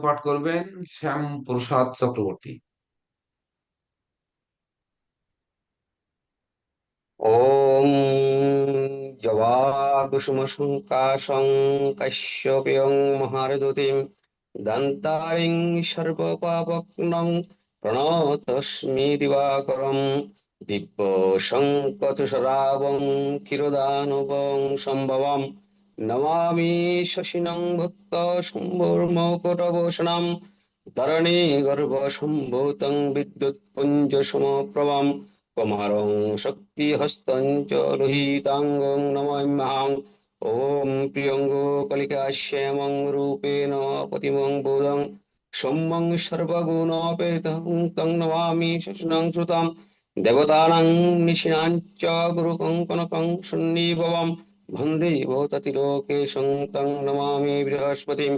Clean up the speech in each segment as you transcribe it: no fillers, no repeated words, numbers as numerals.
পাঠ করবেন শ্যাম প্রসাদ চক্রবর্তী। ॐ जवाकुसुमसङ्काशं कश्यपं महारदतिं दन्तारिं सर्वपापग्नं प्रणतोऽस्मि दिवाकरं दिव्यशङ्खचूषरावं किरदानवं सम्भवं नमामि शशिनं भक्तशम्भुर्मकुटभूषणं धरणीगर्भसम्भूतं विद्युत्पुञ्जसमप्रभम् कुमारं शक्तिहस्तं च लोहिताङ्गं नमाम्यहम्। ॐ प्रियङ्गो कलिकाश्यामं रूपेण पतिमं बोधं सौम्यं सर्वगुणोपेतं तं नमामि शशिनं सुतं देवतानां निशिनां च गुरुकङ्कणकं सन्निभवं वन्दे भवततिलोकेशं तं नमामि बृहस्पतिं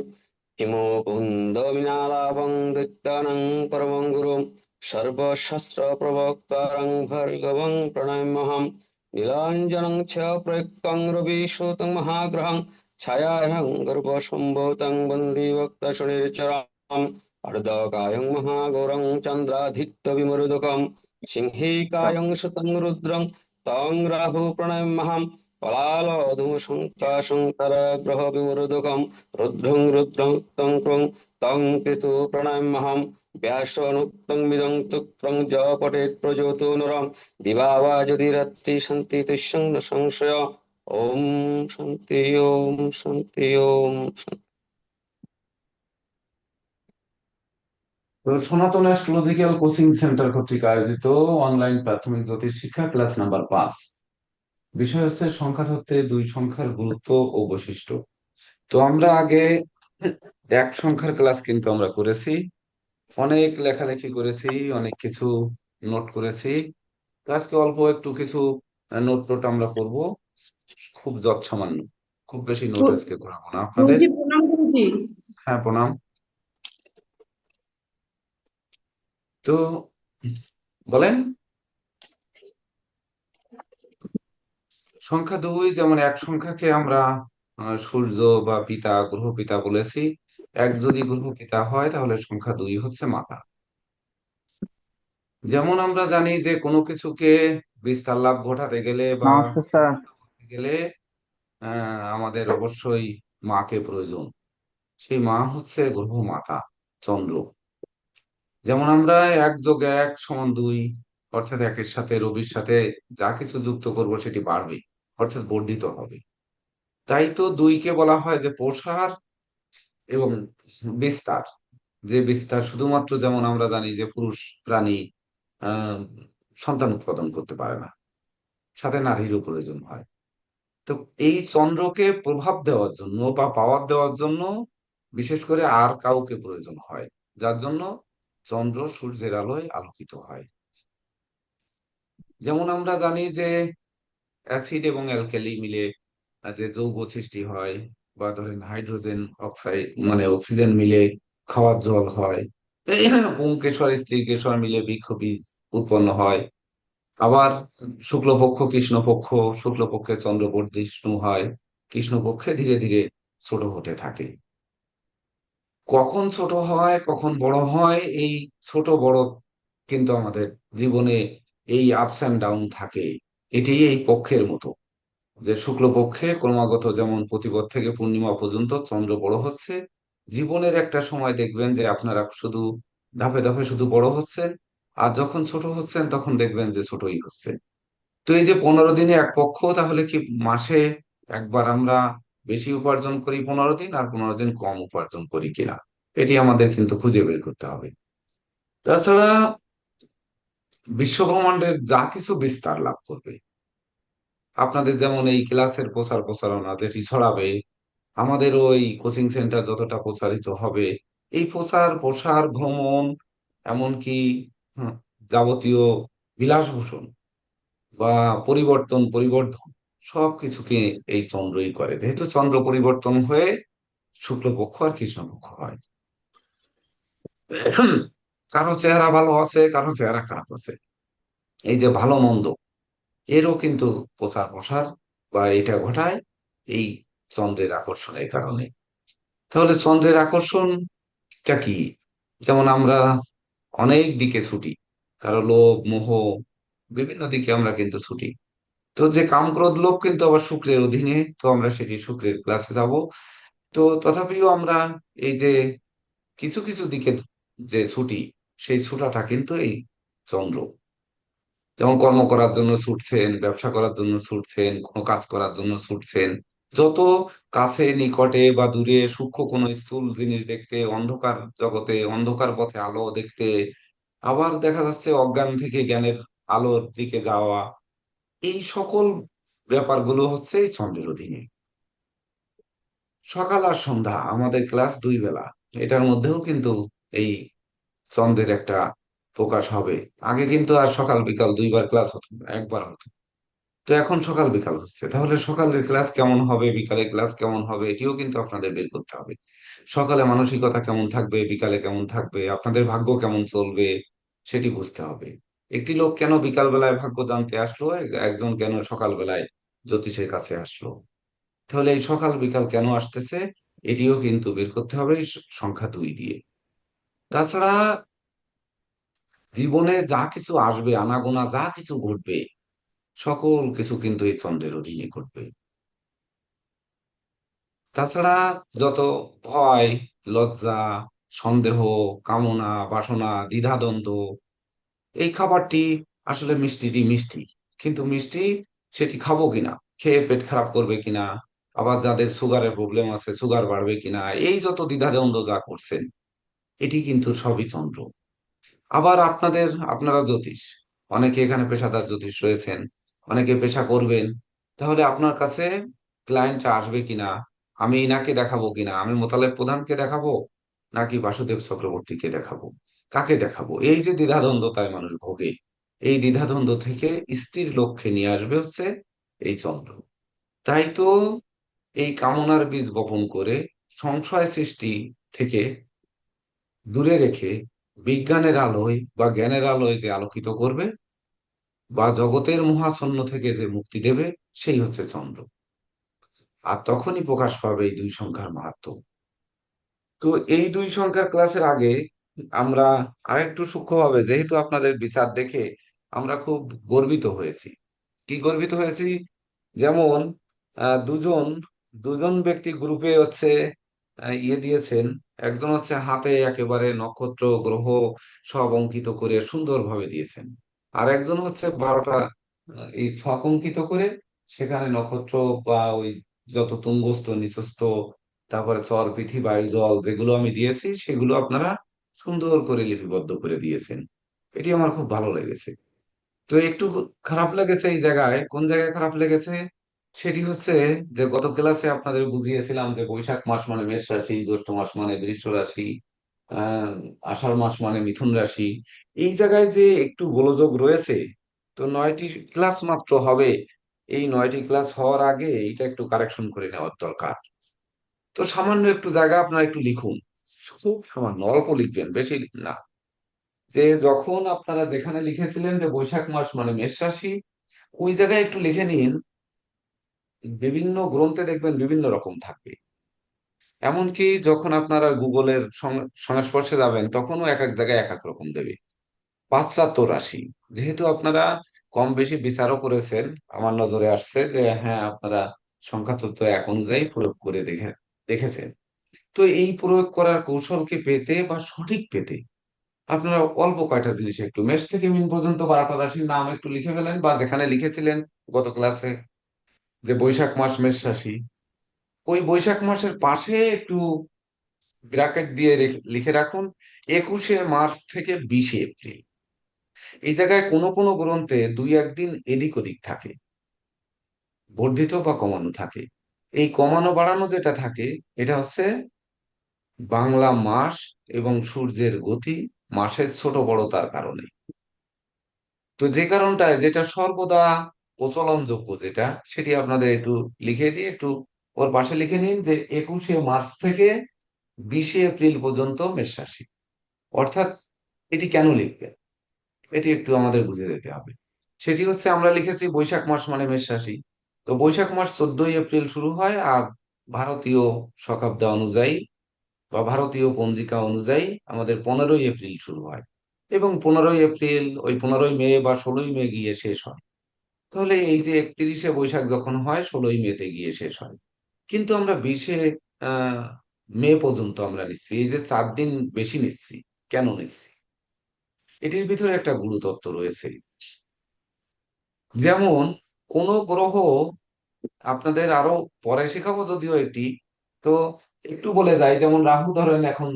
हिमोकुन्दविनालाभं दैत्यानां परमं गुरुम् सर्वशास्त्रप्रवक्तारं भर्गवं प्रणम्यहम् नीलाञ्जनं च प्रयुक्तं रविसूतं महाग्रहं छायाहं गर्भसम्भूतं वन्दे भक्तशनिर्चरम् अर्धकायं महाघोरं चन्द्राधित्यविमरुदकं सिंहिकायं सुतं रुद्रं तं राहु प्रणम्यहम् पलालधूमशङ्काशं करग्रहविमरुदकं रुद्रं रुद्रं तं क्रं तं केतु प्रणम्यहम् व्यासनुक्तं तुक्तं च पठेत् प्रजोतो नरं दिवा वा यदि रात्रि सन्ति तुष्यं न संशय ॐ शान्ति ॐ शान्ति ॐ তো সনাতন অ্যাস্ট্রোলজিক্যাল কোচিং সেন্টার কর্তৃক আয়োজিত অনলাইন প্রাথমিক জ্যোতিষ শিক্ষা ক্লাস নাম্বার 5। বিষয় হচ্ছে সংখ্যা তত্ত্বে দুই সংখ্যার গুরুত্ব ও বৈশিষ্ট্য। তো আমরা আগে এক সংখ্যার ক্লাস কিন্তু আমরা করেছি, অনেক লেখালেখি করেছি, অনেক কিছু নোট করেছি। তো আজকে অল্প একটু কিছু নোট টোট আমরা করবো, খুব যৎসামান্য, খুব বেশি নোট গু- আজকে করাবো না আপনাদের। গুরুজি প্রণাম গুরুজি। হ্যাঁ, প্রণাম। তো বলেন। সংখ্যা দুই, যেমন এক সংখ্যাকে আমরা সূর্য বা পিতা, গ্রহ পিতা বলেছি। এক যদি গ্রহ পিতা হয় তাহলে সংখ্যা দুই হচ্ছে মাতা। যেমন আমরা জানি যে কোনো কিছুকে বিস্তার লাভ ঘটাতে গেলে বা নমস্কার স্যার। করতে গেলে আমাদের অবশ্যই মাকে প্রয়োজন। সেই মা হচ্ছে গ্রহ মাতা, চন্দ্র। যেমন আমরা 1+1=2, অর্থাৎ একের সাথে রবির সাথে যা কিছু যুক্ত করব সেটি বাড়বে, অর্থাৎ বর্ধিত হবে। তাই তো দুইকে বলা হয় যে প্রসার এবং বিস্তার। যে বিস্তার শুধুমাত্র, যেমন আমরা জানি যে পুরুষ প্রাণী আহ সন্তান উৎপাদন করতে পারে না, সাথে নারীরও প্রয়োজন হয়। তো এই চন্দ্রকে প্রভাব দেওয়ার জন্য বা পাওয়ার দেওয়ার জন্য বিশেষ করে আর কাউকে প্রয়োজন হয়, যার জন্য চন্দ্র সূর্যের আলোয় আলোকিত হয়। যেমন আমরা জানি যে অ্যাসিড এবং অ্যালকালি মিলে যে যৌগ সৃষ্টি হয়, বা ধরেন হাইড্রোজেন অক্সাইড মানে অক্সিজেন মিলে খাওয়ার জল হয়। পুংকেশর স্ত্রীকেশর মিলে বৃক্ষ বীজ উৎপন্ন হয়। আবার শুক্লপক্ষ কৃষ্ণপক্ষ, শুক্লপক্ষে চন্দ্র বর্ধিষ্ণু হয়, কৃষ্ণপক্ষে ধীরে ধীরে ছোট হতে থাকে। কখন ছোট হয় কখন বড় হয়, এই ছোট বড় কিন্তু আমাদের জীবনে এই আপস অ্যান্ড ডাউন থাকে। এটি এই পক্ষের মতো, যে শুক্লপক্ষে ক্রমাগত যেমন প্রতিপদ থেকে পূর্ণিমা পর্যন্ত চন্দ্র বড় হচ্ছে, জীবনের একটা সময় দেখবেন যে আপনারা শুধু ধাপে ধাপে শুধু বড় হচ্ছেন, আর যখন ছোট হচ্ছেন তখন দেখবেন যে ছোটই হচ্ছে। তো এই যে 15 দিনে এক পক্ষ, তাহলে কি মাসে একবার আমরা বেশি উপার্জন করি 15 দিন, আর 15 দিন কম উপার্জন করি কিনা, এটি আমাদের কিন্তু খুঁজে বের করতে হবে। তাছাড়া বিশ্বব্রহ্মাণ্ডের যা কিছু বিস্তার লাভ করবে, আপনাদের যেমন এই ক্লাসের প্রচার প্রচারণা যেটি ছড়াবে, আমাদের ওই কোচিং সেন্টার যতটা প্রচারিত হবে, এই প্রচার প্রসার ভ্রমণ, এমনকি হুম, যাবতীয় বিলাসভূষণ বা পরিবর্তন পরিবর্ধন সবকিছুকে এই চন্দ্রই করে, যেহেতু চন্দ্র পরিবর্তন হয়ে শুক্লপক্ষ আর কৃষ্ণপক্ষ হয়। কারো চেহারা ভালো আছে, কারো চেহারা খারাপ আছে। এই যে ভালো মন্দ, এরও কিন্তু প্রচার প্রসার বা এটা ঘটায় এই চন্দ্রের আকর্ষণের কারণে। তাহলে চন্দ্রের আকর্ষণ এটা কি? যেমন আমরা অনেক দিকে ছুটি, কারো লোভ মোহ বিভিন্ন দিকে আমরা কিন্তু ছুটি। তো যে কাম ক্রোধ লোভ কিন্তু আবার শুক্রের অধীনে, তো আমরা সেটি শুক্রের ক্লাসে যাব। তো তথাপিও আমরা এই যে কিছু কিছু দিকে যে ছুটি, সেই ছুটাটা কিন্তু এই চন্দ্র। যেমন কর্ম করার জন্য ছুটছেন, ব্যবসা করার জন্য ছুটছেন, কোনো কাজ করার জন্য ছুটছেন, যত কাছে নিকটে বা দূরে সূক্ষ্ম কোনো স্থূল জিনিস দেখতে, অন্ধকার জগতে অন্ধকার পথে আলো দেখতে, আবার দেখা যাচ্ছে অজ্ঞান থেকে জ্ঞানের আলোর দিকে যাওয়া, এই সকল ব্যাপারগুলো হচ্ছে এই চন্দ্রের অধীনে। সকাল আর সন্ধ্যা আমাদের ক্লাস দুই বেলা, এটার মধ্যেও কিন্তু এই চন্দ্রের একটা প্রকাশ হবে। আগে কিন্তু আর সকাল বিকাল দুইবার ক্লাস হতো না, একবার হতো। তো এখন সকাল বিকাল হচ্ছে, তাহলে সকালের ক্লাস কেমন হবে, বিকালের ক্লাস কেমন হবে, এটিও কিন্তু আপনাদের বের করতে হবে। সকালে মানসিকতা কেমন থাকবে, বিকালে কেমন থাকবে, আপনাদের ভাগ্য কেমন চলবে, সেটি বুঝতে হবে। একটি লোক কেন বিকাল বেলায় ভাগ্য জানতে আসলো, একজন কেন সকাল বেলায় জ্যোতিষের কাছে আসলো, তাহলে এই সকাল বিকাল কেন আসতেছে, এটিও কিন্তু বের করতে হবে এই সংখ্যা দুই দিয়ে। তাছাড়া জীবনে যা কিছু আসবে, আনাগোনা যা কিছু ঘটবে, সকল কিছু কিন্তু এই চন্দ্রের অধীনে ঘটবে। তাছাড়া যত ভয়, লজ্জা, সন্দেহ, কামনা, বাসনা, দ্বিধাদ্বন্দ্ব, এই খাবারটি আসলে মিষ্টিটি মিষ্টি, কিন্তু মিষ্টি সেটি খাবো কিনা, খেয়ে পেট খারাপ করবে কিনা, আবার যাদের সুগারের প্রবলেম আছে সুগার বাড়বে কিনা, এই যত দ্বিধাদ্বন্দ্ব যা করছেন, এটি কিন্তু সবই চন্দ্র। আবার আপনারা জ্যোতিষ, অনেকে এখানে পেশাদার জ্যোতিষ রয়েছেন, অনেকে পেশা করবেন, তাহলে আপনার কাছে ক্লায়েন্ট আসবে কিনা, আমি ইনাকে দেখাবো কিনা, আমি মোতালেব প্রধানকে দেখাবো নাকি বাসুদেব চক্রবর্তীকে দেখাবো, কাকে দেখাবো, এই যে দ্বিধাদ্বন্দ্বতায় মানুষ ভোগে, এই দ্বিধাদ্বন্দ্ব থেকে স্থির লক্ষ্যে নিয়ে আসবে হচ্ছে এই চন্দ্র। তাই তো এই কামনার বীজ বপন করে সংশয় সৃষ্টি থেকে দূরে রেখে বিজ্ঞানের আলোয় বা জ্ঞানের আলোয় যে আলোকিত করবে বা জগতের মহাশূন্য থেকে যে মুক্তি দেবে, সেই হচ্ছে চন্দ্র। আর তখনই প্রকাশ পাবে এই দুই সংখ্যার মাহাত্ম্য। তো এই দুই সংখ্যার ক্লাসের আগে আমরা আরেকটু সূক্ষ্মভাবে, যেহেতু আপনাদের বিচার দেখে আমরা খুব গর্বিত হয়েছি। কি গর্বিত হয়েছি? যেমন দুজন দুজন ব্যক্তি গ্রুপে হচ্ছে ইয়ে দিয়েছেন। একজন হচ্ছে হাতে একেবারে নক্ষত্র গ্রহ সব অঙ্কিত করে সুন্দরভাবে দিয়েছেন, আর একজন হচ্ছে 12টা এই ছক অঙ্কিত করে সেখানে নক্ষত্র বা ওই যত তুঙ্গস্থ নিচস্থ, তারপরে চর পৃথিবী বায়ু জল যেগুলো আমি দিয়েছি সেগুলো আপনারা সুন্দর করে লিপিবদ্ধ করে দিয়েছেন। এটি আমার খুব ভালো লেগেছে। তো একটু খারাপ লেগেছে এই জায়গায়, কোন জায়গায় খারাপ লেগেছে সেটি হচ্ছে যে গত ক্লাসে আপনাদের বুঝিয়েছিলাম যে বৈশাখ মাস মানে মেষ রাশি, জ্যৈষ্ঠ মাস মানে বৃষ রাশি, আহ আষাঢ় মাস মানে মিথুন রাশি, এই জায়গায় যে একটু গোলযোগ রয়েছে। তো 9টি ক্লাস মাত্র হবে, এই 9টি ক্লাস হওয়ার আগে এটা একটু কারেকশন করে নেওয়ার দরকার। তো সামান্য একটু জায়গা আপনারা একটু লিখুন, খুব সামান্য অল্প লিখবেন, বেশি না। যে যখন আপনারা যেখানে লিখেছিলেন যে বৈশাখ মাস মানে মেষ রাশি, ওই জায়গায় একটু লিখে নিন। বিভিন্ন গ্রন্থে দেখবেন বিভিন্ন রকম থাকবে। এমনকি যখন আপনারা গুগলের সংস্পর্শে যাবেন তখনও এক এক জায়গায় এক এক রকম দেবে। পাশ্চাত্য রাশি, যেহেতু আপনারা কম বেশি বিচারও করেছেন, আমার নজরে আসছে যে হ্যাঁ আপনারা সংখ্যাতত্ত্ব এক অনুযায়ী প্রয়োগ করে দেখেছেন। তো এই প্রয়োগ করার কৌশলকে পেতে বা সঠিক পেতে আপনারা অল্প কয়টা জিনিস একটু মেষ থেকে মিন পর্যন্ত 12টা রাশির নাম একটু লিখে ফেলেন, বা যেখানে লিখেছিলেন গত ক্লাসে যে বৈশাখ মাস মেষ রাশি, ওই বৈশাখ মাসের পাশে একটু ব্র্যাকেট দিয়ে লিখে রাখুন 21শে মার্চ থেকে 20শে এপ্রিল। এই জায়গায় কোনো কোনো গ্রন্থে দুই একদিন এদিক ওদিক থাকে, বর্ধিত বা কমানো থাকে। এই কমানো বাড়ানো যেটা থাকে, এটা হচ্ছে বাংলা মাস এবং সূর্যের গতি, মাসের ছোট বড়তার কারণে। তো যে কারণটায় যেটা সর্বদা প্রচলনযোগ্য যেটা, সেটি আপনাদের একটু লিখে দিয়ে একটু ওর পাশে লিখে নিন যে 21শে মার্চ থেকে 20শে এপ্রিল পর্যন্ত মেষ রাশি। অর্থাৎ এটি কেন লিখবেন, এটি একটু আমাদের বুঝে যেতে হবে। সেটি হচ্ছে আমরা লিখেছি বৈশাখ মাস মানে মেষ রাশি। তো বৈশাখ মাস 14ই এপ্রিল শুরু হয়, আর ভারতীয় শকাব্দ অনুযায়ী বা ভারতীয় পঞ্জিকা অনুযায়ী আমাদের 15ই এপ্রিল শুরু হয়, এবং 15ই এপ্রিল ওই 15ই মে বা 16ই মে গিয়ে শেষ হয়। তাহলে এই যে 31শে বৈশাখ যখন হয়, 16ই মেতে গিয়ে শেষ হয়। কিন্তু আমরা 20শে মে পর্যন্ত আমরা নিচ্ছি, এই যে 4 দিন বেশি নিচ্ছি, কেন নিচ্ছি? এটির ভিতরে একটা গুরুতত্ত্ব রয়েছে। যেমন কোন গ্রহ, আপনাদের আরো পরে শেখাবো যদিও এটি, তো একটু বলে যায়, যেমন রাহু ধরেন এখন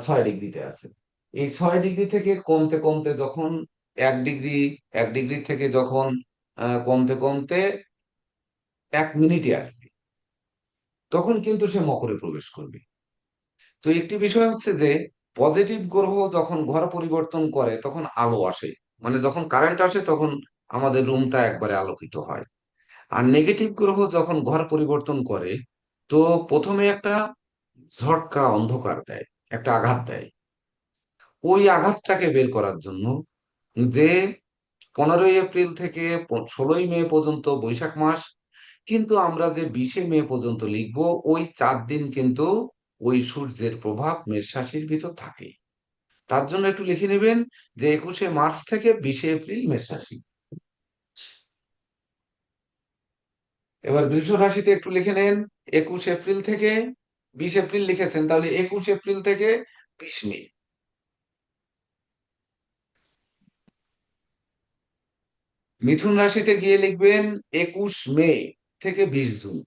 6 ডিগ্রিতে আছে। এই 6 ডিগ্রি থেকে কমতে কমতে যখন 1 ডিগ্রি, 1 ডিগ্রি থেকে যখন কমতে কমতে 1 মিনিটে আসবে, তখন কিন্তু সে মকরে প্রবেশ করবে। তো একটি বিষয় হচ্ছে যে পজিটিভ গ্রহ যখন ঘর পরিবর্তন করে তখন আলো আসে, মানে যখন কারেন্ট আসে তখন আমাদের রুমটা একবারে আলোকিত হয়। আর নেগেটিভ গ্রহ যখন ঘর পরিবর্তন করে, তো প্রথমে একটা ঝটকা অন্ধকার দেয়, একটা আঘাত দেয়। ওই আঘাতটাকে বের করার জন্য, যে 15ই এপ্রিল থেকে 16ই মে পর্যন্ত বৈশাখ মাস, কিন্তু আমরা যে 20শে মে পর্যন্ত লিখবো, ওই 4 দিন কিন্তু ওই সূর্যের প্রভাব মেষ রাশির ভিতর থাকে। তার জন্য একটু লিখে নেবেন যে 21শে মার্চ থেকে 20শে এপ্রিল মেষ রাশি। এবার বৃষ রাশিতে একটু লিখে নেন, 21 এপ্রিল থেকে 20 এপ্রিল লিখেছেন, তাহলে 21 এপ্রিল থেকে 20 মে। মিথুন রাশিতে গিয়ে লিখবেন 21 মে থেকে 20 জুন।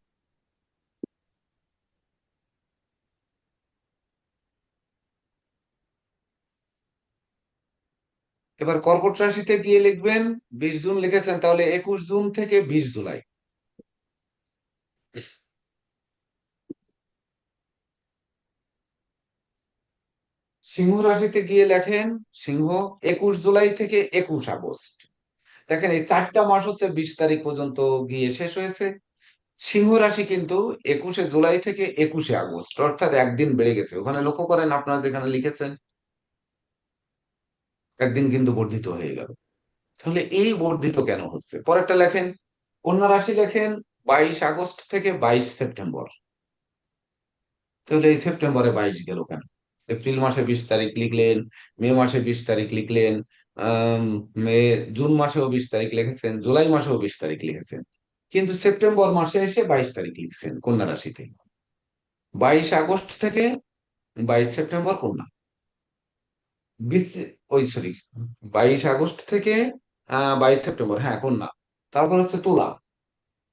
এবার কর্কট রাশিতে গিয়ে লিখবেন, 20 জুন লিখেছেন, তাহলে 21 জুন থেকে 20 জুলাই। সিংহ রাশিতে গিয়ে লেখেন, সিংহ 21 জুলাই থেকে 21 আগস্ট। দেখেন এই 4টা মাস হচ্ছে 20 তারিখ পর্যন্ত গিয়ে শেষ হয়েছে। সিংহ রাশি কিন্তু 21শে জুলাই থেকে 21শে আগস্ট, অর্থাৎ একদিন বেড়ে গেছে। ওখানে লক্ষ্য করেন, আপনারা যেখানে লিখেছেন একদিন কিন্তু বর্ধিত হয়ে গেল। তাহলে এই বর্ধিত কেন হচ্ছে, পরেরটা লেখেন। কন্যা রাশি লেখেন 22 আগস্ট থেকে 22 সেপ্টেম্বর। তাহলে এই সেপ্টেম্বরে 22 গেল কেন? এপ্রিল মাসে 20 তারিখ লিখলেন, মে মাসে 20 তারিখ লিখলেন, আহ মে জুন মাসেও 20 তারিখ লিখেছেন, জুলাই মাসেও 20 তারিখ লিখেছেন, কিন্তু সেপ্টেম্বর মাসে এসে 22 তারিখ লিখছেন কন্যা রাশিতে। 22 আগস্ট থেকে 22 সেপ্টেম্বর কন্যা। বিশ ওই সরি 22 আগস্ট থেকে 22 সেপ্টেম্বর, হ্যাঁ কন্যা। তারপর হচ্ছে তুলা।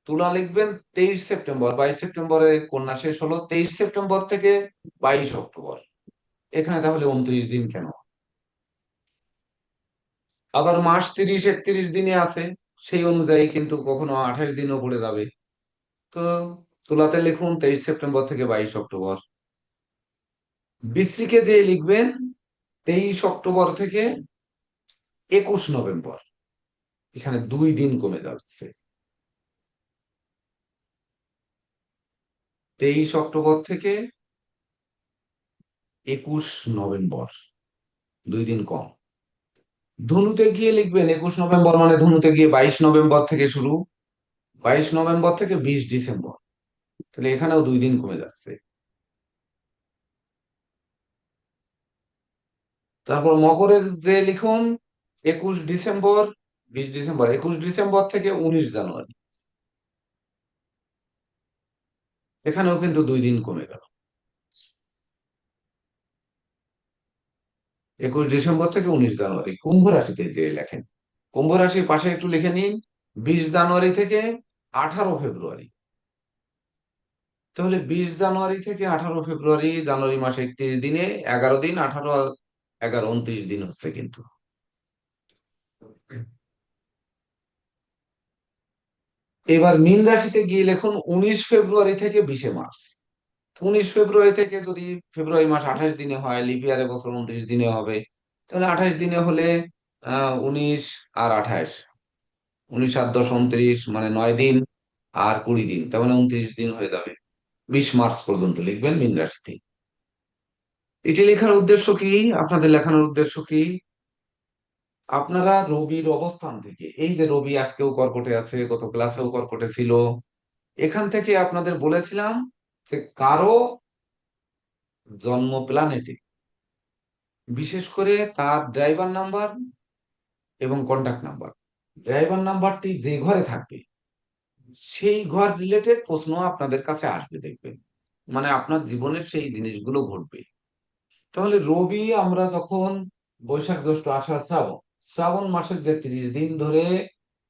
তুলা লিখবেন 23 সেপ্টেম্বর, 22 সেপ্টেম্বরে কন্যা শেষ হলো, 23 সেপ্টেম্বর থেকে 22 অক্টোবর। এখানে তাহলে 29 দিন কেন? আবার মাস 30 31 দিনে আছে, সেই অনুযায়ী কিন্তু কখনো 28 দিনও পড়ে যাবে। তো তুলাতে লিখুন 23 সেপ্টেম্বর থেকে 22 অক্টোবর। বৃশ্চিকে যে লিখবেন 23 অক্টোবর থেকে 21 নভেম্বর। এখানে 2 দিন কমে যাচ্ছে। 23 অক্টোবর থেকে 21 নভেম্বর, 2 দিন কম। ধনুতে গিয়ে লিখবেন 21 নভেম্বর, মানে ধনুতে গিয়ে 22 নভেম্বর থেকে শুরু, 22 নভেম্বর থেকে 20 ডিসেম্বর। তাহলে এখানেও 2 দিন কমে যাচ্ছে। তারপর মকরে যে লিখুন 21 ডিসেম্বর, 20 ডিসেম্বর, 21 ডিসেম্বর থেকে 19 জানুয়ারি। এখানেও কিন্তু 2 দিন কমে গেল। 21 ডিসেম্বর থেকে 19 জানুয়ারি। কুম্ভ রাশিতে যে লেখেন, কুম্ভ রাশির পাশে একটু লিখে নিন 20 জানুয়ারি থেকে 18 ফেব্রুয়ারি। তাহলে 20 জানুয়ারি থেকে 18 ফেব্রুয়ারি, জানুয়ারি মাসে 31 দিনে 11 দিন, 18 11 29 দিন হচ্ছে কিন্তু। এবার মীন রাশিতে গিয়ে লিখুন 19 ফেব্রুয়ারি থেকে 20 মার্চ। 19 ফেব্রুয়ারি থেকে যদি ফেব্রুয়ারি মাস 28 দিনে হয়, লিপ ইয়ারে বছর 29 দিনে হবে, তাহলে 28 দিনে হলে 19 আর 28, 19 আর 10 29, মানে 9 দিন আর 20 দিন, তার মানে 29 দিন হয়ে যাবে। 20 মার্চ পর্যন্ত লিখবেন মীন রাশিতে। এটি লেখার উদ্দেশ্য কি, আপনাদের লেখানোর উদ্দেশ্য কি? আপনারা রবির অবস্থান থেকে, এই যে রবি আজকেও কর্কটে আছে, গত ক্লাসেও কর্কটে ছিল, এখান থেকে আপনাদের বলেছিলাম যে কারো জন্ম প্ল্যানেটে, বিশেষ করে তার ড্রাইভার নাম্বার এবং কন্টাক্ট নাম্বার। ড্রাইভার নাম্বারটি যে ঘরে থাকবে সেই ঘর রিলেটেড প্রশ্ন আপনাদের কাছে আসবে, দেখবেন মানে আপনার জীবনের সেই জিনিসগুলো ঘটবে। তাহলে রবি আমরা যখন বৈশাখ জ্যৈষ্ঠ আষাঢ় শ্রাবণ, শ্রাবণ মাসের যে 30 দিন ধরে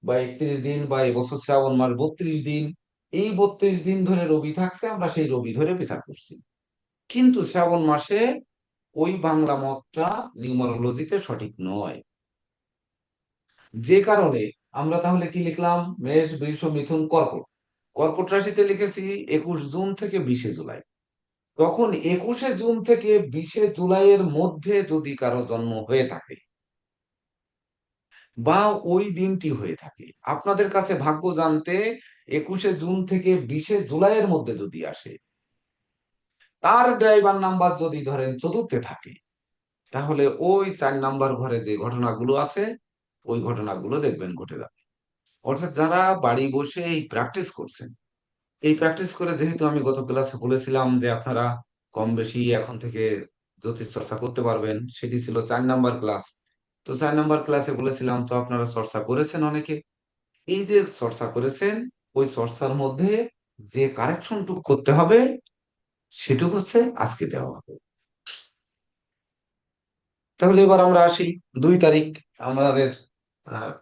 বা 31 দিন, বা এবছর শ্রাবণ মাস 32 দিন, এই 32 দিন ধরে রবি থাকছে, আমরা সেই রবি ধরে বিচার করছি। কিন্তু শ্রাবণ মাসে ওই বাংলা মতটা নিউমারোলজিতে সঠিক নয়। যে কারণে আমরা তাহলে কি লিখলাম, মেষ বৃষ মিথুন কর্কট, কর্কট রাশিতে লিখেছি 21 জুন থেকে 20 জুলাই। তখন 21 জুন থেকে 20 জুলাইয়ের মধ্যে যদি কারো জন্ম হয়ে থাকে বা ওই দিনটি হয়ে থাকে, আপনাদের কাছে ভাগ্য জানতে 21 জুন থেকে 20 জুলাইয়ের মধ্যে যদি আসে, তার ড্রাইভার নাম্বার যদি ধরেন চতুর্থে থাকে, তাহলে ওই 4 নাম্বার ঘরে যে ঘটনাগুলো আছে ওই ঘটনাগুলো দেখবেন ঘটে যাবে। অর্থাৎ যারা বাড়ি বসে এই প্র্যাকটিস করছেন, এই প্র্যাকটিস করে, যেহেতু আমি গত ক্লাসে বলেছিলাম যে আপনারা কম বেশি এখন থেকে জ্যোতিষ চর্চা করতে পারবেন, সেটি ছিল 4 নাম্বার ক্লাস। তো 4 নাম্বার ক্লাসে বলেছিলাম, তো আপনারা চর্চা করেছেন অনেকে। এই যে চর্চা করেছেন, ওই চর্চার মধ্যে যে কারেকশনটুকু করতে হবে সেটুকু হচ্ছে আজকে দেওয়া হবে। তাহলে এবার আমরা আসি 2 তারিখ আমাদের। আহ,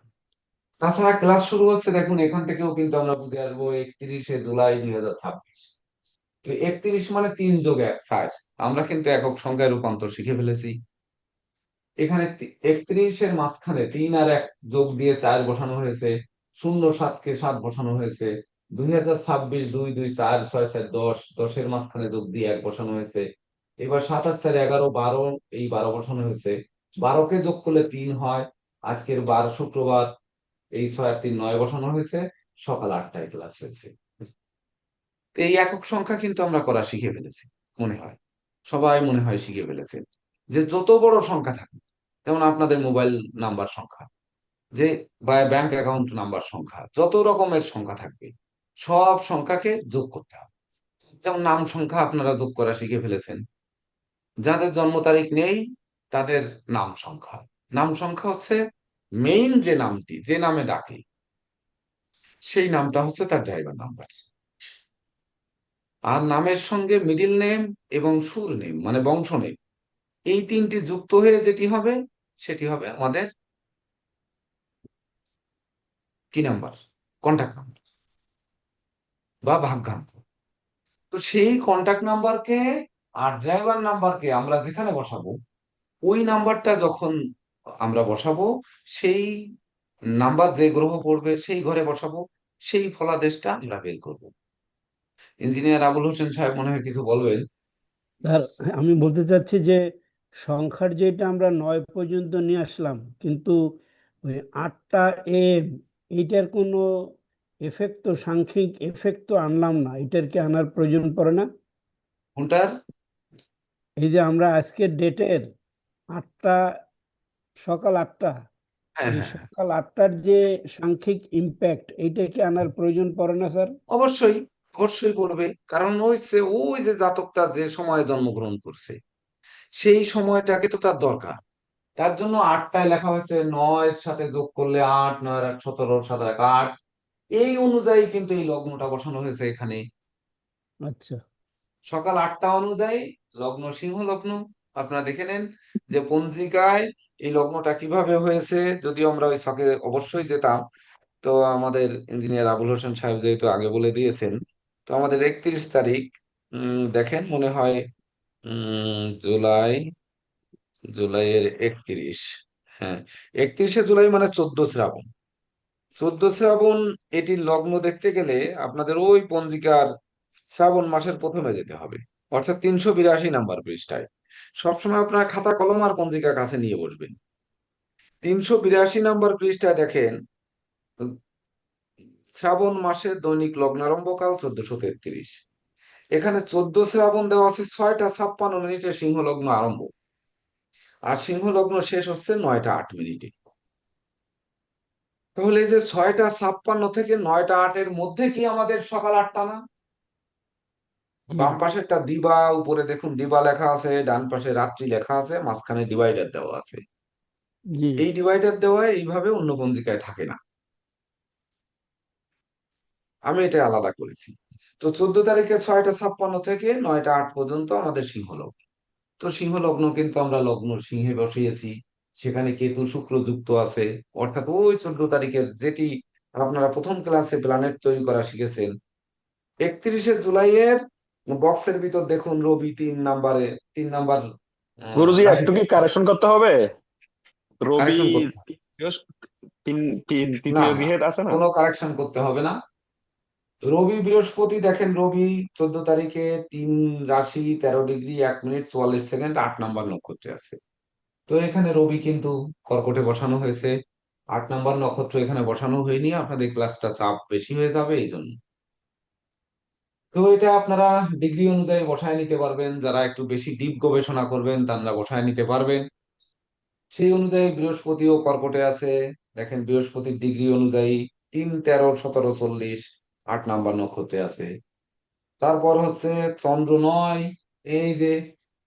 তাছাড়া ক্লাস শুরু হচ্ছে, দেখুন এখান থেকেও কিন্তু আমরা বুঝে আসবো 31 জুলাই 2026। তো 31 মানে 3 যোগ 1 4। আমরা কিন্তু একক সংখ্যায় রূপান্তর শিখে ফেলেছি। এখানে 31-এর মাঝখানে 3 আর 1 যোগ দিয়ে 4 বসানো হয়েছে, 07-কে 7 বসানো হয়েছে, 2026 2 2 4 6 4 10, 10-এর মাঝখানে যোগ দিয়ে 1 বসানো হয়েছে। এবার 7 আর 4 11 12, এই 12 বসানো হয়েছে। 12-কে যোগ করলে 3 হয়। আজকের বার শুক্রবার, এই 6 আর 3 9 বসানো হয়েছে। সকাল 8টায় ক্লাস হয়েছে। তো এই একক সংখ্যা কিন্তু আমরা করা শিখে ফেলেছি মনে হয়, সবাই মনে হয় শিখে ফেলেছেন। যে যত বড় সংখ্যা থাকে, যেমন আপনাদের মোবাইল নাম্বার সংখ্যা, যে বা ব্যাংক অ্যাকাউন্ট নাম্বার সংখ্যা, যত রকমের সংখ্যা থাকবে সব সংখ্যাকে যোগ করতে হবে। যেমন নাম সংখ্যা আপনারা যোগ করা শিখে ফেলেছেন। যাদের জন্ম তারিখ নেই তাদের নাম সংখ্যা, নাম সংখ্যা হচ্ছে মেইন যে নামটি, যে নামে ডাকে সেই নামটা হচ্ছে তার ড্রাইভার নাম্বার। আর নামের সঙ্গে মিডিল নেম এবং সুর নেম মানে বংশ নেম, এই 3টি যুক্ত হয়ে যেটি হবে সেটি হবে আমাদের কি নাম্বার, কন্টাক্ট নাম্বার বা ভাগ্যাঙ্ক। তো সেই কন্টাক্ট নাম্বারকে আর ড্রাইভার নাম্বারকে আমরা যেখানে বসাবো, ওই নাম্বারটা যখন আমরা বসাবো, সেই নাম্বার যে গ্রহ পড়বে সেই ঘরে বসাবো, সেই ফলাদেশটা আমরা বের করব। ইঞ্জিনিয়ার আবুল হোসেন সাহেব মনে হয় কিছু বলবেন। স্যার, আমি বলতে চাচ্ছি যে সংখ্যার যেটা আমরা 9 পর্যন্ত নিয়ে আসলাম, কিন্তু ওই 8টা AM এইটার কোনো এফেক্ট তো, সাংখ্যিক এফেক্ট তো আনলাম না। এটার কি আনার প্রয়োজন পড়ে না? কোনটার? এই যে আমরা আজকের ডেটের 8টা, সকাল 8টা, হ্যাঁ, এই হ্যাঁ, হ্যাঁ। সকাল 8টার যে সাংখ্যিক ইম্প্যাক্ট, এইটা কি আনার প্রয়োজন পড়ে না স্যার? অবশ্যই, অবশ্যই পড়বে। কারণ ওই যে জাতকটা যে সময়ে জন্মগ্রহণ করছে সেই সময়টাকে তো তার দরকার। তার জন্য 8টায় লেখা হয়েছে, 9-এর সাথে যোগ করলে 8, 9 আর 8 17, 7 আর 1 8। এই অনুযায়ী কিন্তু এই লগ্নটা বসানো হয়েছে এখানে। আচ্ছা। সকাল 8টা অনুযায়ী লগ্ন সিংহ লগ্ন। আপনারা দেখে নেন যে পঞ্জিকায় এই লগ্নটা কিভাবে হয়েছে। যদিও আমরা ওই ছকে অবশ্যই যেতাম, তো আমাদের ইঞ্জিনিয়ার আবুল হোসেন সাহেব যেহেতু আগে বলে দিয়েছেন, তো আমাদের 31 তারিখ, দেখেন মনে হয় জুলাই, জুলাইয়ের 31। হ্যাঁ, 31শে জুলাই মানে 14 শ্রাবণ। 14 শ্রাবণ, এটির লগ্ন দেখতে গেলে আপনাদের ওই পঞ্জিকার শ্রাবণ মাসের প্রথমে যেতে হবে, অর্থাৎ 382 নাম্বার পৃষ্ঠায়। সবসময় আপনার খাতা কলম আর পঞ্জিকা কাছে নিয়ে বসবেন। 382 নাম্বার পৃষ্ঠায় দেখেন, শ্রাবণ মাসের দৈনিক লগ্নারম্ভকাল 1433। এখানে 14 শ্রাবণ দেওয়া আছে 6টা 56 মিনিটে সিংহ লগ্ন আরম্ভ, আর সিংহ লগ্ন শেষ হচ্ছে 9টা 8 মিনিটে। তাহলে এই যে 6টা 56 থেকে 9টা 8-এর মধ্যে কি আমাদের সকাল 8টা না? হুম, বাম পাশেরটা দিবা, উপরে দেখুন দিবা লেখা আছে, ডান পাশে রাত্রি লেখা আছে, মাঝখানে ডিভাইডার দেওয়া আছে। জি। এই ডিভাইডার দেওয়া এইভাবে অন্য পঞ্জিকায় থাকে না, আমি এটা আলাদা করেছি। তো 14 তারিখে 6টা 56 থেকে 9টা 8 পর্যন্ত আমাদের সিংহ লগ্ন। তো সিংহ লগ্ন কিন্তু আমরা লগ্ন সিংহে বসিয়েছি, সেখানে কেতু শুক্র যুক্ত আছে। অর্থাৎ ওই 14 তারিখের যেটি আপনারা প্রথম ক্লাসে প্ল্যানেট তৈরি করা শিখেছেন, 31শে জুলাইয়ের বক্সের ভিতর দেখুন রবি 3 নাম্বারে, 3 নাম্বার গুরুজি একটু রাশিতে কি আছে। কারেকশন করতে হবে? রবি কারেকশন করতে হবে তিন তিন না, তৃতীয় না, গৃহে আছে না? কোনো কারেকশন করতে হবে না। রবি বৃহস্পতি দেখেন, রবি 14 তারিখে 3 রাশি 13 ডিগ্রি 1 মিনিট 44 সেকেন্ড 8 নাম্বার নক্ষত্রে আছে। তো এখানে রবি কিন্তু কর্কটে বসানো হয়েছে, 8 নাম্বার নক্ষত্র এখানে বসানো হয়নি, আপনাদের ক্লাসটা চাপ বেশি হয়ে যাবে এই জন্য। তো এটা আপনারা ডিগ্রি অনুযায়ী বসায় নিতে পারবেন, যারা একটু বেশি ডিপ গবেষণা করবেন তারা বসায় নিতে পারবেন। সেই অনুযায়ী বৃহস্পতিও কর্কটে আছে, দেখেন বৃহস্পতির ডিগ্রি অনুযায়ী 3 13 17 40 8 নাম্বার নক্ষত্রে আছে। তারপর হচ্ছে চন্দ্র 9, এই যে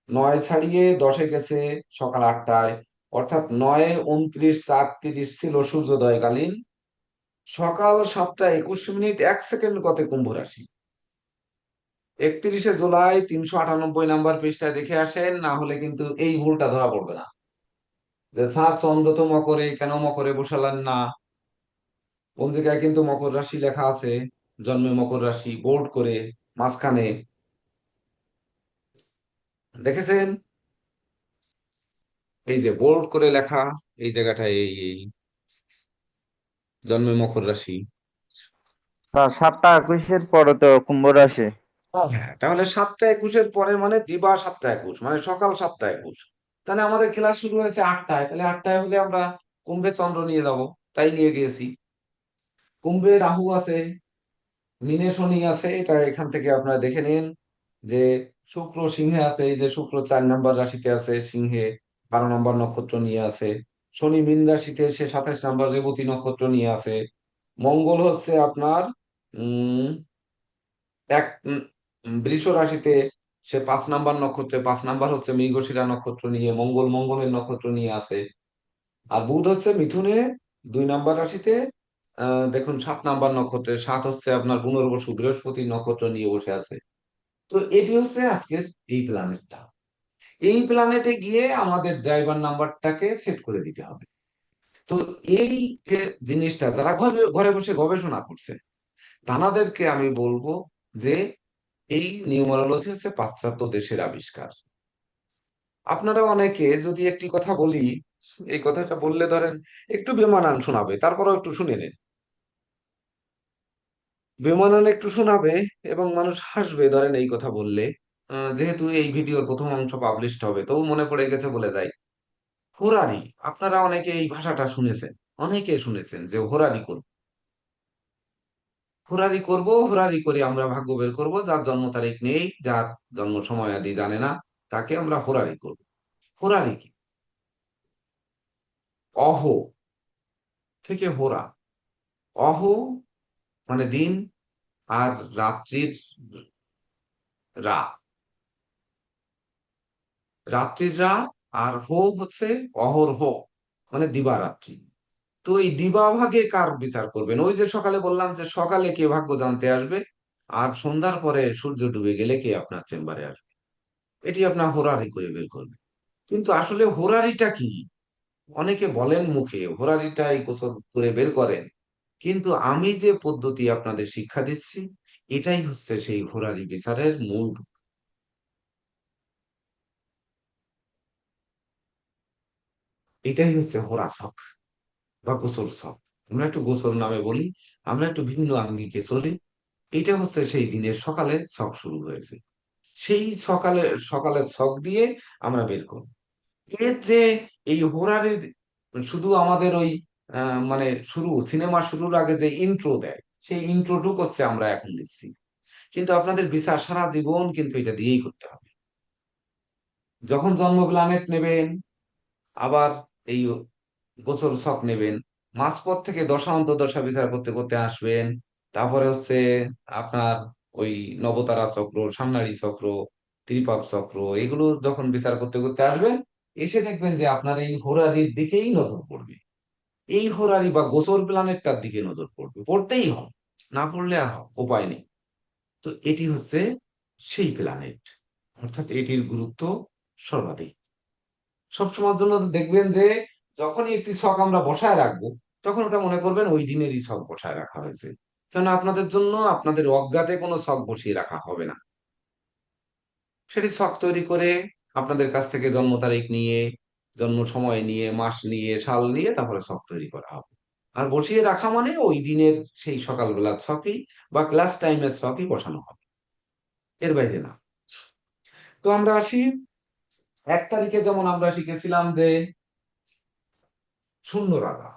9 ছাড়িয়ে 10-এ গেছে সকাল 8টায়, অর্থাৎ 9-29-4-30 ছিল সূর্যোদয়কালীন, সকাল 7টা 21 মিনিট 1 সেকেন্ড গতে কুম্ভ রাশি। 31শে জুলাই 398 নাম্বার পৃষ্ঠায় দেখে আসেন, না হলে কিন্তু এই ভুলটা ধরা পড়বে না যে স্যার চন্দ্র তো মকরে, কেন মকরে বসালেন না। পঞ্জিকায় কিন্তু মকর রাশি লেখা আছে, জন্মে মকর রাশি বোল্ড করে মাঝখানে, দেখেছেন? এই যে বোল্ড করে লেখা, এই জায়গাটায় এই জন্মে মকর রাশি। স্যার 7টা 21-এর পরে তো কুম্ভ রাশি। হ্যাঁ, তাহলে 7টা 21-এর পরে মানে দিবা 7টা 21, মানে সকাল 7টা 21। তাহলে আমাদের ক্লাস শুরু হয়েছে 8টায়, তাহলে 8টায় হলে আমরা কুম্ভে চন্দ্র নিয়ে যাব, তাই নিয়ে গিয়েছি। কুম্ভে রাহু আছে, মিনে শনি আছে, এটা এখান থেকে আপনারা দেখে নিন যে শুক্র সিংহে আছে, এই যে শুক্র 4 নাম্বার রাশিতে আছে সিংহে, 12 নাম্বার নক্ষত্র নিয়ে আছে। শনি মীন রাশিতে, সে 27 নাম্বার রেবতী নক্ষত্র নিয়ে আছে। মঙ্গল হচ্ছে আপনার উম এক বৃষ রাশিতে, সে 5 নাম্বার নক্ষত্রে, 5 নাম্বার হচ্ছে মৃগশিরা নক্ষত্র নিয়ে, মঙ্গলের নক্ষত্র নিয়ে আছে। আর বুধ হচ্ছে মিথুনে 2 নাম্বার রাশিতে, দেখুন 7 নাম্বার নক্ষত্রে, 7 হচ্ছে আপনার পুনর্বসু বৃহস্পতি নক্ষত্র নিয়ে বসে আছে। তো এটি হচ্ছে আজকের এই প্ল্যানেটটা। এই প্ল্যানেটে গিয়ে আমাদের ড্রাইভার নাম্বারটাকে সেট করে দিতে হবে। তো এই যে জিনিসটা যারা ঘরে ঘরে বসে গবেষণা করছে, তানাদেরকে আমি বলবো যে এই নিউমারোলজি হচ্ছে পাশ্চাত্য দেশের আবিষ্কার। আপনারা অনেকে যদি একটি কথা বলি, এই কথাটা বললে ধরেন একটু বেমানান শোনাবে, তারপরেও একটু শুনে নিন। বেমানান একটু শোনাবে এবং মানুষ হাসবে ধরেন এই কথা বললে। যেহেতু এই ভিডিওর প্রথম অংশ পাবলিশড হবে, তবু মনে পড়ে গেছে বলে যাই। হোরারি, আপনারা অনেকে এই ভাষাটা শুনেছেন, অনেকে শুনেছেন যে হোরারি করব, হোরারি করব, হোরারি করে আমরা ভাগ্য বের করব, যার জন্ম তারিখ নেই, যার জন্ম সময় আদি জানে না, তাকে আমরা হোরারি করব। হোরারি কি? অহ থেকে হোরা, অহ মানে দিন, আর রাত্রির রা, রাত্রির রা, আর হো হচ্ছে অহরহ, মানে দিবারাত্রি। তো এই দিবা ভাগে কার বিচার করবেন? ওই যে সকালে বললাম যে সকালে কে ভাগ্য জানতে আসবে, আর সন্ধ্যার পরে সূর্য ডুবে গেলে কে আপনার চেম্বারে আসবে, এটি আপনার হোরারি করে বের করবে। কিন্তু আসলে হোরারিটা কি? অনেকে বলেন মুখে হোরারিটাই গোসল করে বের করেন, কিন্তু আমি যে পদ্ধতি আপনাদের শিক্ষা দিচ্ছি, এটাই হচ্ছে সেই হোরারি বিচারের মূল। এটাই হচ্ছে হোরা ছক বা গোসল ছক। আমরা একটু গোসল নামে বলি, আমরা একটু ভিন্ন আঙ্গিকে চলি। এটা হচ্ছে সেই দিনের সকালে ছক শুরু হয়েছে, সেই সকালে সকালের ছক দিয়ে আমরা বের করব। এর যে এই হোরারের শুধু আমাদের ওই মানে শুরু, সিনেমা শুরুর আগে যে ইন্ট্রো দেয়, সেই ইন্ট্রোটুক হচ্ছে আমরা এখন দিচ্ছি। কিন্তু আপনাদের বিচার সারা জীবন কিন্তু এটা দিয়েই করতে হবে। যখন জন্ম প্ল্যানেট নেবেন, আবার এই গোচর ছক নেবেন, মাঝপথ থেকে দশা অন্তর্দশা বিচার করতে করতে আসবেন। তারপরে হচ্ছে আপনার ওই নবতারা চক্র, সামনারী চক্র, ত্রিপাদ চক্র, এগুলো যখন বিচার করতে করতে আসবেন, এসে দেখবেন যে আপনার এই হোরারির দিকেই নজর পড়বে। এই হোরারি বা গোচর প্ল্যানেটটার দিকে নজর পড়বে, পড়তেই হবে, না পড়লে আর উপায় নেই। তো এটি হচ্ছে সেই প্ল্যানেট, অর্থাৎ এটির গুরুত্ব সর্বাধিক। সবসময়ের জন্য দেখবেন যে যখনই একটি ছক আমরা বসায় রাখবো, তখন ওটা মনে করবেন ওই দিনেরই ছক বসায় রাখা হয়েছে। কেন আপনাদের জন্য আপনাদের অজ্ঞাতে কোনো ছক বসিয়ে রাখা হবে না। সেটি ছক তৈরি করে আপনাদের কাছ থেকে জন্ম তারিখ নিয়ে, জন্ম সময় নিয়ে, মাস নিয়ে, সাল নিয়ে তারপরে ছক তৈরি করা হবে। আর বসিয়ে রাখা মানে ওই দিনের সেই সকালবেলার ছকই বা ক্লাস টাইমের ছকই বসানো হবে, এর বাইরে না। তো আমরা আসি 1 তারিখে, যেমন আমরা শিখেছিলাম যে শূন্য রাগা।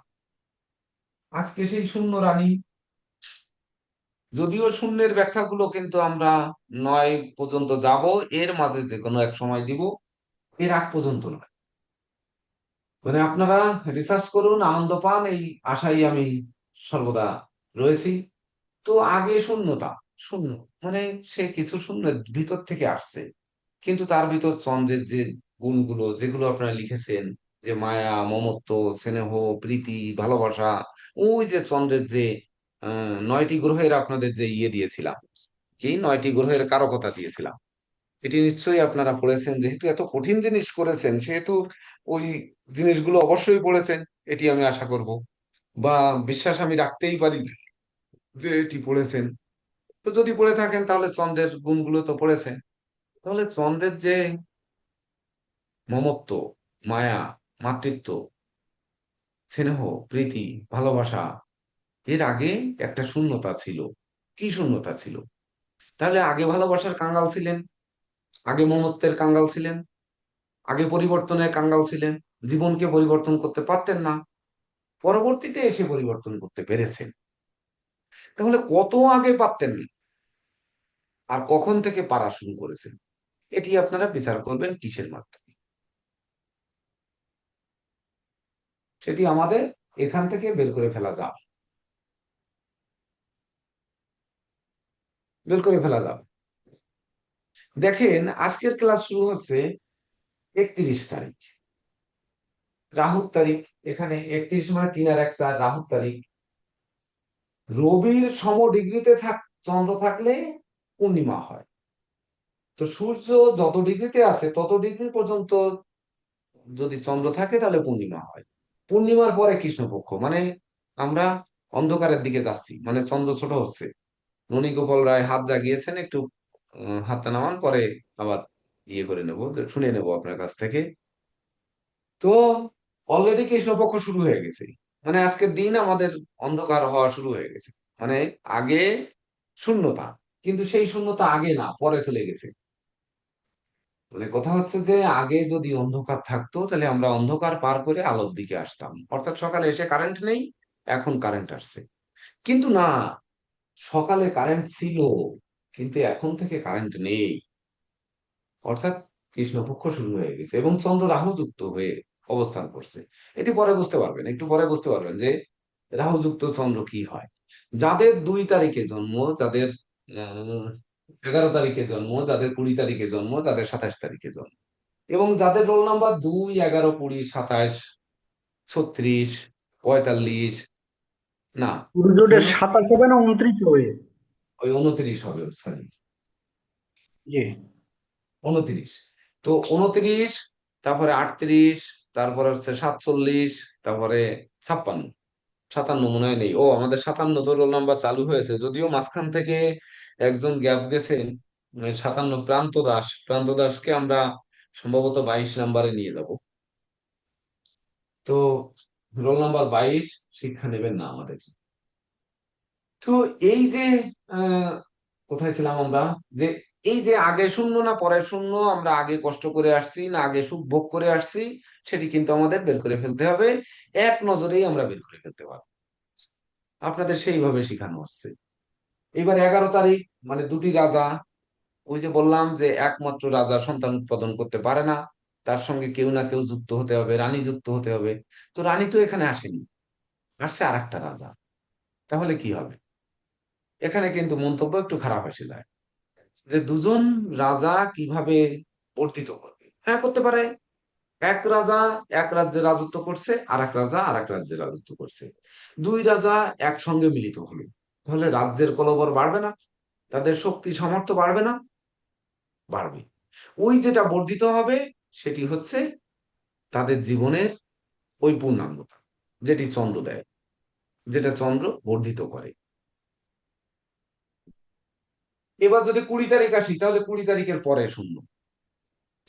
আজকে সেই শূন্য রানী, যদিও শূন্যের ব্যাখ্যাগুলো কিন্তু আমরা 9 পর্যন্ত যাব, এর মাঝে যে কোনো এক সময় দিব, এর আগ পর্যন্ত নয়। মানে আপনারা রিসার্চ করুন, আনন্দ পান, এই আশাই আমি সর্বদা রয়েছি। তো আগে শূন্যতা, শূন্য মানে সে কিছু শূন্যের ভিতর থেকে আসছে, কিন্তু তার ভিতর চন্দ্রের যে গুণগুলো যেগুলো আপনারা লিখেছেন, যে মায়া, মমত্ব, স্নেহ, প্রীতি, ভালোবাসা, ওই যে চন্দ্রের যে 9টি গ্রহের আপনাদের যে ইয়ে দিয়েছিলাম, কি 9টি গ্রহের কারকতা দিয়েছিলাম, এটি নিশ্চয়ই আপনারা পড়েছেন। যেহেতু এত কঠিন জিনিস করেছেন, সেহেতু ওই জিনিসগুলো অবশ্যই পড়েছেন, এটি আমি আশা করব, বা বিশ্বাস আমি রাখতেই পারি যে এটি পড়েছেন। তো যদি পড়ে থাকেন তাহলে চন্দ্রের গুণগুলো তো পড়েছেন। তাহলে চন্দ্রের যে মমত্ব, মায়া, মাতৃত্ব, স্নেহ, প্রীতি, ভালোবাসা, এর আগে একটা শূন্যতা ছিল। কি শূন্যতা ছিল? তাহলে আগে ভালোবাসার কাঙ্গাল ছিলেন, আগে মমত্বের কাঙ্গাল ছিলেন, আগে পরিবর্তনের কাঙ্গাল ছিলেন, জীবনকে পরিবর্তন করতে পারতেন না, পরবর্তীতে এসে পরিবর্তন করতে পেরেছেন। তাহলে কত আগে পারতেন না, আর কখন থেকে পারা শুরু করেছেন, এটি আপনারা বিচার করবেন কিসের মাধ্যমে? সেটি আমাদের এখান থেকে বের করে ফেলা যাবে, বের করে ফেলা যাবে। দেখেন, আজকের ক্লাস শুরু হচ্ছে 31 তারিখ, রাহুর তারিখ। এখানে 31 মানে 3 আর 1 4, রাহুর তারিখ। রবির সম ডিগ্রিতে চন্দ্র থাকলে পূর্ণিমা হয়। তো সূর্য যত ডিগ্রিতে আছে তত ডিগ্রি পর্যন্ত যদি চন্দ্র থাকে তাহলে পূর্ণিমা হয়। পূর্ণিমার পরে কৃষ্ণপক্ষ, মানে আমরা অন্ধকারের দিকে যাচ্ছি, মানে চন্দ্র ছোট হচ্ছে। ননীগোপাল রায় হাত জাগিয়েছেন, একটু হাতটা নামান, পরে আবার ইয়ে করে নেবো, শুনে নেবো আপনার কাছ থেকে। তো অলরেডি কৃষ্ণপক্ষ শুরু হয়ে গেছে, মানে আজকের দিন আমাদের অন্ধকার হওয়া শুরু হয়ে গেছে। মানে আগে শূন্যতা, কিন্তু সেই শূন্যতা আগে না, পরে চলে গেছে। মানে কথা হচ্ছে যে আগে যদি অন্ধকার থাকতো তাহলে আমরা অন্ধকার পার করে আলোর দিকে আসতাম, অর্থাৎ সকালে এসে কারেন্ট নেই, এখন কারেন্ট আসছে। কিন্তু না, সকালে কারেন্ট ছিল, কিন্তু এখন থেকে কারেন্ট নেই, অর্থাৎ কৃষ্ণপক্ষ শুরু হয়ে গেছে এবং চন্দ্র রাহু যুক্ত হয়ে অবস্থান করছে। এটি পরে বুঝতে পারবেন, একটু পরে বুঝতে পারবেন যে রাহু যুক্ত চন্দ্র কি হয়। যাদের 2 তারিখে জন্ম, যাদের 11 তারিখে জন্ম, যাদের 20 তারিখে জন্ম, যাদের 27 তারিখে জন্ম, এবং যাদের রোল নাম্বার 2, 11, 20, 27, 36, 45, না, সূর্যটা ষোলো, 27 হবে না 29 হবে? ওই 29 হবে, সরি, জি। 29। তো 29, তারপরে 38, তারপরে হচ্ছে 47, তারপরে 56, 57 মনে হয় নেই। ও, আমাদের 57 তো রোল নাম্বার চালু হয়েছে, যদিও মাঝখান থেকে একজন গ্যাপ গেছেন, 57 প্রান্ত দাস, প্রান্ত দাসকে আমরা সম্ভবত 22 নাম্বারে নিয়ে যাব। তো রোল নাম্বার 22 শিক্ষা নেবেন না আমাদের। তো এই যে আহ কোথায় ছিলাম আমরা, যে এই যে আগে শূন্য না পরে শূন্য, আমরা আগে কষ্ট করে আসছি না আগে সুখ ভোগ করে আসছি, সেটি কিন্তু আমাদের বের করে ফেলতে হবে। এক নজরেই আমরা বের করে ফেলতে পারবো, আপনাদের সেইভাবে শেখানো হচ্ছে। এবার 11 তারিখ, মানে দুটি রাজা। ওই যে বললাম যে একমাত্র রাজা সন্তান উৎপাদন করতে পারে না, তার সঙ্গে কেউ না কেউ যুক্ত হতে হবে, রানী যুক্ত হতে হবে। তো রানী তো এখানে আসেনি, আসছে আর একটা রাজা। তাহলে কি হবে? এখানে কিন্তু মন্তব্য একটু খারাপ এসে যায়, যে দুজন রাজা কিভাবে বর্তিত করবে। হ্যাঁ, করতে পারে। এক রাজা এক রাজ্যে রাজত্ব করছে, আর এক রাজা আর এক রাজ্যে রাজত্ব করছে, দুই রাজা একসঙ্গে মিলিত হলো, তাহলে রাজ্যের কলবর বাড়বে না? তাদের শক্তি সামর্থ্য বাড়বে না? বাড়বে। ওই যেটা বর্ধিত হবে সেটি হচ্ছে তাদের জীবনের ওই পূর্ণাঙ্গতা, যেটি চন্দ্র দেয়, যেটা চন্দ্র বর্ধিত করে। এবার যদি 20 তারিখ আসি, তাহলে 20 তারিখের পরে শূন্য।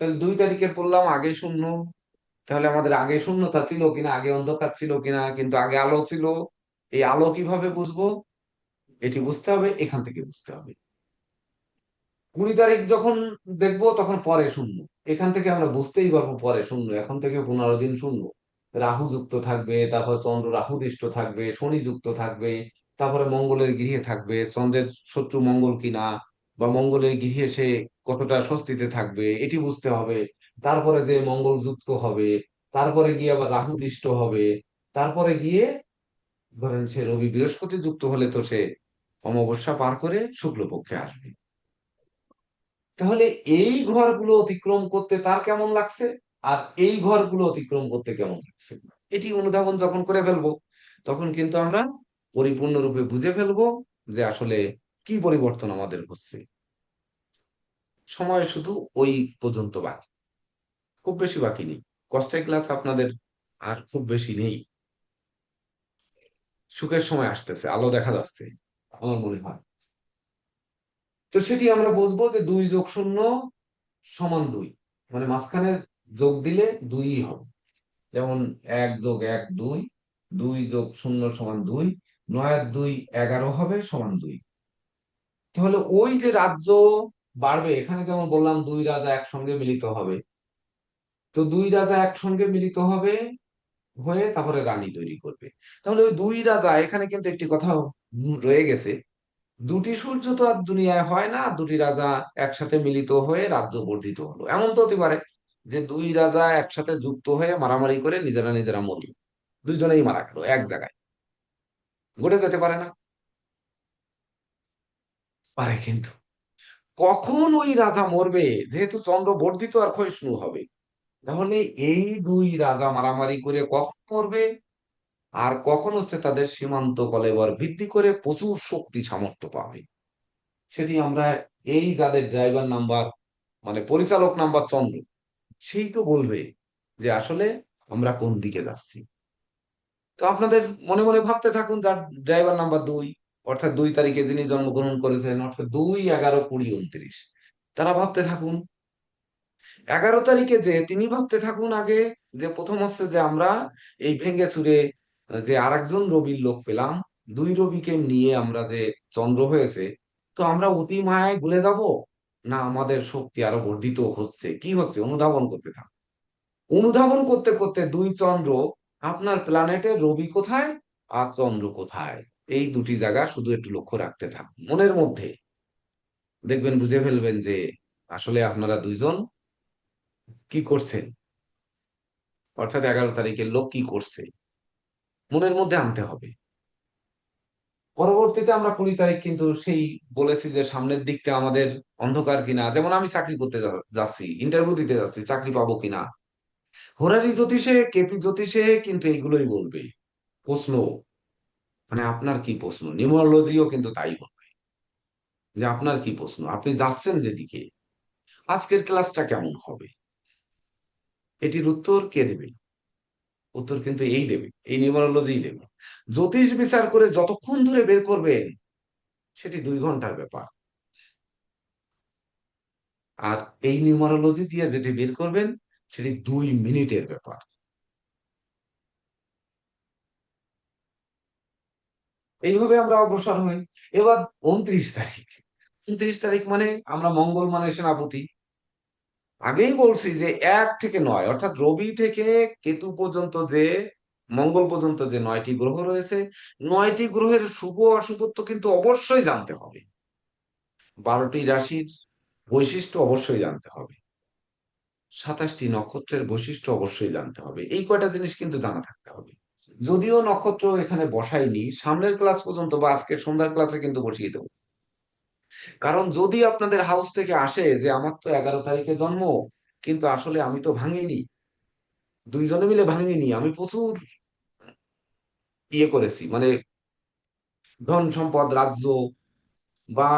তাহলে 2 তারিখের পড়লাম আগে শূন্য, তাহলে আমাদের আগে শূন্যতা ছিল কিনা, আগে অন্ধকার ছিল কিনা, কিন্তু আগে আলো ছিল। এই আলো কিভাবে বুঝবো? এটি বুঝতে হবে, এখান থেকে বুঝতে হবে। 20 তারিখ যখন দেখবো তখন পরে শূন্য, এখান থেকে আমরা বুঝতেই পারবো পরে শূন্য। এখন থেকে 15 দিন শূন্য, রাহু যুক্ত থাকবে, তারপর চন্দ্র রাহু দৃষ্ট থাকবে, শনি যুক্ত থাকবে, তারপরে মঙ্গলের গৃহে থাকবে, চন্দ্রের শত্রু মঙ্গল কিনা, বা মঙ্গলের গৃহে সে কতটা স্বস্তিতে থাকবে এটি বুঝতে হবে। তারপরে যে মঙ্গল যুক্ত হবে, তারপরে গিয়ে আবার রাহু দৃষ্ট হবে, তারপরে গিয়ে ধরেন সে রবি বৃহস্পতি যুক্ত হলে তো সে অমাবস্যা পার করে শুক্লপক্ষে আসবে। তাহলে এই ঘরগুলো অতিক্রম করতে তার কেমন লাগছে, আর এই ঘরগুলো অতিক্রম করতে কেমন লাগছে, এটি অনুধাবন যখন করে ফেলবো, তখন কিন্তু আমরা পরিপূর্ণরূপে বুঝে ফেলবো যে আসলে কি পরিবর্তন আমাদের হচ্ছে। সময় শুধু ওই পর্যন্ত বাকি, খুব বেশি বাকি নেই। কষ্টের ক্লাস আপনাদের আর খুব বেশি নেই। সুখের সময় আসতেছে, আলো দেখা যাচ্ছে আমার মনে হয়। তো সেটি আমরা বুঝবো যে 2+0 = 2, মানে মাঝখানে যোগ দিলে 2 হবে। যেমন 1+1 2, 2+0 = 2, 9 আর 2 11 হবে সমান 2। তাহলে ওই যে রাজ্য বাড়বে, এখানে যেমন বললাম 2 রাজা একসঙ্গে মিলিত হবে, তো 2 রাজা একসঙ্গে মিলিত হবে হয়ে তারপরে রানী তৈরি করবে। তাহলে ওই 2 রাজা, এখানে কিন্তু একটি কথা রয়ে গেছে, দুটি সূর্য তো আর দুনিয়ায় হয় না, দুটি রাজা একসাথে মিলিত হয়ে রাজ্য বর্ধিত হলো। এমন তো হতে পারে যে 2 রাজা একসাথে যুক্ত হয়ে মারামারি করে নিজেরা নিজেরা মরল, দুইজনেই মারা গেল এক জায়গায়, ঘটে যেতে পারে না? পারে। কিন্তু কখন ওই রাজা মরবে, যেহেতু চন্দ্র বর্ধিত আর ক্ষয়িষ্ণু হবে, তাহলে এই 2 রাজা মারামারি করে কখন মরবে, আর কখন হচ্ছে তাদের সীমান্ত কলেবর বৃদ্ধি করে প্রচুর শক্তি সামর্থ্য পাবে, সেটি আমরা এই যাদের ড্রাইভার নাম্বার, মানে পরিচালক নাম্বার চন্দ্র, সেই তো বলবে যে আসলে আমরা কোন দিকে যাচ্ছি। তো আপনাদের মনে মনে ভাবতে থাকুন, যার ড্রাইভার নাম্বার 2, অর্থাৎ 2 তারিখে যিনি জন্মগ্রহণ করেছেন, অর্থাৎ 2, 11, 20, 29, তারা ভাবতে থাকুন। 11 তারিখে যে তিনি ভাবতে থাকুন আগে, যে প্রথম হচ্ছে যে আমরা এই ভেঙে চুরে যে আরেকজন রবির লোক পেলাম, 2 রবিকে নিয়ে আমরা যে চন্দ্র হয়েছে, তো আমরা অতি মায়ায় ভুলে যাব, না আমাদের শক্তি আরো বর্ধিত হচ্ছে, কি হচ্ছে অনুধাবন করতে থাকুন। অনুধাবন করতে করতে 2 চন্দ্র, আপনার প্ল্যানেটের রবি কোথায় আর চন্দ্র কোথায়, এই দুটি জায়গা শুধু একটু লক্ষ্য রাখতে থাকুন মনের মধ্যে, দেখবেন বুঝে ফেলবেন যে আসলে আপনারা দুইজন কি করছেন, অর্থাৎ 11 তারিখের লোক কি করছে, মনের মধ্যে আনতে হবে। পরবর্তীতে আমরা 20 তারিখ কিন্তু সেই বলেছি যে সামনের দিকটা আমাদের অন্ধকার কিনা, যেমন আমি চাকরি করতে যাচ্ছি, ইন্টারভিউ দিতে যাচ্ছি, চাকরি পাবো কিনা, হোরারি জ্যোতিষে কেপি জ্যোতিষে কিন্তু এইগুলোই বলবে প্রশ্ন, মানে আপনার কি প্রশ্ন, নিউমারোলজিও কিন্তু তাই বলবে যে আপনার কি প্রশ্ন, আপনি যাচ্ছেন যেদিকে, আজকের ক্লাসটা কেমন হবে, এটির উত্তর কে দেবে? উত্তর কিন্তু এই দেবে, এই নিউমারোলজি দেবে। জ্যোতিষ বিচার করে যতক্ষণ ধরে বের করবেন সেটি 2 ঘন্টার ব্যাপার, আর এই নিউমারোলজি দিয়ে যেটি বের করবেন সেটি 2 মিনিটের ব্যাপার। এইভাবে আমরা অগ্রসর হই। এবার 29 তারিখ, 29 তারিখ মানে আমরা মঙ্গল মানে সেনাপতি। আগেই বলছি যে 1 থেকে 9, অর্থাৎ রবি থেকে কেতু পর্যন্ত যে, মঙ্গল পর্যন্ত যে 9টি গ্রহ রয়েছে, 9টি গ্রহের শুভ অশুভত্ব কিন্তু অবশ্যই জানতে হবে। 12টি রাশির বৈশিষ্ট্য অবশ্যই জানতে হবে, 27টি নক্ষত্রের বৈশিষ্ট্য অবশ্যই জানতে হবে, এই কয়টা জিনিস কিন্তু জানা থাকতে হবে। যদিও নক্ষত্র এখানে বসাইনি, সামনের ক্লাস পর্যন্ত বা আজকে সন্ধ্যার ক্লাসে কিন্তু বসিয়ে দেবো। কারণ যদি আপনাদের হাউস থেকে আসে যে আমার তো 11 তারিখে জন্ম, কিন্তু আসলে আমি তো ভাঙিনি, দুইজনে মিলে ভাঙিনি, আমি প্রচুর করেছি, মানে ধন সম্পদ রাজ্য, বা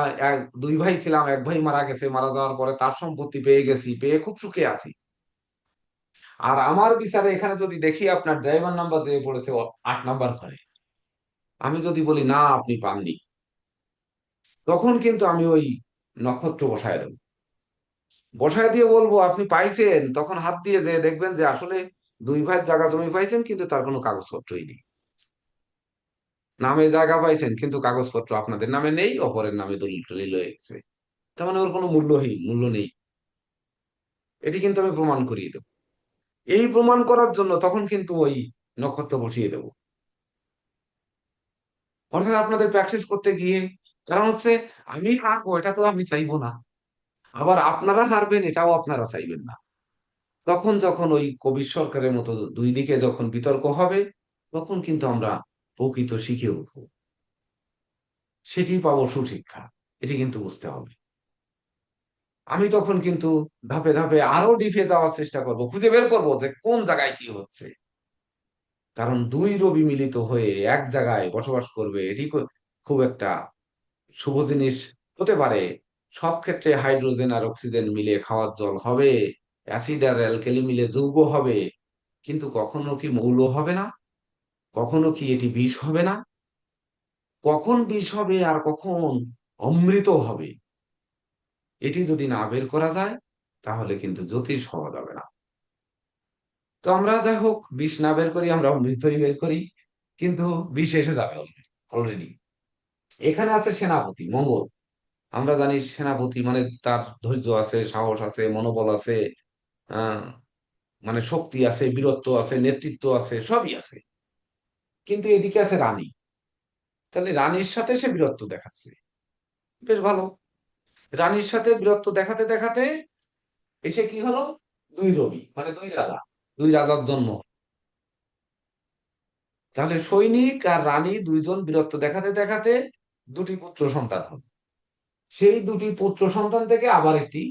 দুই ভাই ছিলাম, এক ভাই মারা গেছে, মারা যাওয়ার পরে তার সম্পত্তি পেয়ে গেছি, পেয়ে খুব সুখে আছি। আর আমার বিচারে এখানে যদি দেখি আপনার ড্রাইভার নাম্বার দিয়ে পড়েছে 8 নাম্বার ঘরে, আমি যদি বলি না আপনি পাননি, তখন কিন্তু আমি ওই নক্ষত্র বসায় দেবো। বসায় দিয়ে বলবো আপনি পাইছেন, তখন হাত দিয়ে যে দেখবেন যে আসলে দুই ভাই জায়গা জমি পাইছেন, কিন্তু তার কোনো কাগজপত্রই নেই। নামে জায়গা পাইছেন কিন্তু কাগজপত্র আপনাদের নামে নেই, অপরের নামে দলিল টলিল হয়ে গেছে, তার মানে ওর কোনো মূল্য নেই। এটি কিন্তু আমি প্রমাণ করিয়ে দেবো। এই প্রমাণ করার জন্য তখন কিন্তু ওই নক্ষত্র বসিয়ে দেবো। অর্থাৎ আপনাদের প্র্যাকটিস করতে গিয়ে, কারণ হচ্ছে আমি হারবো এটা তো আমি চাইবো না, আবার আপনারা হারবেন এটাও আপনারা চাইবেন না। তখন যখন ওই কবির সরকারের মতো দুই দিকে যখন বিতর্ক হবে, তখন কিন্তু আমরা প্রকৃত শিখে উঠবো, সেটি পাবো সুশিক্ষা। এটি কিন্তু বুঝতে হবে। আমি তখন কিন্তু ধাপে ধাপে আরো ডিপে যাওয়ার চেষ্টা করব, খুঁজে বের করবো যে কোন জায়গায় কি হচ্ছে। কারণ দুই রবি মিলিত হয়ে এক জায়গায় বসবাস করবে, এটি খুব একটা শুভ জিনিস হতে পারে। সব ক্ষেত্রে হাইড্রোজেন আর অক্সিজেন মিলে খাওয়ার জল হবে, অ্যাসিড আর অ্যালকেলি মিলে যৌগ হবে, কিন্তু কখনো কি মৌল হবে না? কখনো কি এটি বিষ হবে না? কখন বিষ হবে আর কখন অমৃত হবে, এটি যদি না বের করা যায়, তাহলে কিন্তু জ্যোতিষ হওয়া যাবে না। তো আমরা যাই হোক বিষ না বের করি, আমরা অমৃতই বের করি, কিন্তু বিষ এসে যাবে অলরেডি। এখানে আছে সেনাপতি মঙ্গল। আমরা জানি সেনাপতি মানে তার ধৈর্য আছে, সাহস আছে, মনোবল আছে, আহ মানে শক্তি আছে, বীরত্ব আছে, নেতৃত্ব আছে, সবই আছে। কিন্তু এদিকে আছে রানী। তাহলে রানীর সাথে সে বীরত্ব দেখাচ্ছে, বেশ ভালো। রানীর সাথে বীরত্ব দেখাতে দেখাতে এসে কি হলো, দুই রবি মানে দুই রাজা, দুই রাজার জন্ম। তাহলে সৈনিক আর রানী দুইজন বীরত্ব দেখাতে দেখাতে দুটি পুত্র সন্তান হল। সেই দুটি পুত্র সন্তান থেকে আবার একটি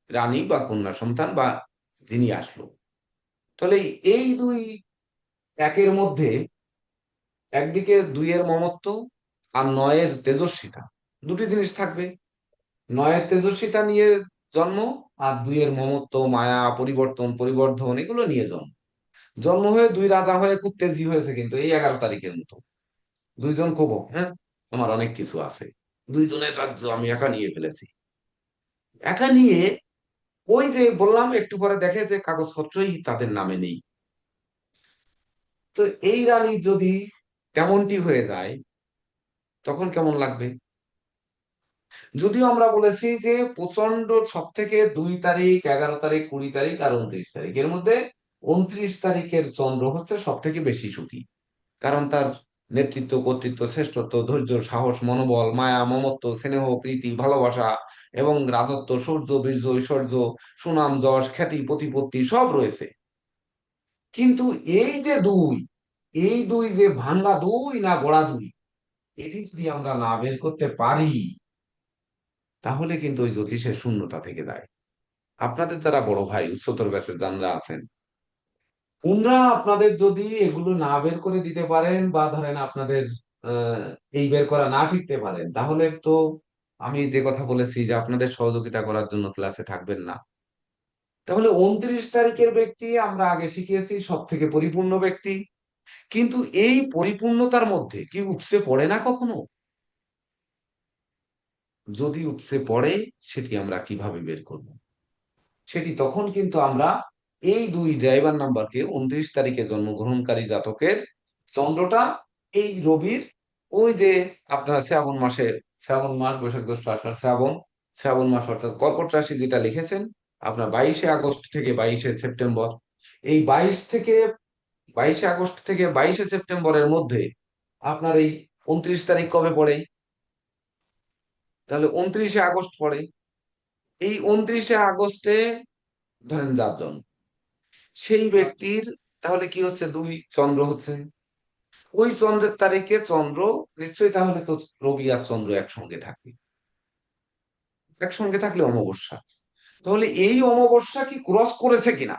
রানী বা কন্যা সন্তান বা যিনি আসলো। তাহলে এই দুই একের মধ্যে একদিকে দুইয়ের মমত্ব আর নয়ের তেজস্বিতা, দুটি জিনিস থাকবে। নয়ের তেজস্বিতা নিয়ে জন্ম, আর দুইয়ের মমত্ব, মায়া, পরিবর্তন, পরিবর্ধন, এগুলো নিয়ে জন্ম। জন্ম হয়ে দুই রাজা হয়ে খুব তেজি হয়েছে, কিন্তু এই 11 তারিখের মতো দুইজন খুব, হ্যাঁ আমার অনেক কিছু আছে, দুইজনের রাজ্য আমি একা নিয়ে ফেলেছি। একা নিয়ে ওই যে বললাম একটু পরে দেখে যে কাগজপত্রই তাদের নামে নেই। তো এই রানী যদি তেমনটি হয়ে যায়, তখন কেমন লাগবে? যদিও আমরা বলেছি যে প্রচন্ড সব থেকে 2 তারিখ, 11 তারিখ, 20 তারিখ আর 29 তারিখ, এর মধ্যে 29 তারিখের চন্দ্র হচ্ছে সব থেকে বেশি সুখী। কারণ তার নেতৃত্ব, কর্তৃত্ব, শ্রেষ্ঠত্ব, ধৈর্য, সাহস, মনোবল, মায়া, মমত্ব, স্নেহ, প্রীতি, ভালোবাসা এবং রাজত্ব, শৌর্য, বীর্য, ঐশ্বর্য, সুনাম, যশ, খ্যাতি, প্রতিপত্তি সব রয়েছে। কিন্তু এই যে দুই, এই দুই যে ভাঙ্গা দুই না গড়া দুই, এটি যদি আমরা না বের করতে পারি, তাহলে কিন্তু ওই জ্যোতিষের শূন্যতা থেকে যায়। আপনাদের যারা বড় ভাই উচ্চতর ব্যাচের যারা আছেন, উনরা আপনাদের যদি এগুলো না বের করে দিতে পারেন, বা ধরেন আপনাদের আহ এই বের করা না শিখতে পারেন, তাহলে তো আমি যে কথা বলেছি যে আপনাদের সহযোগিতা করার জন্য ক্লাসে থাকবেন না। তাহলে 29 তারিখের ব্যক্তি আমরা আগে শিখিয়েছি সব থেকে পরিপূর্ণ ব্যক্তি, কিন্তু এই পরিপূর্ণতার মধ্যে কি উপসে পড়ে না কখনো? যদি উপসে পড়ে, সেটি আমরা কিভাবে বের করব? সেটি তখন কিন্তু আমরা এই দুই ড্রাইভার নাম্বারকে 29 তারিখে জন্মগ্রহণকারী জাতকের চন্দ্রটা এই রবির, ওই যে আপনার শ্রাবণ মাসে, শ্রাবণ মাস, বৈশাখ, জ্যৈষ্ঠ, আষাঢ়, শ্রাবণ, শ্রাবণ মাস অর্থাৎ কর্কট রাশি যেটা লিখেছেন আপনার 22শে আগস্ট থেকে 22শে সেপ্টেম্বর, এই 22 আগস্ট থেকে 22শে সেপ্টেম্বরের মধ্যে আপনার এই 29 তারিখ কবে পড়ে? তাহলে 29শে আগস্ট পড়ে। এই 29শে আগস্টে ধরেন যার জন্ম, সেই ব্যক্তির তাহলে কি হচ্ছে, দুই চন্দ্র হচ্ছে। ওই চন্দ্রের তারিখে চন্দ্র নিশ্চয়ই, তাহলে তো রবি আর চন্দ্র একসঙ্গে থাকবে, একসঙ্গে থাকলে অমাবস্যা। তাহলে এই অমাবস্যা কি ক্রস করেছে কিনা,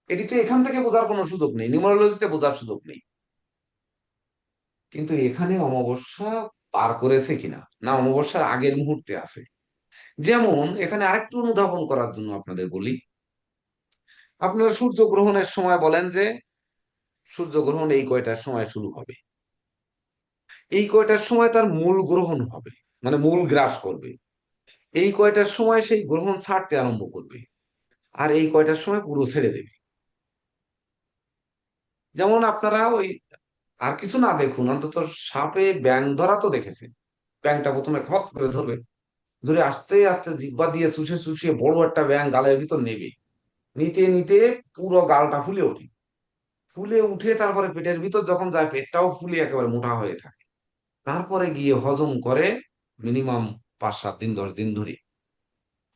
এটি তো এখান থেকে বোঝার কোনো সুযোগ নেই, নিউমারোলজিতে বোঝার সুযোগ নেই। কিন্তু এখানে অমাবস্যা পার করেছে কিনা, না অমাবস্যার আগের মুহূর্তে আছে। যেমন এখানে আরেকটু অনুধাবন করার জন্য আপনাদের বলি, আপনারা সূর্যগ্রহণের সময় বলেন যে সূর্যগ্রহণ এই কয়টার সময় শুরু হবে, এই কয়টার সময় তার মূল গ্রহণ হবে, মানে মূল গ্রাস করবে, এই কয়টার সময় সেই গ্রহণ ছাড়তে আরম্ভ করবে, আর এই কয়টার সময় পুরো ছেড়ে দেবে। যেমন আপনারা ওই আর কিছু না দেখুন, অন্তত সাপে ব্যাঙ ধরা তো দেখেছেন। ব্যাঙটা প্রথমে খপ করে ধরবে, ধরে আস্তে আস্তে জিহ্বা দিয়ে চুষে চুষে বড় একটা ব্যাঙ গালের ভিতর নেবে, নিতে নিতে পুরো গালটা ফুলে ওঠে, ফুলে উঠে তারপরে পেটের ভিতর যখন যায় পেটটাও ফুলে একেবারে মোটা হয়ে থাকে, তারপরে গিয়ে হজম করে মিনিমাম 5-7 দিন 10 দিন ধরে।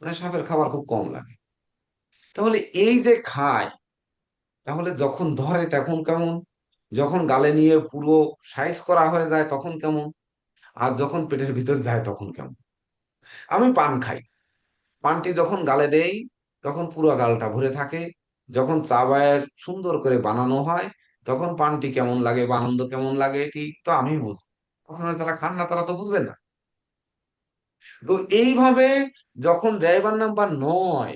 মানে সাপের খাবার খুব কম লাগে। তাহলে এই যে খায়, তাহলে যখন ধরে তখন কেমন, যখন গালে নিয়ে পুরো সাইজ করা হয়ে যায় তখন কেমন, আর যখন পেটের ভিতর যায় তখন কেমন। আমি পান খাই, পানটি যখন গালে দেই তখন পুরো গালটা ভরে থাকে, যখন চা বায়ের সুন্দর করে বানানো হয় তখন পানটি কেমন লাগে বা আনন্দ কেমন লাগে, এটি তো আমি বুঝবো, আপনারা যারা খান না তারা তো বুঝবেন না। তো এইভাবে যখন ড্রাইভার নাম্বার 9,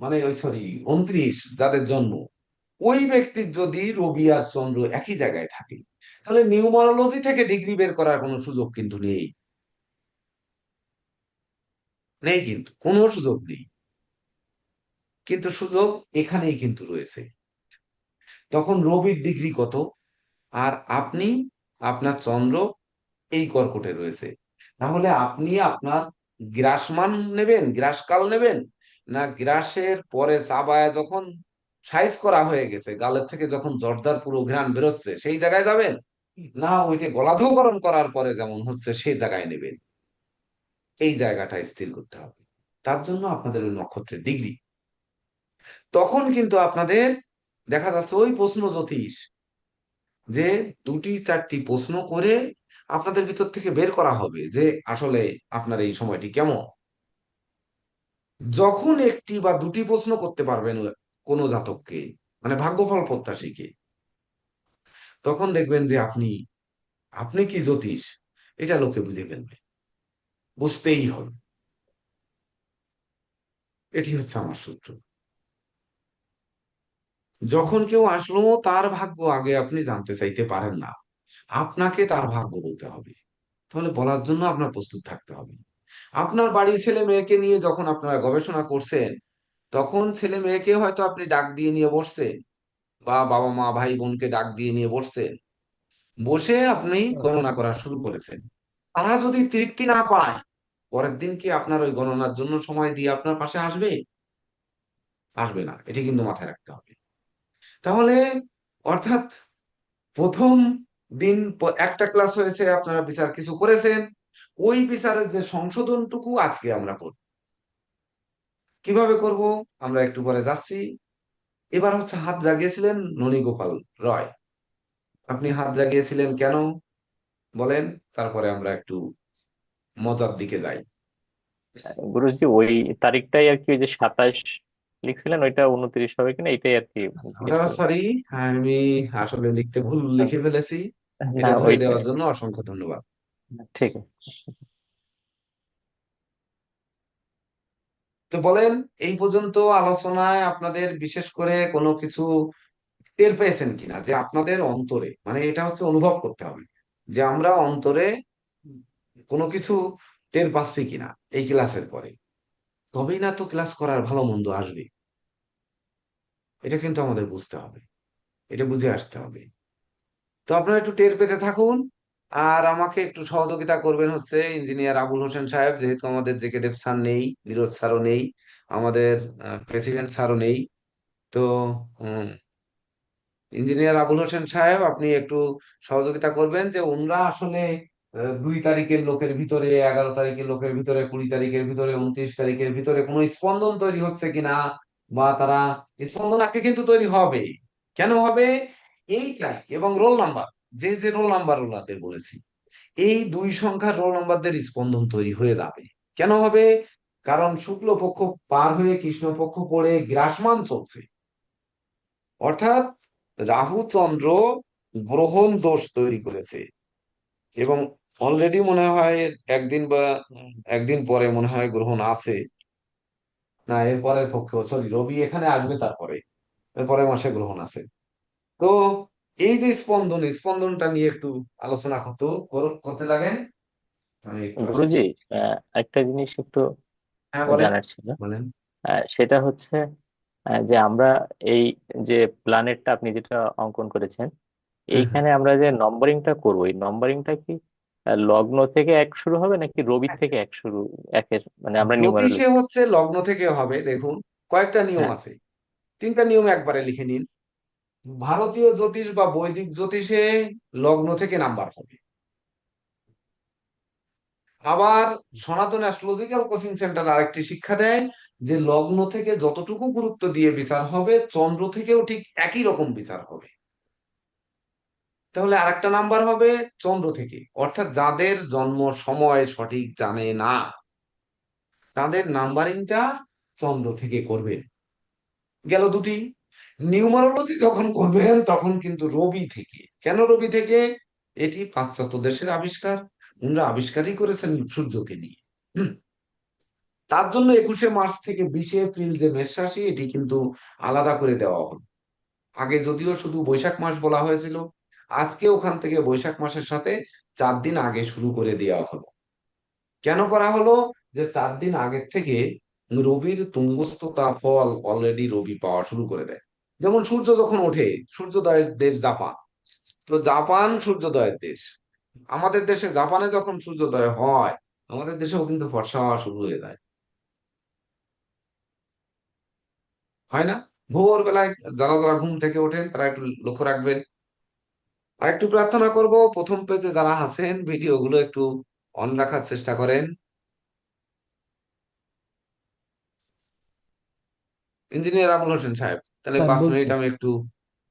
মানে ওই সরি 29 যাদের জন্ম, ওই ব্যক্তির যদি রবি আর চন্দ্র একই জায়গায় থাকে, তাহলে নিউমারোলজি থেকে ডিগ্রি বের করার কোনো সুযোগ কিন্তু নেই, নেই, কিন্তু কোনো সুযোগ নেই। কিন্তু সুযোগ এখানেই কিন্তু রয়েছে। তখন রবির ডিগ্রি কত, আর আপনি, আপনার চন্দ্র এই কর্কটে রয়েছে, তাহলে আপনি আপনার গ্রাসমান নেবেন, গ্রাসকাল নেবেন, না গ্রাসের পরে চাবায় যখন সাইজ করা হয়ে গেছে গালের থেকে যখন জর্দার পুরো ঘ্রাণ বেরোচ্ছে সেই জায়গায় যাবেন, না ওইটা গলাধঃকরণ করার পরে যেমন হচ্ছে সেই জায়গায় নেবেন, এই জায়গাটা স্থির করতে হবে। তার জন্য আপনাদের ওই নক্ষত্রের ডিগ্রি। তখন কিন্তু আপনাদের দেখা যাচ্ছে ওই প্রশ্ন জ্যোতিষ, যে 2-4টি প্রশ্ন করে আপনাদের ভিতর থেকে বের করা হবে যে আসলে আপনার এই সময়টি কেমন। যখন একটি বা দুটি প্রশ্ন করতে পারবেন কোন জাতককে, মানে ভাগ্যফল প্রত্যাশীকে, তখন দেখবেন যে আপনি আপনি কি জ্যোতিষ এটা লোকে বুঝে ফেলবে, বুঝতেই হবে। এটি হচ্ছে আমার সূত্র। যখন কেউ আসলো তার ভাগ্য আগে আপনি জানতে চাইতে পারেন না, আপনাকে তার ভাগ্য বলতে হবে। তাহলে বলার জন্য আপনার প্রস্তুত থাকতে হবে। আপনার বাড়ির ছেলে মেয়েকে নিয়ে যখন আপনারা গবেষণা করছেন, তখন ছেলে মেয়েকে হয়তো আপনি ডাক দিয়ে নিয়ে বসছেন, বা বাবা মা ভাই বোনকে ডাক দিয়ে নিয়ে বসছেন, বসে আপনি গণনা করা শুরু করেছেন। তারা যদি তৃপ্তি না পায়, পরের দিন কি আপনার ওই গণনার জন্য সময় দিয়ে আপনার পাশে আসবে? আসবে না, এটি কিন্তু মাথায় রাখতে হবে। তাহলে অর্থাৎ প্রথম দিন একটা ক্লাস হয়েছে, আপনারা বিচার কিছু করেছেন, ওই বিচারের যে সংশোধনটুকু আজকে আমরা করব। কিভাবে করব আমরা একটু পরে যাচ্ছি। এবার হচ্ছে হাত জাগিয়েছিলেন ননীগোপাল রয়, আপনি হাত জাগিয়েছিলেন কেন বলেন, তারপরে আমরা একটু মজার দিকে যাই। গুরুজি ওই তারিখটাই আর কি, ওই যে 27 লিখছিলেন ওইটা 29 হবে কিনা এটাই আর কি জিজ্ঞেস করবো। সরি, আমি আসলে লিখতে ভুল লিখে ফেলেছি, না এটা ধরে ওইটাই, দেওয়ার জন্য অসংখ্য ধন্যবাদ। ঠিক আছে। তো বলেন, এই পর্যন্ত আলোচনায় আপনাদের বিশেষ করে কোনো কিছু টের পেয়েছেন কিনা, যে আপনাদের অন্তরে, মানে এটা হচ্ছে অনুভব করতে হবে যে আমরা অন্তরে কোনো কিছু টের পাচ্ছি কিনা এই ক্লাসের পরে, তবেই না তো ক্লাস করার ভালো মন্দ আসবে। এটা কিন্তু আমাদের বুঝতে হবে, এটা বুঝে আসতে হবে। তো আপনারা একটু টের পেতে থাকুন। আর আমাকে একটু সহযোগিতা করবেন হচ্ছে ইঞ্জিনিয়ার আবুল হোসেন সাহেব, যেহেতু আমাদের জেকে দেব স্যার নেই, নীরজ স্যারও নেই, আমাদের প্রেসিডেন্ট স্যারও নেই। তো ইঞ্জিনিয়ার আবুল হোসেন সাহেব আপনি একটু সহযোগিতা করবেন, যে ওনারা আসলে 2 তারিখের লোকের ভিতরে, 11 তারিখের লোকের ভিতরে, 20 তারিখের ভিতরে, 29 তারিখের ভিতরে কোনো স্পন্দন তৈরি হচ্ছে কিনা, বা তারা স্পন্দন আজকে কিন্তু তৈরি হবে। কেন হবে? এই তারিখ এবং রোল নাম্বার, যে যে রোল নাম্বার ওনাদের বলেছি, এই দুই সংখ্যার রোল নাম্বারদের স্পন্দন তৈরি হয়ে যাবে। কেন হবে? কারণ শুক্লপক্ষ পার হয়ে কৃষ্ণপক্ষ পড়ে গ্রাসমান চলছে, অর্থাৎ রাহু চন্দ্র গ্রহণ দোষ তৈরি করেছে। এবং অলরেডি মনে হয় একদিন বা একদিন পরে মনে হয় গ্রহণ আছে, না এর পরের পক্ষে, সরি, রবি এখানে আসবে, তারপরে এর পরের মাসে গ্রহণ আছে। তো এই যে স্পন্দন, স্পন্দনটা নিয়ে একটু আলোচনা করতে লাগেন, আমি একটু আসছি। গুরুজি, একটা জিনিস একটু হ্যাঁ বলেন, জানার ছিল। বলেন। সেটা হচ্ছে যে আমরা এই যে প্ল্যানেটটা আপনি যেটা অঙ্কন করেছেন, হ্যাঁ, হ্যাঁ। এইখানে আমরা যে নম্বরিংটা করবো, এই নম্বরিংটা কি লগ্ন থেকে এক শুরু হবে নাকি রবি থেকে এক শুরু, একের মানে আমরা নিউমারোলজি? জ্যোতিষে হচ্ছে লগ্ন থেকে হবে। দেখুন, কয়েকটা নিয়ম হ্যাঁ। আছে, তিনটা নিয়ম একবারে লিখে নিন। ভারতীয় জ্যোতিষ বা বৈদিক জ্যোতিষে লগ্ন থেকে নাম্বার হবে। আবার সনাতন অ্যাস্ট্রোলজিক্যাল কোচিং সেন্টার আরেকটি শিক্ষা দেয় যে লগ্ন থেকে যতটুকু গুরুত্ব দিয়ে বিচার হবে, চন্দ্র থেকেও ঠিক একই রকম বিচার হবে। তাহলে আরেকটা নাম্বার হবে চন্দ্র থেকে, অর্থাৎ যাদের জন্ম সময় সঠিক জানে না, তাদের নাম্বারিংটা চন্দ্র থেকে করবেন। গেল দুটি। নিউমারোলজি যখন করবেন তখন কিন্তু রবি থেকে। কেন রবি থেকে? এটি পাশ্চাত্য দেশের আবিষ্কার, উনারা আবিষ্কারই করেছেন সূর্যকে নিয়ে। হুম। তার জন্য 21শে মার্চ থেকে 20শে এপ্রিল যে মেষ রাশি, এটি কিন্তু আলাদা করে দেওয়া হলো। আগে যদিও শুধু বৈশাখ মাস বলা হয়েছিল, আজকে ওখান থেকে বৈশাখ মাসের সাথে 4 দিন আগে শুরু করে দেওয়া হলো। কেন করা হলো? যে 4 দিন আগের থেকে রবির তুঙ্গস্থতা ফল অলরেডি রবি পাওয়া শুরু করে দেয়। যেমন সূর্য যখন ওঠে, সূর্যোদয়ের দেশ জাপান, তো জাপান সূর্যোদয়ের দেশ। আমাদের দেশে জাপানে যখন সূর্যোদয় হয়, আমাদের দেশেও কিন্তু ফর্সা হওয়া শুরু হয়ে যায়, হয় না? ভোরবেলায় যারা যারা ঘুম থেকে ওঠেন তারা একটু লক্ষ্য রাখবেন। আর একটু প্রার্থনা করব, প্রথম পেজে যারা আছেন ভিডিওগুলো একটু অন রাখার চেষ্টা করেন। ইঞ্জিনিয়ার আবুল হোসেন সাহেব, তাহলে স্যার 5 মিনিট বলছি। আমি একটু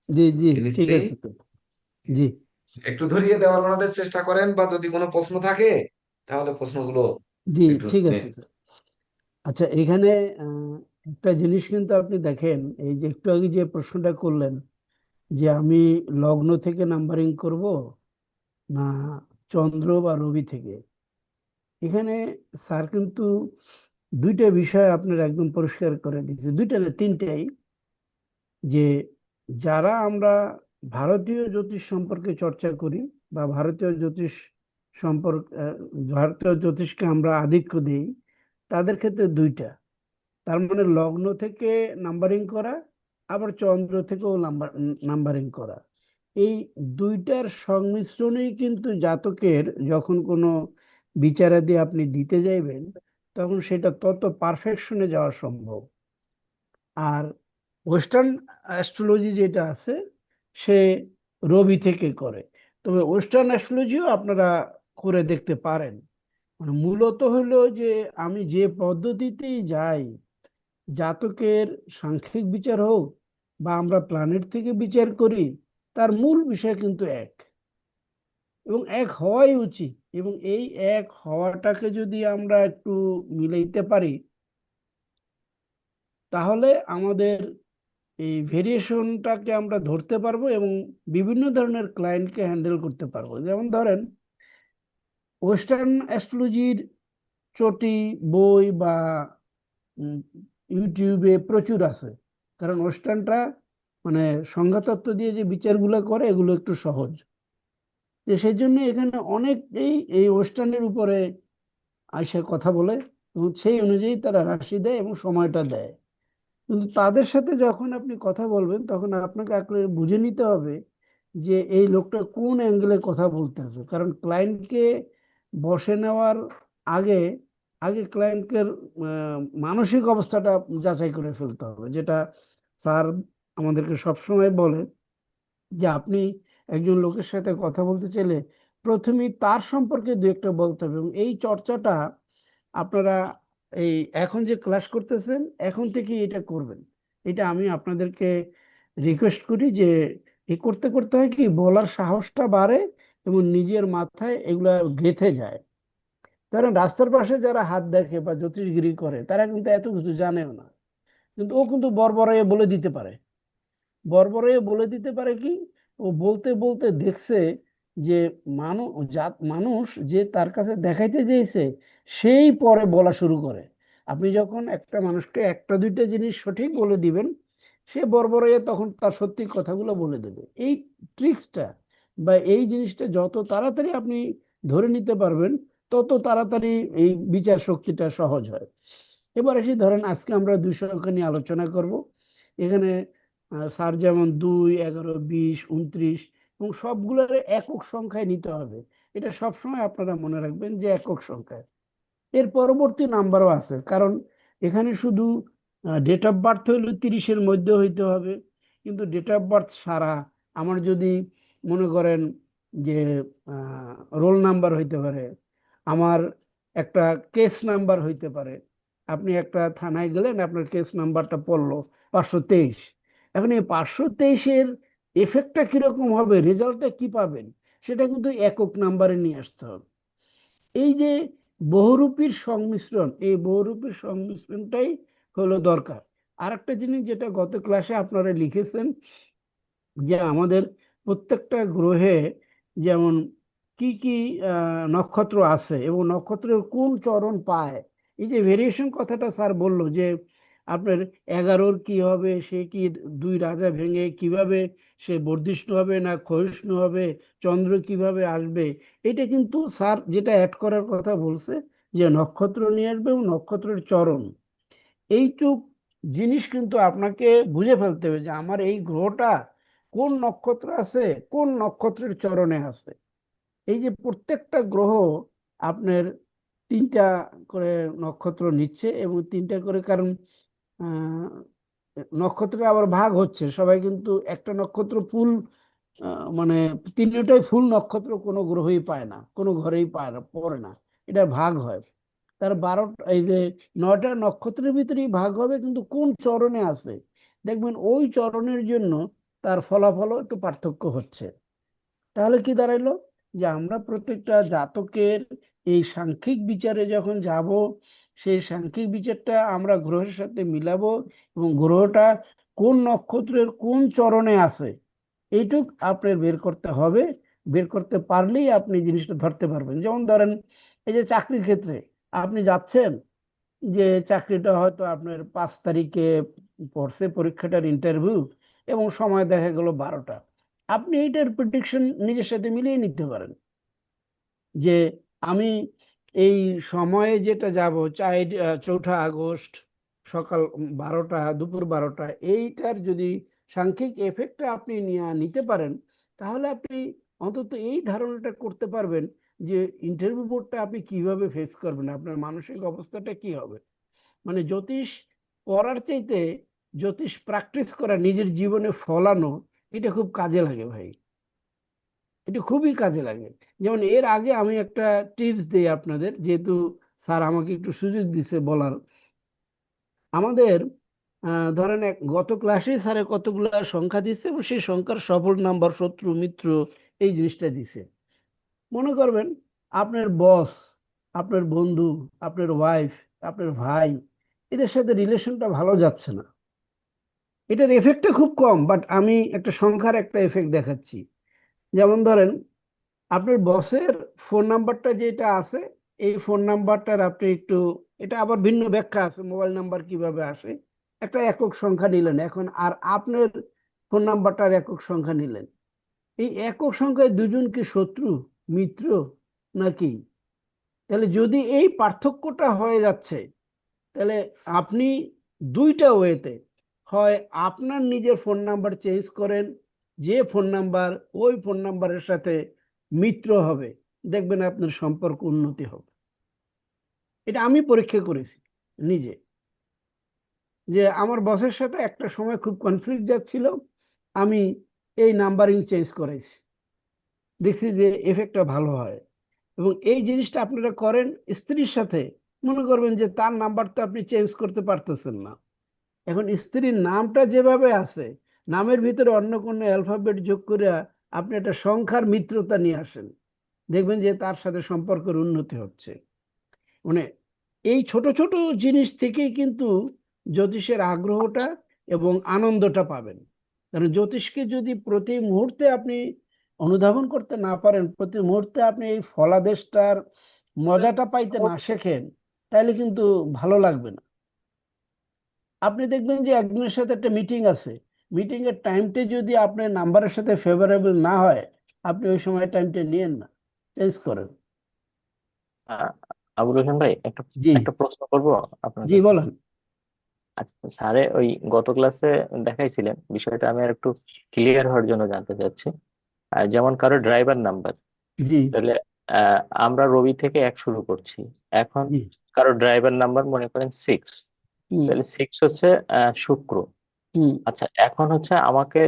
জি জি, ঠিক নিচ্ছি। আছে তো। জি একটু ধরিয়ে দেওয়ার ওনাদের চেষ্টা করেন, বা যদি কোনো প্রশ্ন থাকে তাহলে প্রশ্নগুলো জি, একটু ঠিক আছে স্যার। আচ্ছা, এখানে একটা জিনিস কিন্তু আপনি দেখেন, এই যে একটু আগে যে প্রশ্নটা করলেন যে আমি লগ্ন থেকে নাম্বারিং করব না চন্দ্র বা রবি থেকে, এখানে স্যার কিন্তু দুইটা বিষয় আপনার একদম পরিষ্কার করে দিয়েছে, দুইটা না তিনটাই। যে যারা আমরা ভারতীয় জ্যোতিষ সম্পর্কে চর্চা করি বা ভারতীয় জ্যোতিষ সম্পর্ক ভারতীয় জ্যোতিষকে আমরা আধিক্য দিই, তাদের ক্ষেত্রে দুইটা। তার মানে লগ্ন থেকে নাম্বারিং করা, আবার চন্দ্র থেকেও নাম্বারিং করা। এই দুইটার সংমিশ্রণেই কিন্তু জাতকের যখন কোনো বিচারাদি আপনি দিতে যাইবেন, তখন সেটা তত পারফেকশনে যাওয়া সম্ভব। আর ওয়েস্টার্ন অ্যাস্ট্রোলজি যেটা আছে, সে রবি থেকে করে। তবে ওয়েস্টার্ন অ্যাস্ট্রোলজিও আপনারা করে দেখতে পারেন। মানে মূলত হলো যে আমি যে পদ্ধতিতেই যাই, জাতকের সাংখ্যিক বিচার হোক বা আমরা প্ল্যানেট থেকে বিচার করি, তার মূল বিষয় কিন্তু এক, এবং এক হওয়াই উচিত। এবং এই এক হওয়াটাকে যদি আমরা একটু মিলাইতে পারি, তাহলে আমাদের এই ভেরিয়েশনটাকে আমরা ধরতে পারবো এবং বিভিন্ন ধরনের ক্লায়েন্টকে হ্যান্ডেল করতে পারবো। যেমন ধরেন, ওয়েস্টার্ন অ্যাস্ট্রোলজির চটি বই বা উম, ইউটিউবে প্রচুর আছে। কারণ ওয়েস্টার্নটা মানে সংখ্যাতত্ত্ব দিয়ে যে বিচারগুলো করে, এগুলো একটু সহজ। যে সেই জন্য এখানে অনেকেই এই ওয়েস্টার্নের উপরে আইসা কথা বলে এবং সেই অনুযায়ী তারা রাশি দেয় এবং সময়টা দেয়। কিন্তু তাদের সাথে যখন আপনি কথা বলবেন, তখন আপনাকে আসলে বুঝে নিতে হবে যে এই লোকটা কোন অ্যাঙ্গেলে কথা বলতেছে। কারণ ক্লায়েন্টকে বসে নেওয়ার আগে আগে ক্লায়েন্টকে মানসিক অবস্থাটা যাচাই করে ফেলতে হবে, যেটা স্যার আমাদেরকে সবসময় বলে যে আপনি একজন লোকের সাথে কথা বলতে চাইলে প্রথমেই তার সম্পর্কে দু একটা বলতে হবে। এবং এই চর্চাটা আপনারা এই এখন যে ক্লাস করতেছেন, এখন থেকে এটা করবেন। এটা আমি আপনাদেরকে রিকোয়েস্ট করি যে এ করতে করতে হয় কি, বলার সাহসটা বাড়ে এবং নিজের মাথায় এগুলা গেঁথে যায়। ধরেন রাস্তার পাশে যারা হাত দেখে বা জ্যোতিষগিরি করে তারা কিন্তু এত কিছু জানেও না, কিন্তু ও কিন্তু বড়বড়াইয়ে বলে দিতে পারে। বড়বড়াইয়ে বলে দিতে পারে কি, ও বলতে বলতে দেখছে যে মানুষ যে তার কাছে দেখাইতে চেয়েছে সেই পরে বলা শুরু করে। আপনি যখন একটা মানুষকে একটা দুইটা জিনিস সঠিক বলে দিবেন, সে বড়বড়াইয়ে তখন তার সত্যি কথাগুলো বলে দেবে। এই ট্রিক্সটা বা এই জিনিসটা যত তাড়াতাড়ি আপনি ধরে নিতে পারবেন, তত তাড়াতাড়ি এই বিচার শক্তিটা সহজ হয়। এবার এসে ধরেন আজকে আমরা 200 সংখ্যা নিয়ে আলোচনা করব। এখানে স্যার যেমন 2, 11, 20, 29 এবং সবগুলোর একক সংখ্যায় নিতে হবে। এটা সবসময় আপনারা মনে রাখবেন যে একক সংখ্যায়। এর পরবর্তী নাম্বারও আছে, কারণ এখানে শুধু ডেট অফ বার্থ হইলে 30-এর মধ্যে হইতে হবে, কিন্তু ডেট অফ বার্থ সারা আমার যদি মনে করেন যে রোল নাম্বার হইতে পারে, আমার একটা কেস নাম্বার হইতে পারে। আপনি একটা থানায় গেলেন, আপনার কেস নাম্বারটা পড়লো 523। এখন এই 523-এর এফেক্টটা কিরকম হবে, রেজাল্টটা কি পাবেন, সেটা কিন্তু একক নাম্বারে নিয়ে আসতে হবে। এই যে বহুরূপীর সংমিশ্রণ, এই বহুরূপীর সংমিশ্রণটাই হলো দরকার। আর একটা জিনিস যেটা গত ক্লাসে আপনারা লিখেছেন, যে আমাদের প্রত্যেকটা গ্রহে যেমন কি কি নক্ষত্র আছে এবং নক্ষত্রের কোন চরণ পায়। এই যে ভেরিয়েশন কথাটা স্যার বললো যে আপনার 11-র কি হবে, সে কি 2 রাজা ভেঙে কিভাবে সে বর্ধিষ্ণু হবে না ক্ষয়িষ্ণু হবে, চন্দ্র কিভাবে আসবে, এটা কিন্তু স্যার যেটা অ্যাড করার কথা বলছে যে নক্ষত্র নিয়ে আসবে এবং নক্ষত্রের চরণ। এইটুক জিনিস কিন্তু আপনাকে বুঝে ফেলতে হবে যে আমার এই গ্রহটা কোন নক্ষত্র আছে, কোন নক্ষত্রের চরণে আছে। এই যে প্রত্যেকটা গ্রহ আপনার 3টা করে নক্ষত্র নিচ্ছে এবং 3টা করে, কারণ আহ, নক্ষত্রের আবার ভাগ হচ্ছে, সবাই কিন্তু একটা নক্ষত্র ফুল মানে 3টাই ফুল নক্ষত্র কোনো গ্রহই পায় না, কোনো ঘরেই পায় না, পড়ে না, এটা ভাগ হয়। তার 12টা, এই যে 9টা নক্ষত্রের ভিতরেই ভাগ হবে, কিন্তু কোন চরণে আছে দেখবেন ওই চরণের জন্য তার ফলাফলও একটু পার্থক্য হচ্ছে। তাহলে কি দাঁড়াইলো, যে আমরা প্রত্যেকটা জাতকের এই সাংখ্যিক বিচারে যখন যাব, সেই সাংখ্যিক বিচারটা আমরা গ্রহের সাথে মিলাবো এবং গ্রহটা কোন নক্ষত্রের কোন চরণে আছে এইটুক আপনার বের করতে হবে। বের করতে পারলেই আপনি জিনিসটা ধরতে পারবেন। যেমন ধরেন এই যে চাকরির ক্ষেত্রে আপনি যাচ্ছেন, যে চাকরিটা হয়তো আপনার 5 তারিখে পড়ছে, পরীক্ষাটার ইন্টারভিউ এবং সময় দেখা গেল 12টা। আপনি এইটার প্রেডিকশন নিজের সাথে মিলিয়ে নিতে পারেন যে আমি এই সময়ে যেটা যাব 4 আগস্ট সকাল 12টা, দুপুর 12টা, এইটার যদি সাংখ্যিক এফেক্টটা আপনি নিতে পারেন, তাহলে আপনি অন্তত এই ধারণাটা করতে পারবেন যে ইন্টারভিউ বোর্ডটা আপনি কিভাবে ফেস করবেন, আপনার মানসিক অবস্থাটা কি হবে। মানে জ্যোতিষ পড়ার চাইতে জ্যোতিষ প্র্যাকটিস করা, নিজের জীবনে ফলানো, এটা খুব কাজে লাগে ভাই, এটা খুবই কাজে লাগে। যেমন এর আগে আমি একটা টিপস দিই আপনাদের, যেহেতু স্যার আমাকে একটু সুযোগ দিছে বলার। আমাদের ধরেন গত ক্লাসে স্যারে কতগুলো সংখ্যা দিচ্ছে এবং সেই সংখ্যার সফল নাম্বার, শত্রু মিত্র, এই জিনিসটা দিছে। মনে করবেন আপনার বস, আপনার বন্ধু, আপনার ওয়াইফ, আপনার ভাই, এদের সাথে রিলেশনটা ভালো যাচ্ছে না। এটার এফেক্টটা খুব কম, বাট আমি একটা সংখ্যার একটা এফেক্ট দেখাচ্ছি। যেমন ধরেন আপনার বসের ফোন নাম্বারটা যেটা আছে, এই ফোন নাম্বারটার আপনি একটু, এটা আবার ভিন্ন ব্যাখ্যা আছে মোবাইল নাম্বার কিভাবে আসে, একটা একক সংখ্যা নিলেন এখন, আর আপনার ফোন নাম্বারটার একক সংখ্যা নিলেন। এই একক সংখ্যায় দুজন কি শত্রু মিত্র নাকি? তাহলে যদি এই পার্থক্যটা হয়ে যাচ্ছে, তাহলে আপনি 2টা ওয়েতে, হয় আপনার নিজের ফোন নাম্বার চেঞ্জ করেন, যে ফোন নাম্বার ওই ফোন নাম্বারের সাথে মিত্র হবে, দেখবেন আপনার সম্পর্ক উন্নতি হবে। এটা আমি পরীক্ষা করেছি নিজে, যে আমার বসের সাথে একটা সময় খুব কনফ্লিক্ট যাচ্ছিল, আমি এই নাম্বারিং চেঞ্জ করেছি, দেখছি যে এফেক্টটা ভালো হয়। এবং এই জিনিসটা আপনারা করেন স্ত্রীর সাথে। মনে করবেন যে তার নাম্বার তো আপনি চেঞ্জ করতে পারতেছেন না, এখন স্ত্রীর নামটা যেভাবে আছে নামের ভিতরে অন্য কোনো অ্যালফাবেট যোগ করে আপনি একটা সংখ্যার মিত্রতা নিয়ে আসেন, দেখবেন যে তার সাথে সম্পর্কের উন্নতি হচ্ছে। মানে এই ছোট ছোট জিনিস থেকেই কিন্তু জ্যোতিষের আগ্রহটা এবং আনন্দটা পাবেন। কারণ জ্যোতিষকে যদি প্রতি মুহূর্তে আপনি অনুধাবন করতে না পারেন, প্রতি মুহূর্তে আপনি এই ফলাদেশটার মজাটা পাইতে না শেখেন, তাহলে কিন্তু ভালো লাগবে না। আপনি দেখবেন যে একজনের সাথে একটা মিটিং আছে, মিটিং এর টাইমটা যদি আপনার নাম্বারের সাথে ফেভারেবল না হয়, আপনি ওই সময় টাইমটা নিয়েন না, চেঞ্জ করেন। আহ, আবুল হোসেন ভাই, একটা জি। একটা প্রশ্ন করব আপনার জি কাছে। বলেন। আচ্ছা, স্যারে ওই গত ক্লাসে দেখাইছিলেন বিষয়টা, আমি আর একটু ক্লিয়ার হওয়ার জন্য জানতে চাচ্ছি। যেমন কারো ড্রাইভার নাম্বার, জি। তাহলে আমরা রবি থেকে 1 শুরু করছি। এখন জি। কারো ড্রাইভার নাম্বার মনে করেন 6, হুম। তাহলে 6 হচ্ছে শুক্র। হুম। আচ্ছা, এখন হচ্ছে আমাকে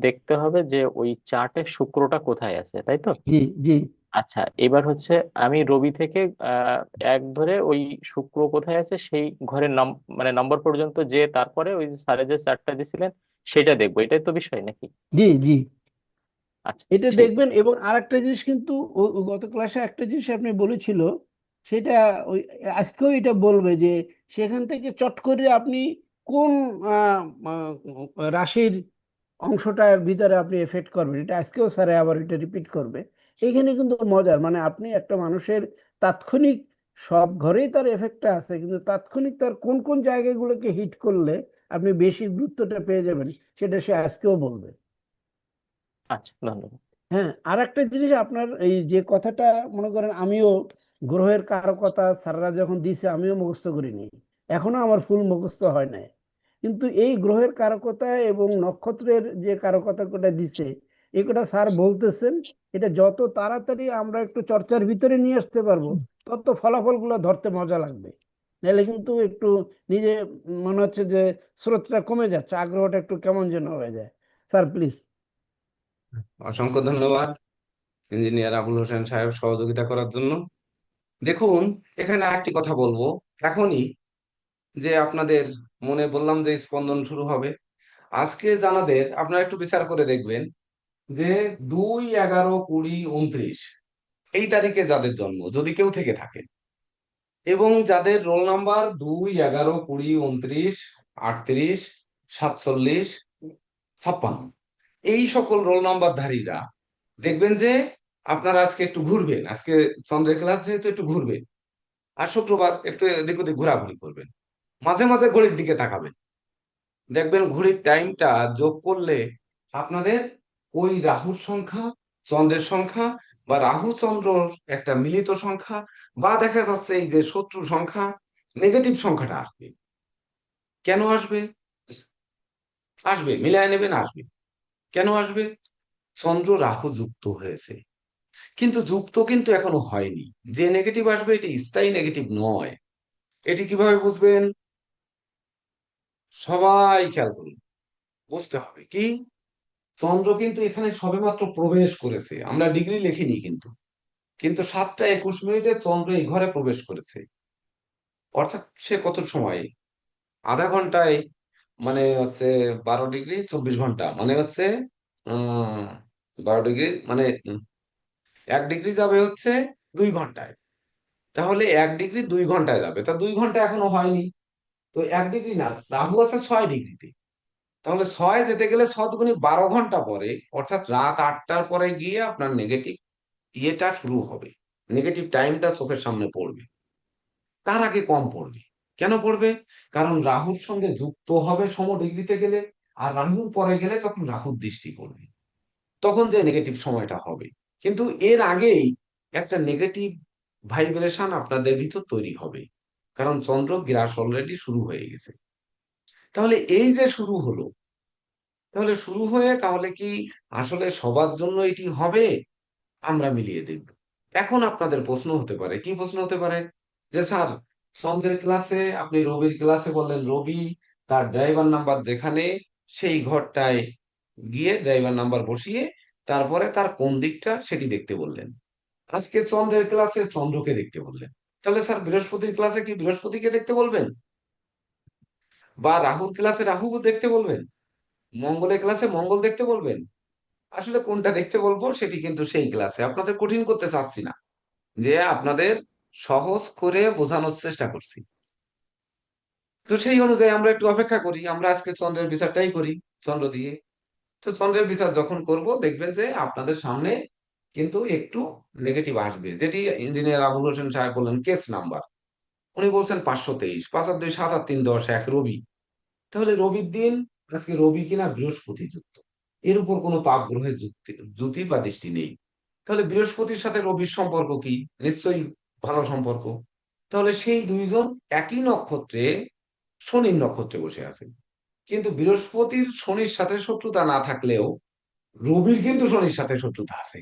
দেখতে হবে যে ওই চার্টে শুক্রটা কোথায় আছে, তাই তো? জি। জি। আচ্ছা, এবার হচ্ছে আমি রবি থেকে আহ 1 ধরে ওই শুক্র কোথায় আছে সেই ঘরের নাম, মানে নম্বর পর্যন্ত, যে তারপরে ওই যে স্যারের যে চার্টটা দিছিলেন সেটা দেখবো, এটাই তো বিষয় নাকি? জি। জি। আচ্ছা, এটা ঠিক। দেখবেন। এবং আরেকটা জিনিস কিন্তু ও গত ক্লাসে একটা জিনিস আপনি বলেছিল, সেটা ওই আজকেও এটা বলবে যে সেখান থেকে চট করে আপনি কোন আহ, রাশির অংশটার ভিতরে আপনি এফেক্ট করবেন, এটা আজকেও স্যার আবার এটা রিপিট করবে। এইখানে কিন্তু মজার, মানে আপনি একটা মানুষের তাৎক্ষণিক, সব ঘরেই তার এফেক্টটা আছে, কিন্তু তাৎক্ষণিক তার কোন কোন জায়গাগুলোকে হিট করলে আপনি বেশি গুরুত্বটা পেয়ে যাবেন, সেটা সে আজকেও বলবে। আচ্ছা, ধন্যবাদ। হ্যাঁ, আর একটা জিনিস আপনার এই যে কথাটা, মনে করেন আমিও গ্রহের কারকতা স্যাররা যখন দিছে আমিও মুখস্থ করিনি, এখনো আমার ফুল মুখস্থ হয় নাই। কিন্তু এই গ্রহের কারকতা এবং নক্ষত্রের যে কারকতা কোটা দিছে, এগুলা স্যার বলতেছেন, এটা যত তাড়াতাড়ি আমরা একটু চর্চার ভিতরে নিয়ে আসতে পারবো, তত ফলাফলগুলো ধরতে মজা লাগবে। নাহলে কিন্তু একটু নিজে মনে হচ্ছে যে স্রোতটা কমে যাচ্ছে, আগ্রহটা একটু কেমন যেন হয়ে যায়। Sir please. অসংখ্য ধন্যবাদ ইঞ্জিনিয়ার আবুল হোসেন সাহেব সহযোগিতা করার জন্য। দেখুন, এখানে আরেকটি কথা বলবো এখনই, যে আপনাদের মনে বললাম যে স্পন্দন শুরু হবে আজকে জানাদের, আপনারা একটু বিচার করে দেখবেন যে 2, 11, 20, 29 এই তারিখে যাদের জন্ম, যদি কেউ থেকে থাকে, এবং যাদের রোল নাম্বার 2, 11, 20, 29, 38, 47, 56, এই সকল রোল নাম্বারধারীরা দেখবেন যে আপনারা আজকে একটু ঘুরবেন, আজকে চন্দ্রের ক্লাস যেহেতু একটু ঘুরবেন, আর শুক্রবার একটু এদিক ওদিক ঘোরাঘুরি করবেন, মাঝে মাঝে ঘড়ির দিকে তাকাবেন, দেখবেন ঘড়ির টাইমটা যোগ করলে আপনাদের ওই রাহুর সংখ্যা, চন্দ্রের সংখ্যা, বা রাহু চন্দ্রর একটা মিলিত সংখ্যা, বা দেখা যাচ্ছে এই যে শত্রু সংখ্যা, নেগেটিভ সংখ্যাটা আসবে। কেন আসবে? আসবে, মিলায় নেবেন, আসবে। কেন আসবে? চন্দ্র রাহু যুক্ত হয়েছে, কিন্তু যুক্ত কিন্তু এখনো হয়নি। যে নেগেটিভ আসবে এটি স্থায়ী নেগেটিভ নয়। এটি কিভাবে বুঝবেন? সবাই খেয়াল করুন, বুঝতে হবে কি, চন্দ্র কিন্তু এখানে সবেমাত্র প্রবেশ করেছে, আমরা ডিগ্রি লিখিনি কিন্তু, কিন্তু 7টা 21 মিনিটে চন্দ্র এই ঘরে প্রবেশ করেছে। অর্থাৎ সে কত সময়, আধা ঘন্টায়, মানে হচ্ছে 12 ডিগ্রি 24 ঘন্টা, মানে হচ্ছে আহ 12 ডিগ্রি মানে 1 ডিগ্রি যাবে হচ্ছে 2 ঘন্টায়। তাহলে 1 ডিগ্রি 2 ঘন্টায় যাবে, তা 2 ঘন্টা এখনো হয়নি। তো 1 ডিগ্রি না, রাহু আছে 6 ডিগ্রিতে। তাহলে 6 যেতে গেলে 7 গুণে 12 ঘন্টা পরে, অর্থাৎ রাত 8টার পরে গিয়ে আপনার নেগেটিভ ইয়েটা শুরু হবে, নেগেটিভ টাইমটা চোখের সামনে পড়বে। তার আগে কম পড়বে। কেন পড়বে? কারণ রাহুর সঙ্গে যুক্ত হবে সমডিগ্রিতে গেলে, আর রাহুর পরে গেলে তখন রাহুর দৃষ্টি পড়বে, তখন যে নেগেটিভ সময়টা হবে। কিন্তু এর আগেই একটা নেগেটিভ ভাইব্রেশন আপনাদের ভিতর তৈরি হবে, কারণ চন্দ্র গ্রাস অলরেডি শুরু হয়ে গেছে। তাহলে এই যে শুরু হলো, তাহলে শুরু হয়ে তাহলে কি আসলে সবার জন্য এটি হবে? আমরা মিলিয়ে দেখব। এখন আপনাদের প্রশ্ন হতে পারে, কি প্রশ্ন হতে পারে, যে স্যার, চন্দ্রের ক্লাসে আপনি রবির ক্লাসে বললেন রবি তার ড্রাইভার নাম্বার যেখানে, সেই ঘরটায় গিয়ে ড্রাইভার নাম্বার বসিয়ে তারপরে তার কোন দিকটা সেটি দেখতে বললেন। আজকে চন্দ্রের ক্লাসে চন্দ্রকে দেখতে বললেন। তাহলে স্যার বৃহস্পতির ক্লাসে কি বৃহস্পতিকে দেখতে বলবেন? বা রাহুর ক্লাসে রাহু দেখতে বলবেন? মঙ্গলের ক্লাসে মঙ্গল দেখতে বলবেন, আসলে কোনটা দেখতে বলবো সেটি কিন্তু সেই ক্লাসে, আপনাদের কঠিন করতে চাচ্ছি না, যে আপনাদের সহজ করে বোঝানোর চেষ্টা করছি। তো সেই অনুযায়ী আমরা একটু অপেক্ষা করি, আমরা আজকে চন্দ্রের বিচারটাই করি চন্দ্র দিয়ে। তো চন্দ্রের বিচার যখন করব দেখবেন যে আপনাদের সামনে কিন্তু একটু নেগেটিভ আসবে, যেটি ইঞ্জিনিয়ার আবুল হোসেন সাহেব বললেন কেস নাম্বার। উনি বলছেন 523, 5 আর 2 7 আর 3 10 রবি। তাহলে রবির দিন আজকে রবি কিনা বৃহস্পতি যুক্ত, এর উপর কোনো পাপ গ্রহের যুক্তি জ্যোতি বা দৃষ্টি নেই। তাহলে বৃহস্পতির সাথে রবির সম্পর্ক কি? নিশ্চয়ই ভালো সম্পর্ক। তাহলে সেই দুইজন একই নক্ষত্রে, শনির নক্ষত্রে বসে আছে, কিন্তু বৃহস্পতির শনির সাথে শত্রুতা না থাকলেও রবির কিন্তু শনির সাথে শত্রুতা আছে।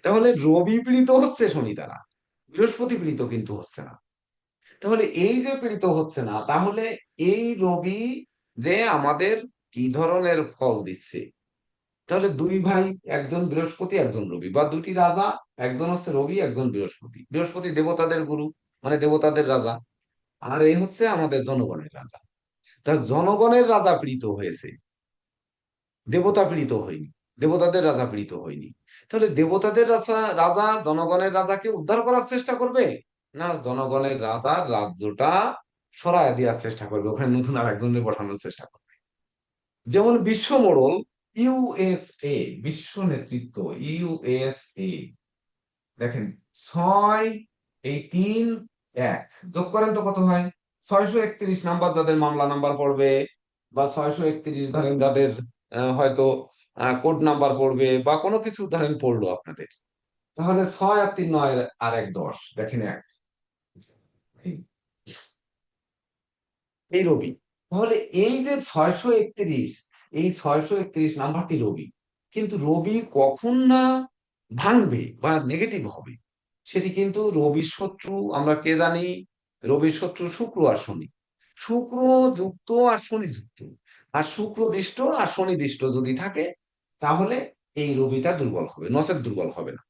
তাহলে রবি পীড়িত হচ্ছে শনি দ্বারা, বৃহস্পতি পীড়িত কিন্তু হচ্ছে না। তাহলে এই যে পীড়িত হচ্ছে না, তাহলে এই রবি যে আমাদের কি ধরনের ফল দিচ্ছে? তাহলে দুই ভাই, একজন বৃহস্পতি একজন রবি, বা দুটি রাজা, একজন হচ্ছে রবি একজন বৃহস্পতি। বৃহস্পতি দেবতাদের গুরু, মানে দেবতাদের রাজা, আর এই হচ্ছে আমাদের জনগণের রাজা। তা জনগণের রাজা পীড়িত হয়েছে, দেবতা পীড়িত হয়নি, দেবতাদের রাজা পীড়িত হয়নি। তাহলে দেবতাদের রাজা রাজা জনগণের রাজাকে উদ্ধার করার চেষ্টা করবে, না জনগণের রাজার রাজ্যটা সরায় দেওয়ার চেষ্টা করবে, ওখানে নতুন আর একজনের বসানোর চেষ্টা করবে। যেমন বিশ্ব মোড়ল, ইউএসএ, বিশ্ব নেতৃত্ব ইউএসএ, দেখেন 6, এই 3, 1 যোগ করেন তো কত হয়? 631 নাম্বার যাদের মামলা নাম্বার পড়বে, বা 631 ধরেন যাদের হয়তো কোড নাম্বার পড়বে, বা কোনো কিছু ধরেন পড়লো আপনাদের, তাহলে 6 আর 3 9 আর 1 10, দেখেন 1, এই রবি। তাহলে এই যে 631, এই 631 নাম্বারটি রবি, কিন্তু রবি কখন না ভাঙবে বা নেগেটিভ হবে, সেটি কিন্তু রবির শত্রু আমরা কে জানি? রবির শত্রু শুক্র আর শনি। শুক্র যুক্ত আর শনি যুক্ত, আর শুক্র দৃষ্ট আর শনি দৃষ্ট যদি থাকে, তাহলে এই রবিটা দুর্বল হবে, নচেৎ দুর্বল হবে না।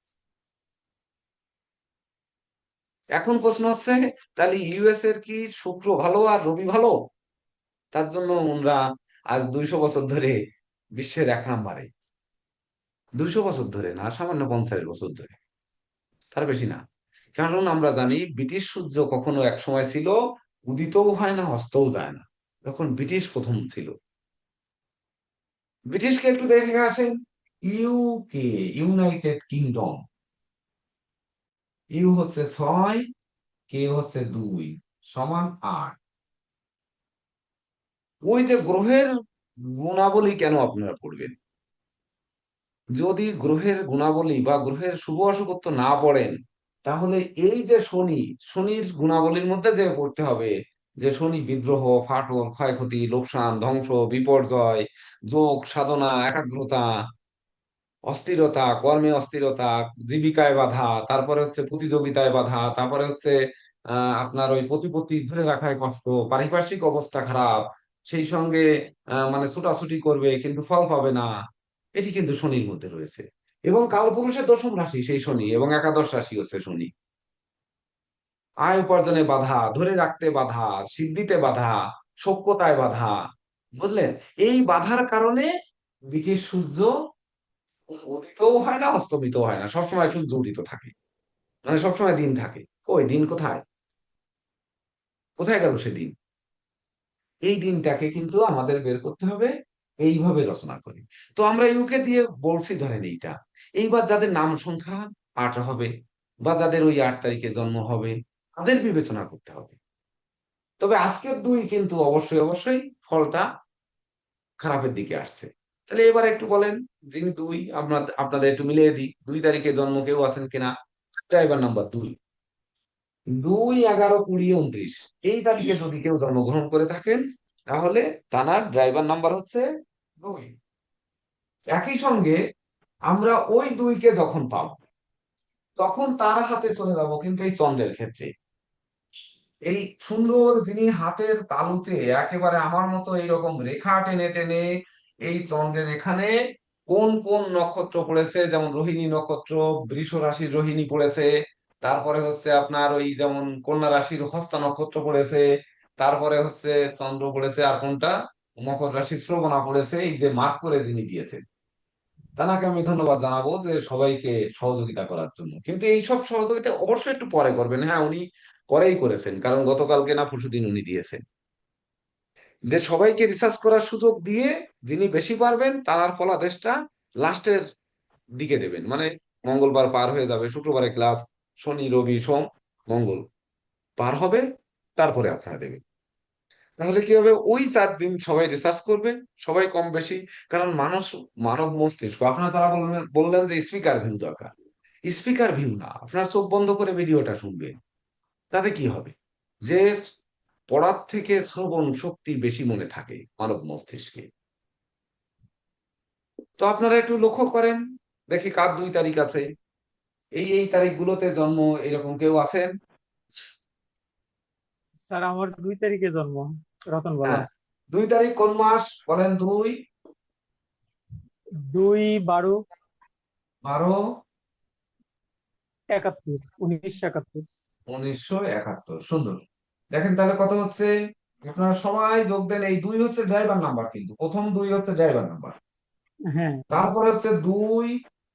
এখন প্রশ্ন হচ্ছে, তাহলে ইউএস এর কি শুক্র ভালো আর রবি ভালো? তার জন্য ওনরা আজ 200 বছর ধরে বিশ্বের 1 নম্বরে। 200 বছর ধরে না, সামান্য 50 বছর ধরে, তার বেশি না। কারণ আমরা জানি ব্রিটিশ সূর্য কখনো এক সময় ছিল উদিতও হয় না অস্তও যায় না, তখন ব্রিটিশ প্রথম ছিল। ব্রিটিশকে একটু দেখে আসেন। ইউকে, ইউনাইটেড কিংডম, ইউ হচ্ছে 6, কে হচ্ছে 2, সমান 8। ওই যে গ্রহের গুণাবলী কেন আপনারা পড়বেন? যদি গ্রহের গুণাবলী বা গ্রহের শুভ অশুভত্ব না পড়েন, তাহলে এই যে শনি, শনির গুণাবলীর মধ্যে যে পড়তে হবে, যে শনি বিদ্রোহ, ফাটল, ক্ষয়ক্ষতি, লোকসান, ধ্বংস, বিপর্যয়, যোগ, সাধনা, একাগ্রতা, অস্থিরতা, কর্মে অস্থিরতা, জীবিকায় বাধা, তারপরে হচ্ছে প্রতিযোগিতায় বাধা, তারপরে হচ্ছে আপনার ওই প্রতিপত্তি ধরে রাখায় কষ্ট, পারিপার্শ্বিক অবস্থা খারাপ, সেই সঙ্গে মানে ছুটাছুটি করবে কিন্তু ফল পাবে না, এটি কিন্তু শনির মধ্যে রয়েছে। এবং কালপুরুষের 10ম রাশি সেই শনি, এবং একাদশ রাশি হচ্ছে শনি। আয় উপার্জনে বাধা, ধরে রাখতে বাধা, সিদ্ধিতে বাধা, সখ্যতায় বাধা, বুঝলেন? এই বাধার কারণে ব্রিটিশ সূর্য উদিতও হয় না অস্তমিতও হয় না, সবসময় সূর্য উদিত থাকে, মানে সবসময় দিন থাকে। ওই দিন কোথায়, কোথায় গেল সেদিন? এই দিনটাকে কিন্তু আমাদের বের করতে হবে, এইভাবে রচনা করি। তো আমরা ইউকে দিয়ে বলছি ধরেন এইটা। এইবার যাদের নাম সংখ্যা 8 হবে, বা যাদের ওই 8 তারিখে জন্ম হবে, তাদের বিবেচনা করতে হবে। তবে আজকের 2 কিন্তু অবশ্যই অবশ্যই ফলটা খারাপের দিকে আসছে। তাহলে এবার একটু বলেন, যিনি 2, আপনাদের একটু মিলিয়ে দিই, 2 তারিখে জন্ম কেউ আছেন কিনা? ড্রাইভার নাম্বার 2, 2, 11, 20, 29, এই তারিখে যদি কেউ জন্মগ্রহণ করে থাকেন, তাহলে তার ড্রাইভার নাম্বার হচ্ছে 2। একই সঙ্গে আমরা ওই 2-কে যখন পাবো, তখন তার হাতে চলে যাব কিন্তু এই চন্দ্রের ক্ষেত্রে, এই সুন্দর যিনি হাতের তালুতে একেবারে আমার মতো এইরকম রেখা টেনে টেনে এই চন্দ্রের এখানে কোন কোন নক্ষত্র পড়েছে, যেমন রোহিণী নক্ষত্র, বৃষ রাশির রোহিণী পড়েছে, তারপরে হচ্ছে আপনার ওই যেমন কন্যা রাশির হস্তা নক্ষত্র পড়েছে, তারপরে হচ্ছে চন্দ্র পড়েছে আর কোনটা, মকর রাশি শ্রবণা পড়েছে, এই যে মার্ক করে যিনি দিয়েছেন, তাকে আমি ধন্যবাদ জানাবো যে সবাইকে সহযোগিতা করার জন্য। কিন্তু এই সব সহযোগিতা অবশ্যই একটু পরে করবেন। হ্যাঁ, উনি পরেই করেছেন, কারণ গতকালকে না পরশুদিন উনি দিয়েছেন যে সবাইকে রিসার্চ করার সুযোগ দিয়ে যিনি বেশি পারবেন তার ফলাদেশটা লাস্টের দিকে দেবেন। মানে মঙ্গলবার পার হয়ে যাবে, শুক্রবারে ক্লাস, শনি রবি সোম মঙ্গল পার হবে, তারপরে আপনারা দেবেন। তাহলে কি হবে, ওই 4 দিন সবাই রিসার্চ করবে, সবাই কম বেশি। কারণ মানুষ, মানব মস্তিষ্ক, আপনারা তারা বললেন যে স্পিকার ভিউ দরকার। স্পিকার ভিউ না, আপনার চোখ বন্ধ করে ভিডিওটা শুনবেন। তাতে কি হবে, যে পড়ার থেকে শ্রবণ শক্তি বেশি মনে থাকে মানব মস্তিষ্কে। তো আপনারা একটু লক্ষ্য করেন, দেখি কার 2 তারিখ আছে, এই তারিখগুলোতে জন্ম, এরকম কেউ আছেন? স্যার আমার 2 তারিখে জন্ম, রতন বলা। হ্যাঁ, 2 তারিখ কোন মাস বলেন? 2, 2/12/71, 1971। 12/1971, সুন্দর। দেখেন তাহলে কত হচ্ছে, আপনারা সবাই যোগ দেন। এই 2 হচ্ছে ড্রাইভার নাম্বার, কিন্তু প্রথম 2 হচ্ছে ড্রাইভার নাম্বার। হ্যাঁ। তারপরে হচ্ছে 2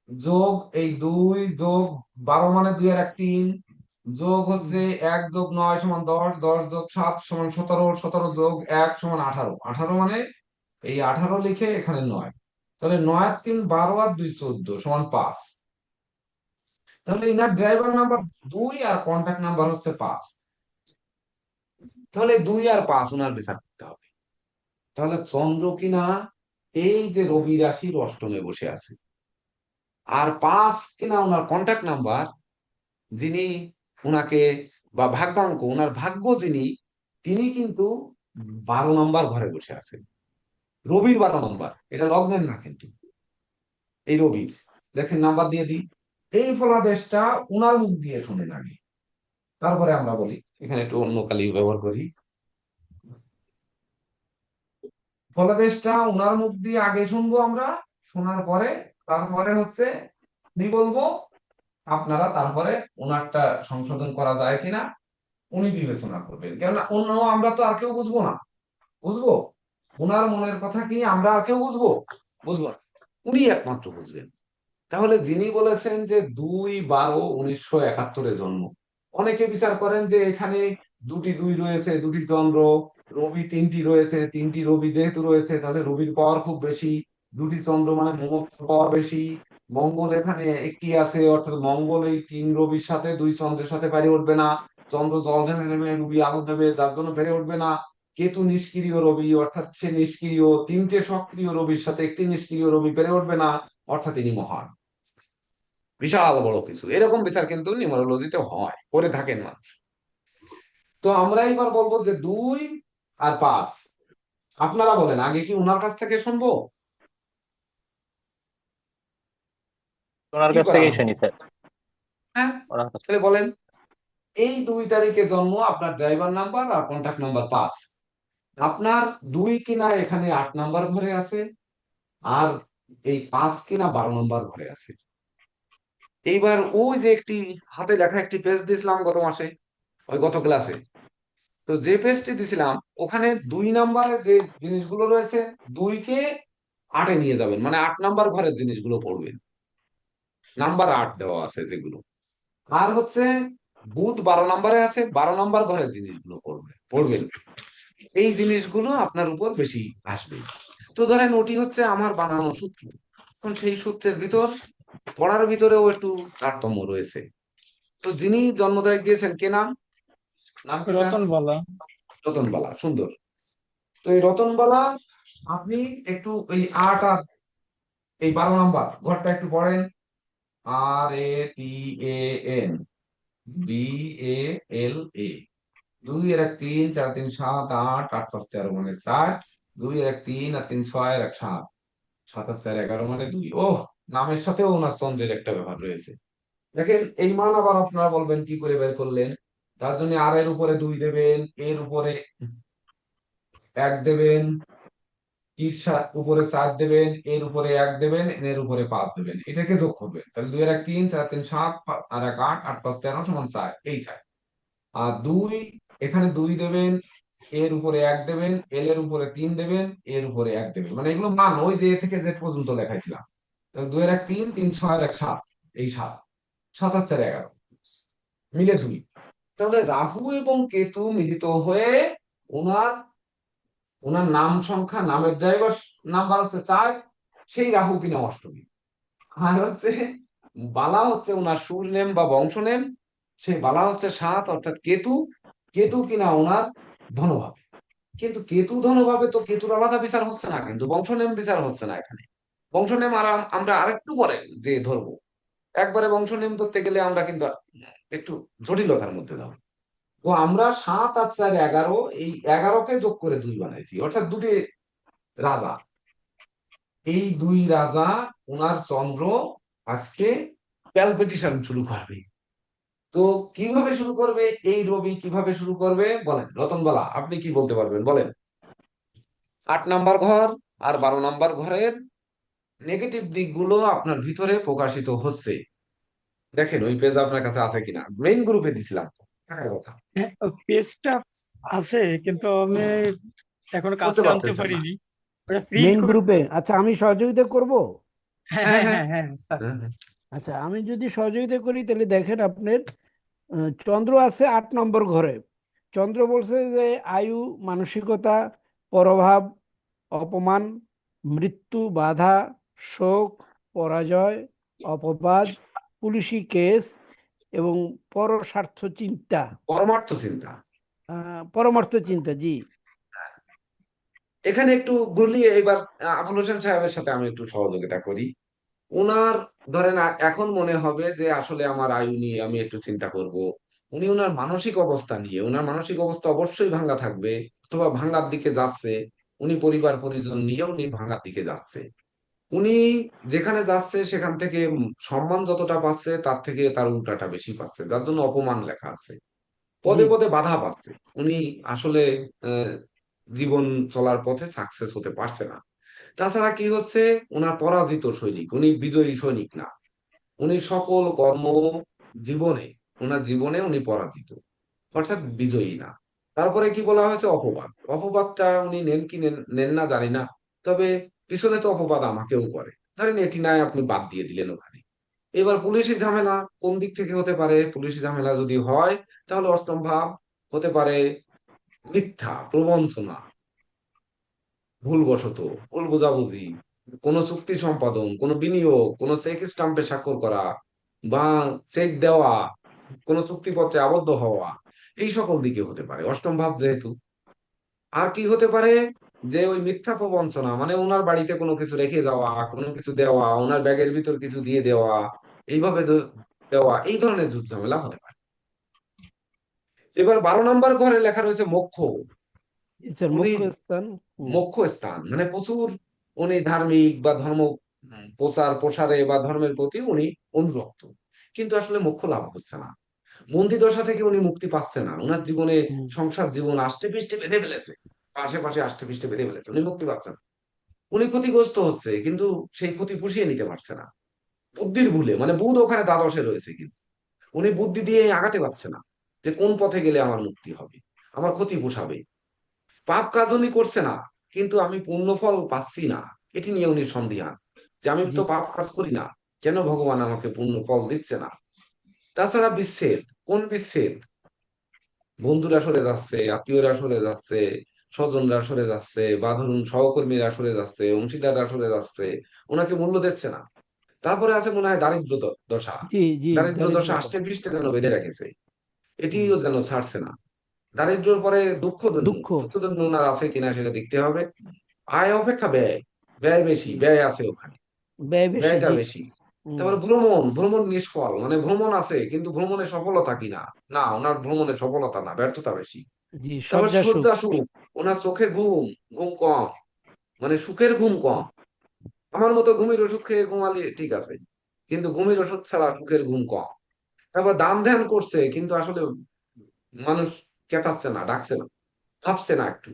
যোগ এই 2 যোগ 12 মানে 2 আর 1 3, যোগ হচ্ছে 1 যোগ 9 সমান 10, 10 যোগ 7 সমান 17, 17 যোগ 1 সমান 18, 18 মানে এই 18 লিখে এখানে 9। তাহলে 9 আর 3 12 আর 2 14 সমান 5। তাহলে ইনার ড্রাইভার নাম্বার 2 আর কন্ট্যাক্ট নাম্বার হচ্ছে 5। তাহলে 2 আর 5 ওনার বিচার করতে হবে। তাহলে চন্দ্র কিনা এই যে রবি রাশির অষ্টমে বসে আছে, আর 5 কিনা ওনার কন্ট্যাক্ট নাম্বার, যিনি উনাকে, বা ভাগ্যাঙ্ক, ওনার ভাগ্য যিনি, তিনি কিন্তু 12 নম্বর ঘরে বসে আছেন। রবির 12 নম্বর, এটা লগ্নের না কিন্তু, এই রবির। দেখেন নাম্বার দিয়ে দিই, এই ফলাদেশটা উনার মুখ দিয়ে শুনে আগে, তারপরে আমরা বলি। এখানে একটু অন্য কালি ব্যবহার করি। ফলাদেশটা উনার মুখ দিয়ে আগে শুনবো আমরা, শোনার পরে তারপরে হচ্ছে কি বলবো, আপনারা তারপরে ওনারটা সংশোধন করা যায় কিনা উনি বিবেচনা করবেন। কেননা অন্য আমরা তো আর কেউ বুঝবো না, বুঝবো? ওনার মনের কথা কি আমরা আর কেউ বুঝবো? বুঝবো না, উনি একমাত্র বুঝবেন। তাহলে যিনি বলেছেন যে 2/12/1971 জন্ম, অনেকে বিচার করেন যে এখানে 2টি 2 রয়েছে, 2টি চন্দ্র, রবি 3টি রয়েছে, 3টি রবি যেহেতু রয়েছে তাহলে রবির পাওয়ার খুব বেশি, 2টি চন্দ্র মানে মোমোর পাওয়ার বেশি। মঙ্গল এখানে একটি আছে, অর্থাৎ মঙ্গল এই 3 রবির সাথে 2 চন্দ্রের সাথে পেরে উঠবে না। চন্দ্র জল ঢেলে নেবে, রবি আলো দেবে, যার জন্য পেরে উঠবে না। কেতু নিষ্ক্রিয় রবি, অর্থাৎ সে নিষ্ক্রিয়, 3টে সক্রিয় রবির সাথে একটি নিষ্ক্রিয় রবি পেরে উঠবে না, অর্থাৎ তিনি মহান। বিশাল বড় কিছু, এরকম বিচার কিন্তু নিউমারোলজিতে হয়, করে থাকেন মানুষ। তো আমরা এবার বলবো যে 2 আর 5, আপনারা বলেন আগে কি উনার কাছ থেকে শুনবো, ওনার কি কাছ করা থেকেই ভালো? শুনি স্যার। হ্যাঁ, ওনার কাছ তাহলে বলেন, এই 2 তারিখে জন্ম, আপনার ড্রাইভার নাম্বার আর কন্ট্যাক্ট নাম্বার 5, আপনার 2 কিনা এখানে 8 নম্বর ঘরে আছে, আর এই 5 কিনা 12 নম্বর ঘরে আছে। এইবার ওই যে একটি হাতে লেখা একটি পেজ দিয়েছিলাম গত মাসে, ওই গত ক্লাসে, তো যে পেজটি দিছিলাম ওখানে 2 নম্বরে যে জিনিসগুলো রয়েছে, 2কে 8-এ নিয়ে যাবেন, মানে 8 নম্বর ঘরের জিনিসগুলো পড়বেন। নাম্বার 8 দেওয়া আছে যেগুলো। আর হচ্ছে বুধ 12 নম্বরে আছে, 12 নম্বর ঘরের জিনিসগুলো পড়বেন। এই জিনিসগুলো আপনার উপর বেশি আসবে। তো ধরেন ওটি হচ্ছে আমার বানানো সূত্র, এখন সেই সূত্রের ভিতর পড়ার ভিতরেও একটু তারতম্য রয়েছে। তো যিনি জন্ম তারিখ দিয়েছেন, কে নাম, নাম কি তার? রতন বলা। রতনবালা, সুন্দর। তো এই রতনবালা, আপনি একটু এই 8 আর এই 12 নম্বর ঘরটা একটু পড়েন। RATAN, BALA, 2 আর 1 3, 4 3 7 8, 8 5 13 মানে 4, 2 আর 1 3 আর 3 6 আর 1 7, 7 আর 4 11 মানে 2। ওহ, নামের সাথেও ওনার চন্দ্রের একটা ব্যাপার রয়েছে। দেখেন এই মান আবার আপনারা বলবেন কি করে বের করলেন। তার জন্য আর এর উপরে 2 দেবেন, এর উপরে 1 দেবেন, টির উপরে 4 দেবেন, এর উপরে 1 দেবেন, এর উপরে 5 দেবেন, এটাকে যোগ করবেন। তাহলে 2 আর 1 3, 4 3 7 আর 1 8, 8 5 13 সমান 4, এই 4। আর 2, এখানে 2 দেবেন, এর উপরে 1 দেবেন, এল এর উপরে 3 দেবেন, এর উপরে 1 দেবেন, মানে এগুলো মান ওই যে এ থেকে জেড পর্যন্ত লেখাইছিলাম। 2 এর 1 3, 3 6 আর 1 7, এই 7, 7 আর 4 11 মিলে 2। তাহলে রাহু এবং কেতু মিলিত হয়ে ওনার ওনার নাম সংখ্যা, নামের ড্রাইভার নাম্বার হচ্ছে 4, সেই রাহু কিনা অষ্টমী। আর হচ্ছে বালা হচ্ছে ওনার সুর নেম বা বংশ নেম, সেই বালা হচ্ছে 7, অর্থাৎ কেতু। কেতু কিনা ওনার ধনভাবে। কিন্তু কেতু ধনভাবে তো কেতুর আলাদা বিচার হচ্ছে না, কিন্তু বংশ নেম বিচার হচ্ছে না এখানে। বংশ নেম আর আমরা আরেকটু পরে যে ধরবো, একবারে বংশ নেম ধরতে গেলে আমরা কিন্তু একটু জটিলতার মধ্যে যাবো। তো আমরা 7 আর 4 11, এই 11কে যোগ করে 2 বানাইছি, অর্থাৎ দুটি রাজা। এই 2 রাজা, ওনার চন্দ্র আজকে প্যালপিটিশন শুরু করবে। তো কিভাবে শুরু করবে, এই রবি কিভাবে শুরু করবে বলেন রতনবালা, আপনি কি বলতে পারবেন বলেন? 8 নাম্বার ঘর আর 12 নাম্বার ঘরের নেগেটিভ দিকগুলো আপনার ভিতরে প্রকাশিত হচ্ছে। দেখেন ওই পেজ আপনার কাছে আছে কিনা, মেইন গ্রুপে দিছিলাম তো, টাকার কথা হ্যাঁ, পেজটা আছে কিন্তু আমি এখনো করতে কাছে আনতে পারতেছেন না। পারিনি। ওটা প্রিন্ট মেইন করে। গ্রুপে, আচ্ছা আমি সহযোগিতা করব। হ্যাঁ হ্যাঁ হ্যাঁ হ্যাঁ হ্যাঁ হ্যাঁ স্যার। হ্যাঁ হ্যাঁ। আচ্ছা আমি যদি সহযোগিতা করি তাহলে দেখেন আপনার চন্দ্র আছে 8 নম্বর ঘরে। চন্দ্র বলছে যে আয়ু, মানসিকতা, পরভাব, অপমান, মৃত্যু, বাধা, শোক, পরাজয়, অপবাদ, পুলিশি কেস এবং পরস্বার্থ চিন্তা। পরমার্থ চিন্তা। পরমার্থ চিন্তা, জি। এখানে একটু গুলিয়ে এবার আবুল হোসেন সাহেবের সাথে আমি একটু সহযোগিতা করি। উনার ধরেন এখন মনে হবে যে আসলে আমার আয়ু নিয়ে আমি একটু চিন্তা করব। উনি উনার মানসিক অবস্থা নিয়ে, উনার মানসিক অবস্থা অবশ্যই ভাঙ্গা থাকবে, অথবা ভাঙ্গার দিকে যাচ্ছে। উনি পরিবার পরিজন নিয়ে উনি ভাঙ্গার দিকে যাচ্ছে। উনি যেখানে যাচ্ছে সেখান থেকে সম্মান যতটা পাচ্ছে তার থেকে তার উল্টাটা বেশি পাচ্ছে, যার জন্য অপমান লেখা আছে। জি পদে পদে বাধা পাচ্ছে। উনি আসলে আহ, জীবন চলার পথে সাকসেস হতে পারছে না। তাছাড়া কি হচ্ছে, ওনার পরাজিত সৈনিক, উনি বিজয়ী সৈনিক না। উনি সকল কর্ম জীবনে, ওনার জীবনে উনি পরাজিত, অর্থাৎ বিজয়ী না। তারপরে কি বলা হয়েছে, অপবাদ। অপবাদটা উনি নেন কি নেন নেন না জানি না, তবে পিছনে তো অপবাদ আমাকেও করে, ধরেন এটি নাই আপনি বাদ দিয়ে দিলেন ওখানে। এবার পুলিশি ঝামেলা কোন দিক থেকে হতে পারে, পুলিশি ঝামেলা যদি হয় তাহলে অষ্টম ভাব হতে পারে মিথ্যা প্রবঞ্চনা, ভুলবশত, ভুল বোঝাবুঝি, কোন চুক্তি সম্পাদন, কোন বিনিয়োগ, কোন চেক স্টাম্পে স্বাক্ষর করা, বা চেক দেওয়া, কোন চুক্তিপত্রে আবদ্ধ হওয়া, এই সকল দিকে হতে পারে অষ্টম ভাব যেহেতু। আর কি হতে পারে, যে ওই মিথ্যা প্রবঞ্চনা, মানে ওনার বাড়িতে কোনো কিছু রেখে যাওয়া, কোনো কিছু দেওয়া, ওনার ব্যাগের ভিতর কিছু দিয়ে দেওয়া, এইভাবে দেওয়া, এই ধরনের ঝুট ঝামেলা হতে পারে। এবার 12 নাম্বার ঘরে লেখা রয়েছে মোক্ষ। স্যার, উনি মুখ্য স্থান। হুম, মোক্ষ স্থান মানে প্রচুর উনি ধার্মিক বা ধর্ম প্রচার প্রসারে বা ধর্মের প্রতি উনি অনুরক্ত, কিন্তু আসলে মোক্ষ লাভ হচ্ছে না। বন্দি দশা থেকে উনি মুক্তি পাচ্ছে না, ওনার জীবনে হুম, সংসার জীবন আষ্টে পৃষ্ঠে বেঁধে ফেলেছে, আশেপাশে আষ্টে পৃষ্ঠে বেঁধে ফেলেছে, উনি মুক্তি পাচ্ছেন না। উনি ক্ষতিগ্রস্ত হচ্ছে, কিন্তু সেই ক্ষতি পুষিয়ে নিতে পারছে না বুদ্ধির ভুলে, মানে বুধ ওখানে দ্বাদশে রয়েছে, কিন্তু উনি বুদ্ধি দিয়ে আগাতে পারছে না যে কোন পথে গেলে আমার মুক্তি হবে, আমার ক্ষতি পোষাবে। পাপ কাজ উনি করছে না, কিন্তু আমি পুণ্য ফল পাচ্ছি না, এটি নিয়ে উনি সন্দিহান, যে আমি জি তো পাপ কাজ করি না, কেন ভগবান আমাকে পুণ্য ফল দিচ্ছে না। তাছাড়া বিচ্ছেদ, কোন বিচ্ছেদ, বন্ধুরা সরে যাচ্ছে, আত্মীয়রা সরে যাচ্ছে, স্বজনরা সরে যাচ্ছে, বা ধরুন সহকর্মীরা সরে যাচ্ছে, অংশীদাররা সরে যাচ্ছে, ওনাকে মূল্য দিচ্ছে না। তারপরে আছে মনে হয় দারিদ্র দশা। জি জি, দারিদ্র দশা দারিদ্রতা। আষ্টে পৃষ্ঠে যেন বেঁধে রেখেছে, হুম, এটিও যেন ছাড়ছে না। দারিদ্র্যের পরে দুঃখ দন্য, দুঃখ। দুঃখ দন্য ওনার আছে কিনা সেটা দেখতে হবে। আয় অপেক্ষা ব্যয়, ব্যয় বেশি, ব্যয় আছে ওখানে, ব্যয় বেশি, ব্যয়টা জি। বেশি। হুম, তারপরে ভ্রমণ, ভ্রমণ নিষ্ফল, মানে ভ্রমণ আছে কিন্তু ভ্রমণে সফলতা কিনা, না ওনার ভ্রমণে সফলতা না, ব্যর্থতা বেশি। জি, তারপর শয্যা সুখ। শয্যা সুখ, ওনার চোখে ঘুম, ঘুম কম, মানে সুখের ঘুম কম। আমার মতো ঘুমের ওষুধ খেয়ে ঘুমালে ঠিক আছে, কিন্তু ঘুমের ওষুধ ছাড়া সুখের ঘুম কম। তারপর দান ধ্যান করছে, কিন্তু আসলে মানুষ চেতাচ্ছে না, ডাকছে না, ভাবছে না একটু।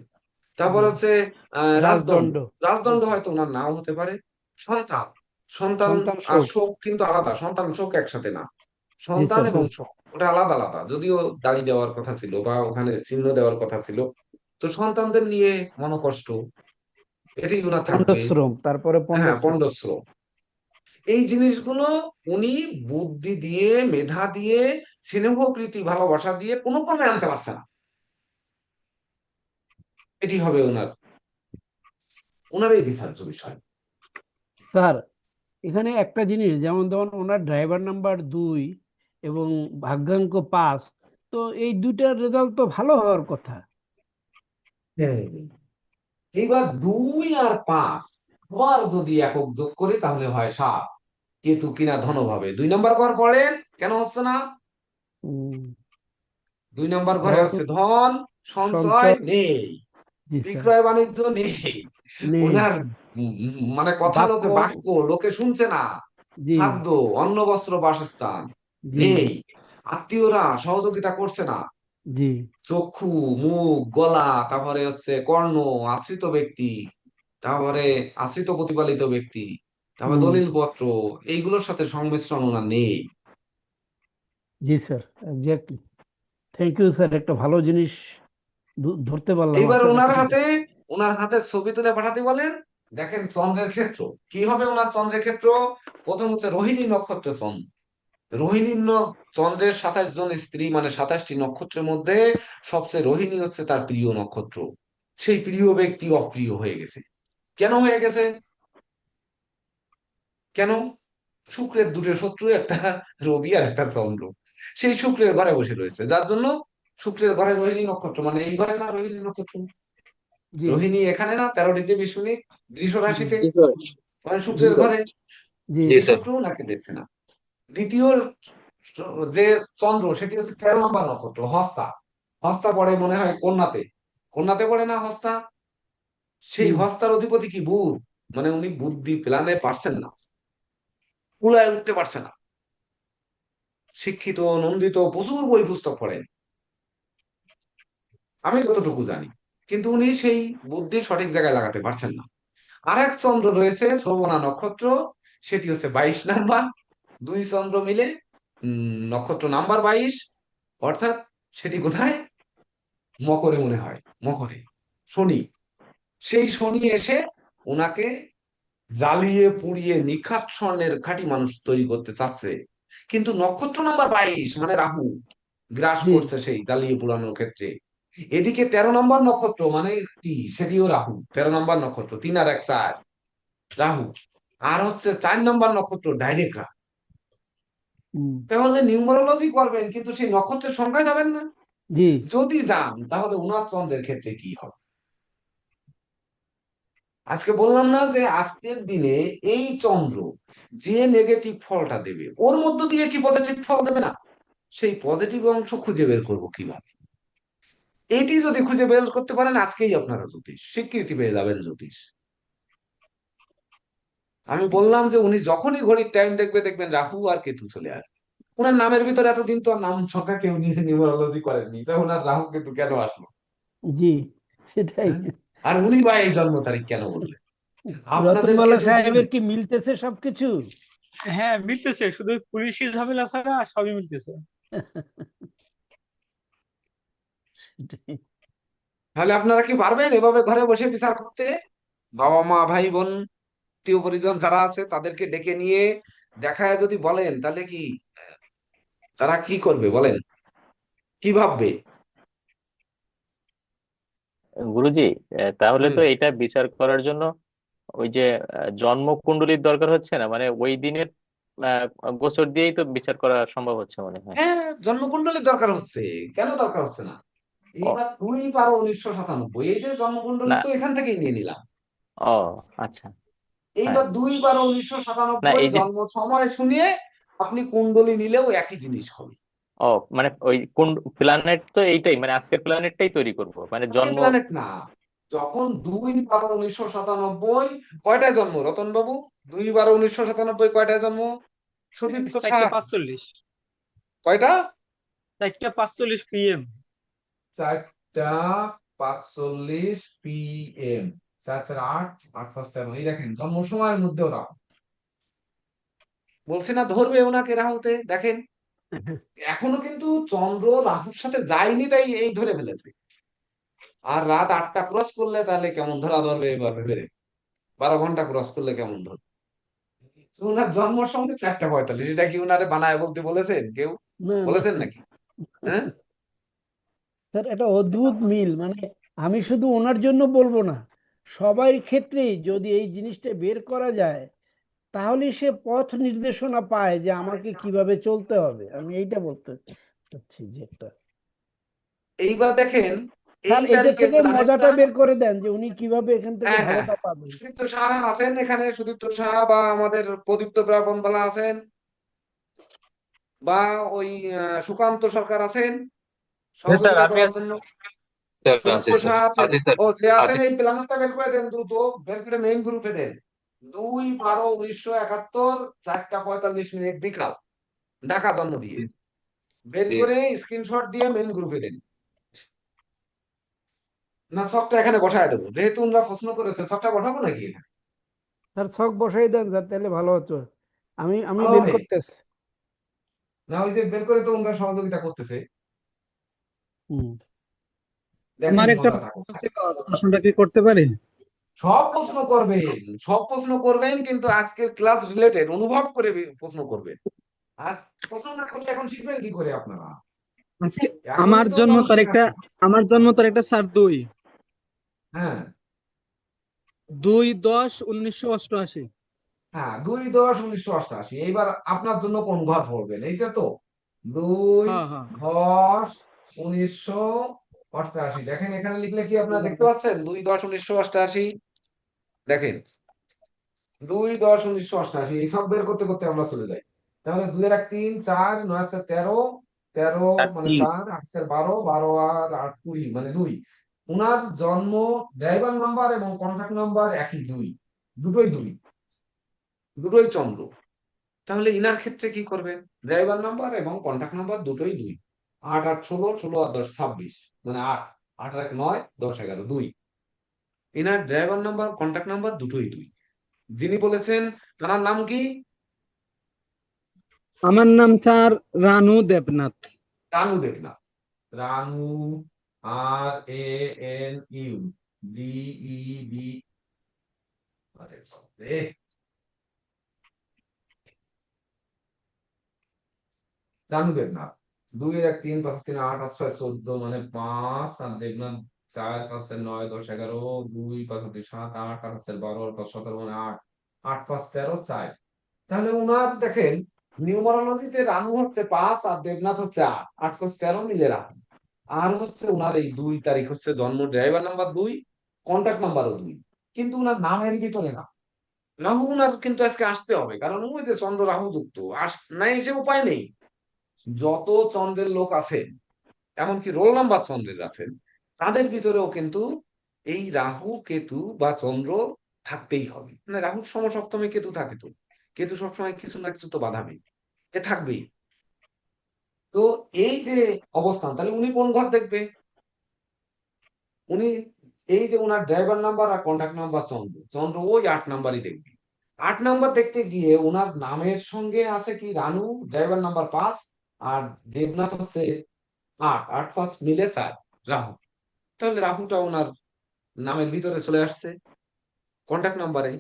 তারপর জি, হচ্ছে রাজদণ্ড। রাজদণ্ড। রাজদণ্ড হয়তো ওনার নাও হতে পারে। সন্তান, সন্তান সন্তান আর শোক। শোক কিন্তু আলাদা, সন্তান শোক একসাথে না, জি সন্তান স্যার, এবং হ্যাঁ। শোক ওটা আলাদা আলাদা, যদিও দাড়ি দেওয়ার কথা ছিল বা ওখানে চিহ্ন দেওয়ার কথা ছিল, তো সন্তানদের নিয়ে মনোকষ্ট, এটি ওনার থাকবে। পণ্ডশ্রম, তারপরে হ্যাঁ, পণ্ডশ্রম। পণ্ডশ্রম। এই জিনিসগুলো উনি বুদ্ধি দিয়ে, মেধা দিয়ে, স্নেহ প্রীতি ভালোবাসা দিয়ে কোনো ক্রমে আনতে পারছে না। এটি হবে ওনার এই বিচার্য বিষয়। স্যার, এখানে একটা জিনিস, যেমন ধরুন ওনার ড্রাইভার নাম্বার 2 এবং ভাগ্যাঙ্ক 5, তো এই দুইটার রেজাল্ট তো ভালো হওয়ার কথা। হ্যাঁ। এবার 2 আর 5 আবার যদি একক যোগ করি তাহলে হয় 7। কেতু কিনা ধনভাবে 2 নম্বর ঘর পড়েন, কেন হচ্ছে না? উম, 2 নম্বর ঘরে ধন, হচ্ছে ধন, সঞ্চয় সঞ্চয়। নেই, জি স্যার। বিক্রয় বাণিজ্য নেই, নেই ওনার স্যার। মানে কথা বাক্য। লোকে বাক্য লোকে শুনছে না, জি। খাদ্য, অন্ন, বস্ত্র, বাসস্থান জি। নেই, আত্মীয়রা সহযোগিতা করছে না, জি। চক্ষু, মুখ, গলা, তারপরে হচ্ছে কর্ণ, আশ্রিত ব্যক্তি, তারপরে আশ্রিত প্রতিপালিত ব্যক্তি, তারপরে হুম। দলিল পত্র, এইগুলোর সাথে সংমিশ্রণ ওনার নেই। জি sir, exactly. Thank you sir, একটা ভালো জিনিস ধরতে পারলাম এইবার আপনার কাছ ওনার থেকে। হাতে, ওনার হাতে ছবি তুলে পাঠাতে বলেন। দেখেন চন্দ্রের ক্ষেত্র কি হবে ওনার চন্দ্রের ক্ষেত্র। প্রথম হচ্ছে রোহিণী নক্ষত্র চন্দ্র। রোহিণী চন্দ্রের 27 জন স্ত্রী, মানে 27টি নক্ষত্রের মধ্যে সবচেয়ে রোহিণী হচ্ছে তার প্রিয় নক্ষত্র। সেই প্রিয় ব্যক্তি অপ্রিয় হয়ে গেছে। কেন হয়ে গেছে? কেন? শুক্রের দুটো শত্রু, একটা রবি আর একটা চন্দ্র, সেই শুক্রের ঘরে বসে রয়েছে, যার জন্য শুক্রের ঘরে রোহিণী নক্ষত্র, মানে এই ঘরে না রোহিণী নক্ষত্র, জি। রোহিণী এখানে না 13°20' বৃষ জি। রাশিতে, জি স্যার। মানে জি শুক্রের স্যার। ঘরে। জি। জি এই স্যার। শুক্র ওনাকে দেখছে না। দ্বিতীয় যে চন্দ্র, সেটি হচ্ছে 13 নম্বর নক্ষত্র হস্তা। হস্তা পড়ে মনে হয় কন্যাতে, কন্যাতে পড়ে না হস্তা? সেই হুম। হস্তার অধিপতি কি বুধ। মানে উনি বুদ্ধি প্ল্যানে পারছেন না, কুলায় উঠতে পারছে না। শিক্ষিত, নন্দিত, প্রচুর বই পুস্তক পড়েন, আমি যতটুকু জানি, কিন্তু উনি সেই বুদ্ধি সঠিক জায়গায় লাগাতে পারছেন না। আর এক চন্দ্র রয়েছে শ্রবণা নক্ষত্র, সেটি হচ্ছে 22 নাম্বার। 2 চন্দ্র মিলে নক্ষত্র নাম্বার 22, অর্থাৎ সেটি কোথায়? মকরে মনে হয়, মকরে শনি। সেই শনি এসে ওনাকে জ্বালিয়ে পুড়িয়ে নিখাত স্বর্ণের খাঁটি মানুষ তৈরি করতে চাচ্ছে। কিন্তু নক্ষত্র নাম্বার 22 মানে রাহু গ্রাস জি। করছে সেই জ্বালিয়ে পোড়ানোর ক্ষেত্রে। এদিকে 13 নম্বর নক্ষত্র মানে কি, সেটিও রাহু, 13 নম্বর নক্ষত্র 3 আর 1 4 রাহু। আর হচ্ছে 4 নম্বর নক্ষত্র ডাইরেক্ট রাহু। হুম। তাহলে নিউমারোলজি করবেন কিন্তু সেই নক্ষত্রের সংখ্যায় যাবেন না। জি। যদি যান তাহলে উনার চন্দ্রের ক্ষেত্রে কি হবে? আজকে বললাম না যে আজকের দিনে এই চন্দ্র যে নেগেটিভ ফলটা দেবে, ওর মধ্য দিয়ে কি পজিটিভ ফল দেবে না? সেই পজিটিভ অংশ খুঁজে বের করবো কিভাবে? এটি যদি খুঁজে বের করতে পারেন, আজকেই আপনারা জ্যোতিষ স্বীকৃতি পেয়ে যাবেন জ্যোতিষ। আমি বললাম যে উনি যখনই ঘড়ির টাইম দেখবে, দেখবেন রাহু আর কেতু চলে আসবে। ওনার নামের ভিতরে এতদিন তো আর নাম সংখ্যা কেউ নিয়ে নিউমারোলজি করেননি, তাই ওনার রাহু কেতু কেন আসলো? জি, সেটাই। হ্যাঁ? আর উনি বা এই জন্ম তারিখ কেন বললেন? আপনাদেরকে রতনমালা যদি সাহেবের কি মিলতেছে সবকিছু? হ্যাঁ, মিলতেছে, শুধু পুলিশি ঝামেলা ছাড়া আর সবই মিলতেছে। সেটাই। তাহলে আপনারা কি পারবেন এভাবে ঘরে বসে বিচার করতে? বাবা মা ভাই বোন আত্মীয় পরিজন যারা আছে তাদেরকে ডেকে নিয়ে দেখায় যদি বলেন, তাহলে কি তারা কি করবে বলেন? কি ভাববে? গুরুজি, তাহলে হুম। তো এটা বিচার করার জন্য ওই যে জন্ম কুণ্ডলীর দরকার হচ্ছে না, মানে ওই দিনের আহ, গোচর দিয়েই তো বিচার করা সম্ভব হচ্ছে মনে হয়। হ্যাঁ, জন্মকুণ্ডলীর দরকার হচ্ছে। কেন দরকার হচ্ছে না? ও, এইবার 2/12/1997, এই যে জন্মকুণ্ডলী না। তো এখান থেকেই নিয়ে নিলাম। ও, আচ্ছা। হ্যাঁ। এইবার না, 2/12/1997 এই যে, জন্ম সময় শুনিয়ে আপনি কুণ্ডলী নিলেও একই জিনিস হবে। ও, মানে ওই কোন প্ল্যানেট তো এইটাই, মানে আজকের প্ল্যানেটটাই তৈরি করব, মানে আজকে জন্ম। প্ল্যানেট না, যখন 2/12/1997 কয়টায় জন্ম রতন বাবু? 2/12/1997 কয়টায় জন্ম? সুদীপ্ত সাহা 4:45, কয়টা? 4:45 PM। 4:45 PM। 4 4 8 8 5 13, এই দেখেন জন্ম সময়ের মধ্যেও রাহু। বলছে না ধরবে ওনাকে রাহুতে, দেখেন এখনো কিন্তু চন্দ্র রাহুর সাথে যায়নি, তাই এই ধরে ফেলেছে। আর রাত 8টা ক্রস করলে তাহলে কেমন ধরা ধরবে এবার ভেবে দেখুন। 12 ঘন্টা ক্রস করলে কেমন ধরবে? তো উনার জন্মের সঙ্গে 4টা 45, এটা কি উনারে বানায় বলতে বলেছেন কেউ? না না বলেছেন নাকি? হ্যাঁ। স্যার, এটা অদ্ভুত মিল, মানে আমি শুধু ওনার জন্য বলবো না, সবার ক্ষেত্রেই যদি এই জিনিসটা বের করা যায় তাহলে সে পথ নির্দেশনা পায় যে আমাকে কিভাবে চলতে হবে। আমি এইটা বলতে চাচ্ছি যে একটা, এইবার দেখেন এই স্যার এদের তারিখের থেকে প্ল্যানেটটা। মজাটা বের করে দেন যে উনি কিভাবে এখান থেকে হ্যাঁ, হ্যাঁ, ভালোটা হ্যাঁ। পাবেন। সুদীপ্ত সাহা আছেন এখানে, সুদীপ্ত সাহা বা আমাদের প্রদীপ্ত ব্রাহ্মণবালা আছেন, বা ওই সুকান্ত সরকার আছেন হ্যাঁ স্যার, সহযোগিতা আমি করার আছি। জন্য। স্যার সদীপ্ত আছি স্যার, সাহা আছেন? আছি স্যার, ও, যে আছেন আছি। এই প্ল্যানেটটা বের করে দেন দ্রুত, বের করে মেইন গ্রুপে দেন। 2/12/1971, 4টা 45 বিকাল, ঢাকা জন্ম দিয়ে বের জি। করে স্ক্রিনশট দিয়ে মেইন গ্রুপে দেন। না, ছকটা এখানে বসায় দেবো, যেহেতু ওনারা প্রশ্ন করেছে ছকটা বসাবো নাকি এখানে? স্যার ছক বসাই দেন স্যার, তাহলে ভালো হতো। আমি আমি ভালো বের হবে করতেছি। না? ওই যে বের করে তো ওনারা সহযোগিতা করতেছে। হুম। দেখেন আমার একটা মজাটা প্রশ্ন কোথায়। ছিল, প্রশ্নটা কি করতে পারি? সব প্রশ্ন করবেন, সব প্রশ্ন করবেন, কিন্তু আজকের ক্লাস রিলেটেড অনুভব করে প্রশ্ন করবেন। আজ প্রশ্ন না করলে এখন শিখবেন কি করে আপনারা? আজকে এখনই আমার তো জন্ম মানুষ তারিখটা, শেখাচ্ছে। আমার জন্ম তারিখটা স্যার হ্যাঁ, 2/10/1988। হ্যাঁ, 2/10/1988। এইবার আপনার জন্য কোন ঘর পড়বেন, এইটা তো? দুই হ্যাঁ হ্যাঁ। দশ 1988। দেখেন এখানে লিখলে কি আপনারা দেখতে পাচ্ছেন 2/10/1988? দেখেন 2/10/1988, এই সব বের করতে করতে আমরা চলে যাই। তাহলে 2 আর 1 3 4 9 আর 4 13, 13 মানে 4, 8 আর 12, 12 আর 8 20 মানে 2। উনার জন্ম, ড্রাইভার নাম্বার এবং কন্ট্যাক্ট নাম্বার একই, দুটোই 2, দুটোই চন্দ্র। তাহলে ইনার ক্ষেত্রে কি করবেন? ড্রাইভার নাম্বার এবং কন্ট্যাক্ট নাম্বার দুটোই 2। 8 8 16, 16 আর 10 26, মানে 8, 8 আর 1 9, 10 11 2। Inner driver number contact number দুটোই 2। যিনি বলেছেন তার নাম কি? আমার নাম sir Ranu Debnath. Ranu Debnath. Ranu, RANU, DEB। আরে বাপরে। রানু দেবনাথ। 2 আর 1 3 5 আর 3 8 8 6 14, মানে 5, আর দেবনাথ 4 5 আর 9 10 11, 2 5 আর 2 7 8 8 আর 5 12 আর 5 17, মানে 8, 8 5 13 4। তাহলে উনার দেখেন নিউমারোলজিতে রানু হচ্ছে 5 আর দেবনাথ হচ্ছে 8, 8 5 13 মিলে রাখেন। আর হচ্ছে উনার এই 2 তারিখ হচ্ছে জন্ম, ড্রাইভার নাম্বার 2, কন্ট্যাক্ট নাম্বারও 2, কিন্তু উনার নামের ভিতরে না। রাহু উনার কিন্তু আজকে আসতে হবে, কারণ ওই যে চন্দ্র রাহু যুক্ত, নাই সে উপায় নেই। যত চন্দ্রের লোক আছেন, এমনকি রোল নাম্বার চন্দ্রের আছেন, তাদের ভিতরেও কিন্তু এই রাহু কেতু বা চন্দ্র থাকতেই হবে। মানে রাহুর সমসপ্তমে কেতু থাকে, তো কেতু সবসময় কিছু না কিছু তো বাধা নেই, এ থাকবেই। তো এই যে অবস্থান, তাহলে উনি কোন ঘর দেখবে? উনি এই যে ওনার ড্রাইভার নাম্বার আর কন্ট্যাক্ট নাম্বার চন্দ্র, চন্দ্র ওই 8 নাম্বারই দেখবে। 8 নাম্বার দেখতে গিয়ে ওনার নামের সঙ্গে আছে কি রানু, ড্রাইভার নাম্বার 5, আর দেবনাথ হচ্ছে 8, 8 5 মিলে 4, রাহু। তাহলে রাহুটা ওনার নামের ভিতরে চলে আসছে কন্ট্যাক্ট নাম্বারে।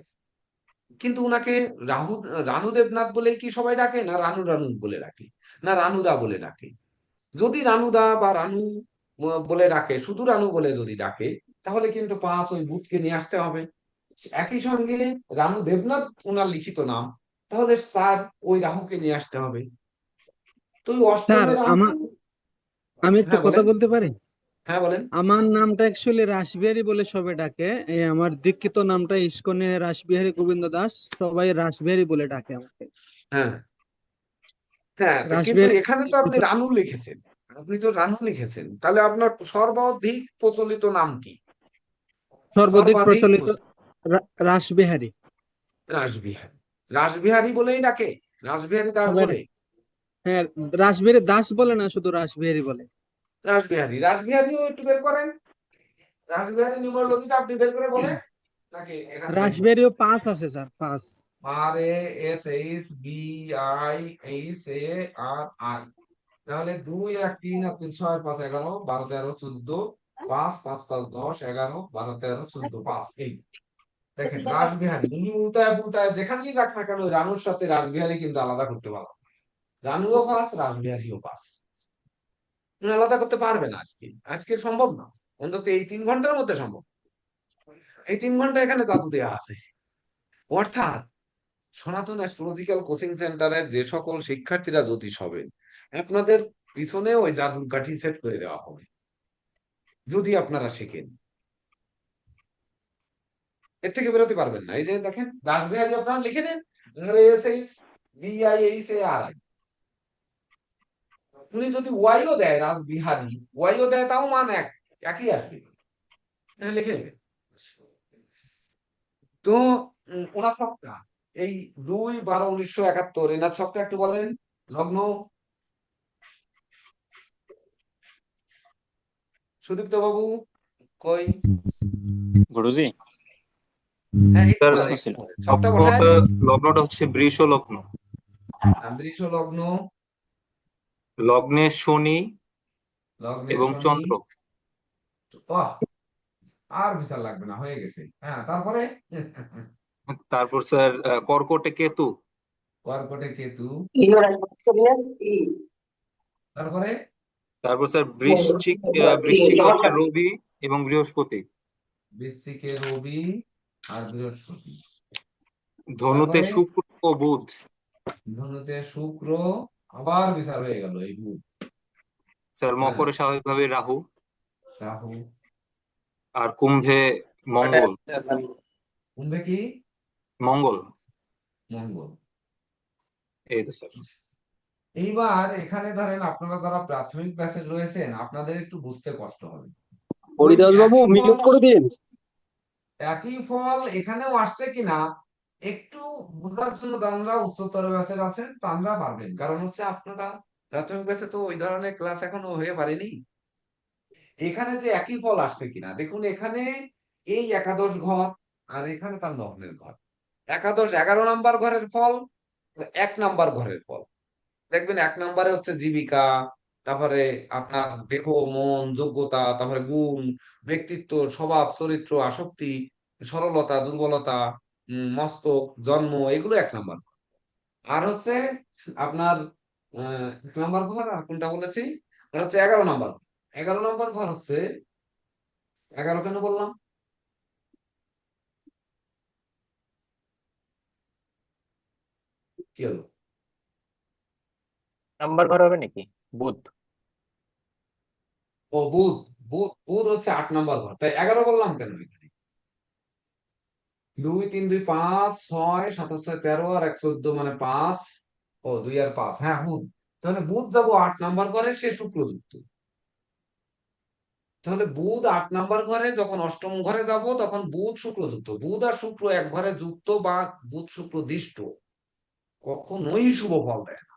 কিন্তু উনাকে রাহু, রানু দেবনাথ বলেই কি সবাই ডাকে, না রানু রানু বলে ডাকে, না রানুদা বলে ডাকে? যদি রানুদা বা রানু বলে ডাকে, শুধু রানু বলে যদি ডাকে, তাহলে কিন্তু 5 ওই বুথকে নিয়ে আসতে হবে। একই সঙ্গে রানু দেবনাথ ওনার লিখিত নাম, তাহলে স্যার ওই রাহুকে নিয়ে আসতে হবে। তো ওই স্যার অষ্টমে রাহু। আমি একটা হ্যাঁ কথা বলেন। বলতে পারি? হ্যাঁ বলেন। আমার নামটা অ্যাকচুয়ালি রাসবিহারী বলে সবাই ডাকে। এই আমার দীক্ষিত নামটা ইস্কনে রাসবিহারী গোবিন্দ দাস, সবাই রাসবিহারী বলে ডাকে আমাকে। হ্যাঁ, হ্যাঁ, কিন্তু রাসবিহারী এখানে তো আপনি রানু লিখেছেন, আপনি তো রানু লিখেছেন, তাহলে আপনার সর্বাধিক প্রচলিত নাম কি? সর্বাধিক সর্বাধিক প্রচলিত রাসবিহারী। রাসবিহারী। রাসবিহারী বলেই ডাকে, রাসবিহারী দাস সবাই, বলে। হ্যাঁ, রাসবিহারী দাস বলে না, শুধু রাসবিহারী বলে। রাসবিহারী, রাসবিহারীও একটু বের করেন। রাসবিহারী নিউমারোলজিটা আপনি বের করে বলেন, নাকি এখানে দেখবো? রাসবিহারীও 5 আছে স্যার, 5। RASHBIHARI। তাহলে 2 আর 1 3 আর 3 6 5 11 12 13 14 5 5 5 10 11 12 13 14 5 এই দেখেন রাসবিহারী উনি উল্টায় পুল্টায় যেখানেই যাক না কেন ওই রানুর সাথে রাসবিহারী কিন্তু আলাদা করতে পারবে না। রানুও পাস রাসবিহারীও পাস, উনি আলাদা করতে পারবে না আজকে, আজকে সম্ভব না, অন্তত এই 3 ঘন্টার মধ্যে সম্ভব। এই 3 ঘন্টা এখানে জাদু দেয়া আছে। অর্থাৎ সনাতন অ্যাস্ট্রোলজিক্যাল কোচিং সেন্টারে যে সকল শিক্ষার্থীরা জ্যোতিষ হবেন, আপনাদের পিছনে ওই জাদুর কাঠি সেট করে দেওয়া হবে যদি আপনারা শেখেন। এর থেকে বেরোতে পারবেন না। এই যে দেখেন রাসবিহারী আপনারা লিখে নেন, BIHARI। উনি যদি ওয়াইও দেয়, রাসবিহারী ওয়াইও দেয়, তাও মান একই আসবে, লিখে নেবেন। তো ওনার ছকটা এই 2/12/1971, এনার ছকটা একটু বলেন। লগ্ন সুদীপ্ত বাবু কই? গুরুজি, হ্যাঁ স্যার একটু ছকটা বসায়। লগ্নটা হচ্ছে বৃষ লগ্ন। বৃষ লগ্ন, লগ্নে শনি লগ্নে এবং শনি। চন্দ্র। বাহ, আর বিচার লাগবে না, হয়ে গেছে। হ্যাঁ, তারপরে তারপর স্যার কর্কটে কেতু। কর্কটে কেতু, তারপরে তারপর স্যার বৃশ্চিকে হচ্ছে রবি এবং বৃহস্পতি। বৃশ্চিকে রবি আর বৃহস্পতি। ধনুতে তারপরে শুক্র ও বুধ। ধনুতে শুক্র, আবার বিচার হয়ে গেল এই বুধ। স্যার হ্যাঁ, মকরে স্বাভাবিকভাবে রাহু। রাহু। আর কুম্ভে মঙ্গল। কুম্ভে কি? মঙ্গল। মঙ্গল। এই তো স্যার। এইবার এখানে ধরেন আপনারা যারা প্রাথমিক ব্যাচে রয়েছেন, আপনাদের একটু বুঝতে কষ্ট হবে। ওই হরিদাস বাবু একই মিউট ফল, করে দিন। একই ফল এখানেও আসছে কিনা একটু বোঝার জন্য যারা উচ্চতর ব্যাচের আছেন তারা পারবেন, কারণ হচ্ছে আপনারা প্রাথমিক ব্যাচে তো ওই ধরনের ক্লাস এখনো হয়ে পারেনি। এখানে যে একই ফল আসছে কিনা দেখুন, এখানে এই একাদশ ঘর আর এখানে তার লগ্নের ঘর। একাদশ 11 নাম্বার ঘরের ফল, 1 নাম্বার ঘরের ফল। দেখবেন 1 নাম্বারে হচ্ছে জীবিকা, তারপরে আপনার দেহ মন যোগ্যতা, তারপরে গুণ, ব্যক্তিত্ব, স্বভাব চরিত্র, আসক্তি, সরলতা দুর্বলতা, মস্তক জন্ম, এগুলো 1 নাম্বার। আর হচ্ছে আপনার 1 নাম্বার ঘর, আর কোনটা বলেছি, আর হচ্ছে 11 নাম্বার। 11 নাম্বার ঘর হচ্ছে 11 কেন বললাম, কি হলো? নাম্বার ঘর হবে নাকি? বুধ। ও বুধ, বুধ বুধ হচ্ছে 8 নাম্বার ঘর, তাই 11 বললাম কেন এখানে? 2 3 2 5 6 7 6 13 আর 1 14 মানে 5। ও 2 আর 5, হ্যাঁ বুধ। তাহলে বুধ যাবো 8 নাম্বার ঘরে, সে শুক্রযুক্ত। তাহলে বুধ 8 নাম্বার ঘরে, যখন অষ্টম ঘরে যাব তখন বুধ শুক্রযুক্ত। বুধ আর শুক্র এক ঘরে যুক্ত বা বুধ শুক্র দিষ্ট কখনোই শুভ ফল দেয় না।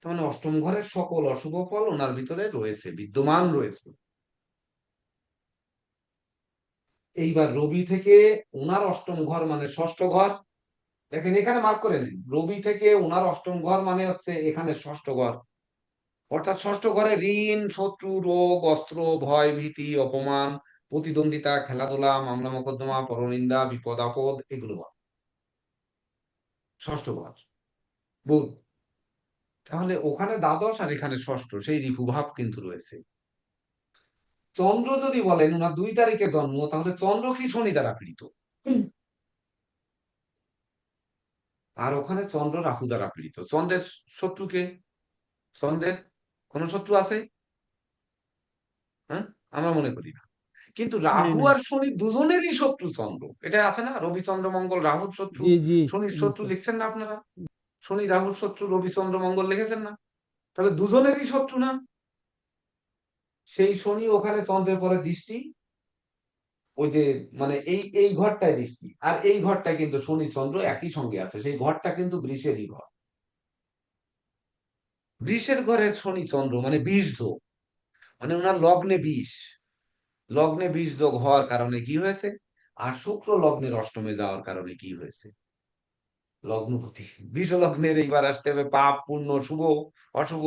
তার মানে অষ্টম ঘরের সকল অশুভ ফল ওনার ভিতরে রয়েছে, বিদ্যমান রয়েছে। এইবার রবি থেকে ওনার অষ্টম ঘর মানে ষষ্ঠ ঘর, দেখেন এখানে মার্ক করে নিন, রবি থেকে ওনার অষ্টম ঘর মানে হচ্ছে এখানে ষষ্ঠ ঘর। অর্থাৎ ষষ্ঠ ঘরে ঋণ শত্রু রোগ অস্ত্র ভয় ভীতি অপমান প্রতিদ্বন্দ্বিতা খেলাধুলা মামলা মোকদ্দমা পরনিন্দা বিপদ আপদ, এগুলো বলে ষষ্ঠ ঘর বুধ। তাহলে ওখানে দ্বাদশ আর এখানে ষষ্ঠ, সেই রিপুভাব কিন্তু রয়েছে। চন্দ্র যদি বলেন ওনার 2 তারিখে জন্ম, তাহলে চন্দ্র কি শনি দ্বারা পীড়িত, আর ওখানে চন্দ্র রাহু দ্বারা পীড়িত। চন্দ্রের শত্রুকে, চন্দ্রের কোন শত্রু আছে? হ্যাঁ, আমরা মনে করি না। কিন্তু নাই রাহু নাই। আর শনি দুজনেরই শত্রু চন্দ্র, এটা আছে না, রবি চন্দ্র মঙ্গল রাহুর শত্রু, জি জি শনির জি শত্রু স্যার। লিখছেন না আপনারা? শনি রাহুর শত্রু, রবি চন্দ্র মঙ্গল লিখেছেন না? তবে দুজনেরই শত্রু না? সেই শনি ওখানে চন্দ্রের পরে দৃষ্টি, ওই যে মানে এই এই ঘরটায় দৃষ্টি, আর এই ঘরটায় কিন্তু শনি চন্দ্র একই সঙ্গে আছে, সেই ঘরটা কিন্তু বৃষেরই ঘর। বৃষের ঘরে শনি চন্দ্র মানে 20 যোগ, মানে ওনার লগ্নে 20, লগ্নে 20 যোগ হওয়ার কারণে কি হয়েছে, আর শুক্র লগ্নের অষ্টমে যাওয়ার কারণে কি হয়েছে, লগ্নপতি বিষ লগ্নের এইবার আসতে হবে পাপ পুণ্য শুভ অশুভ,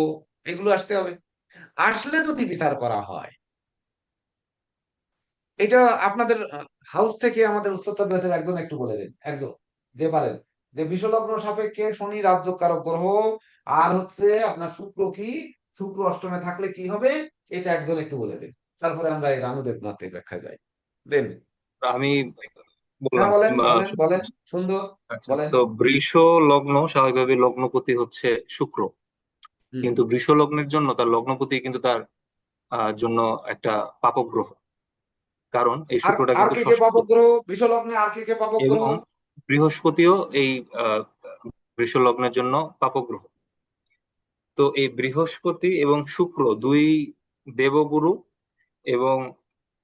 এগুলো আসতে হবে। আসলে যদি বিচার করা হয় এটা আপনাদের হাউস থেকে আমাদের উচ্চতর ব্যাচের একজন একটু বলে দিন, একজন যে পারেন, যে বিষলগ্ন সাপেক্ষে শনি রাজ্যকারক গ্রহ, আর হচ্ছে আপনার শুক্র কি, শুক্র অষ্টমে থাকলে কি হবে, এটা একজন একটু বলে দিন, তারপরে আমরা এই রানুদেব নাথের ব্যাখ্যা যাই। দেন। আমি হ্যাঁ বললাম বলেন বলেন বলেন, সুন্দর, আচ্ছা, বলেন। তো বৃষ লগ্ন স্বাভাবিকভাবে লগ্নপতি হচ্ছে শুক্র, হুম। কিন্তু বৃষ লগ্নের জন্য তার লগ্নপতি কিন্তু তার জন্য একটা পাপক গ্রহ, কারণ এই আর শুক্রটা আর কিন্তু কে কে পাপক ষষ্ঠপতি। গ্রহ বিষলগ্নে, আর কে কে পাপক গ্রহ? এবং বৃহস্পতিও এই আহ, বৃষ লগ্নের জন্য পাপক গ্রহ। তো এই বৃহস্পতি এবং শুক্র দুই দেবগুরু এবং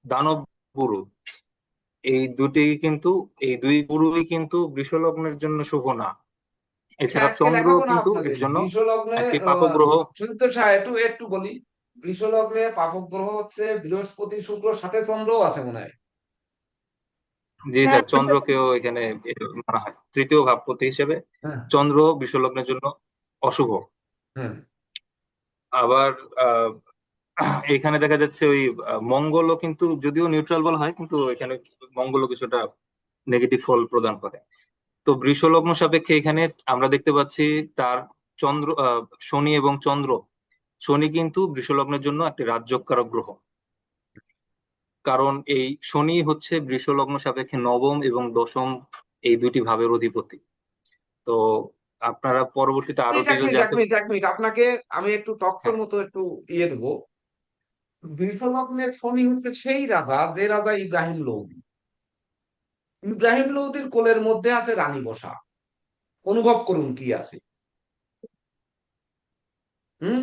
দানব গুরু, এই দুই গুরুই কিন্তু বৃষ লগ্নের জন্য শুভ না। এটা এছাড়া আজকে চন্দ্র দেখাবো না কিন্তু এর আপনাদের জন্য বৃষলগ্নে। একটি পাপক গ্রহ। সুদীপ্ত সাহা, একটু একটু বলি, বৃষলগ্নে পাপক গ্রহ হচ্ছে বৃহস্পতি শুক্র, সাথে চন্দ্রও আছে মনে হয়। জি হ্যাঁ স্যার, চন্দ্রকেও এখানে মানা হয় তৃতীয় ভাবপতি হিসেবে। হ্যাঁ। চন্দ্র বৃষলগ্নের জন্য অশুভ। হ্যাঁ। আবার আহ এখানে দেখা যাচ্ছে ওই মঙ্গলও কিন্তু, যদিও নিউট্রাল বলা হয়, কিন্তু এখানে মঙ্গলও কিছুটা নেগেটিভ ফল প্রদান করে। তো বৃষলগ্ন সাপেক্ষে এখানে আমরা দেখতে পাচ্ছি তার চন্দ্র শনি এবং চন্দ্র, শনি কিন্তু বৃষলগ্নের জন্য একটি রাজযোগকারক গ্রহ, কারণ এই শনি হচ্ছে বৃষলগ্ন সাপেক্ষে নবম এবং দশম এই দুটি ভাবের অধিপতি। তো আপনারা পরবর্তীতে আরো এক ডিটেল মিনিট এক জানতে। মিনিট এক মিনিট, আপনাকে আমি একটু টকশোর হ্যাঁ, মতো একটু দেবো। বৃষলগ্নের শনি হচ্ছে সেই রাজা, যে রাজা ইব্রাহিম লোধি। ইব্রাহিম লোধির কোলের মধ্যে আছে রানী বসা। অনুভব করুন কি আছে। হুম।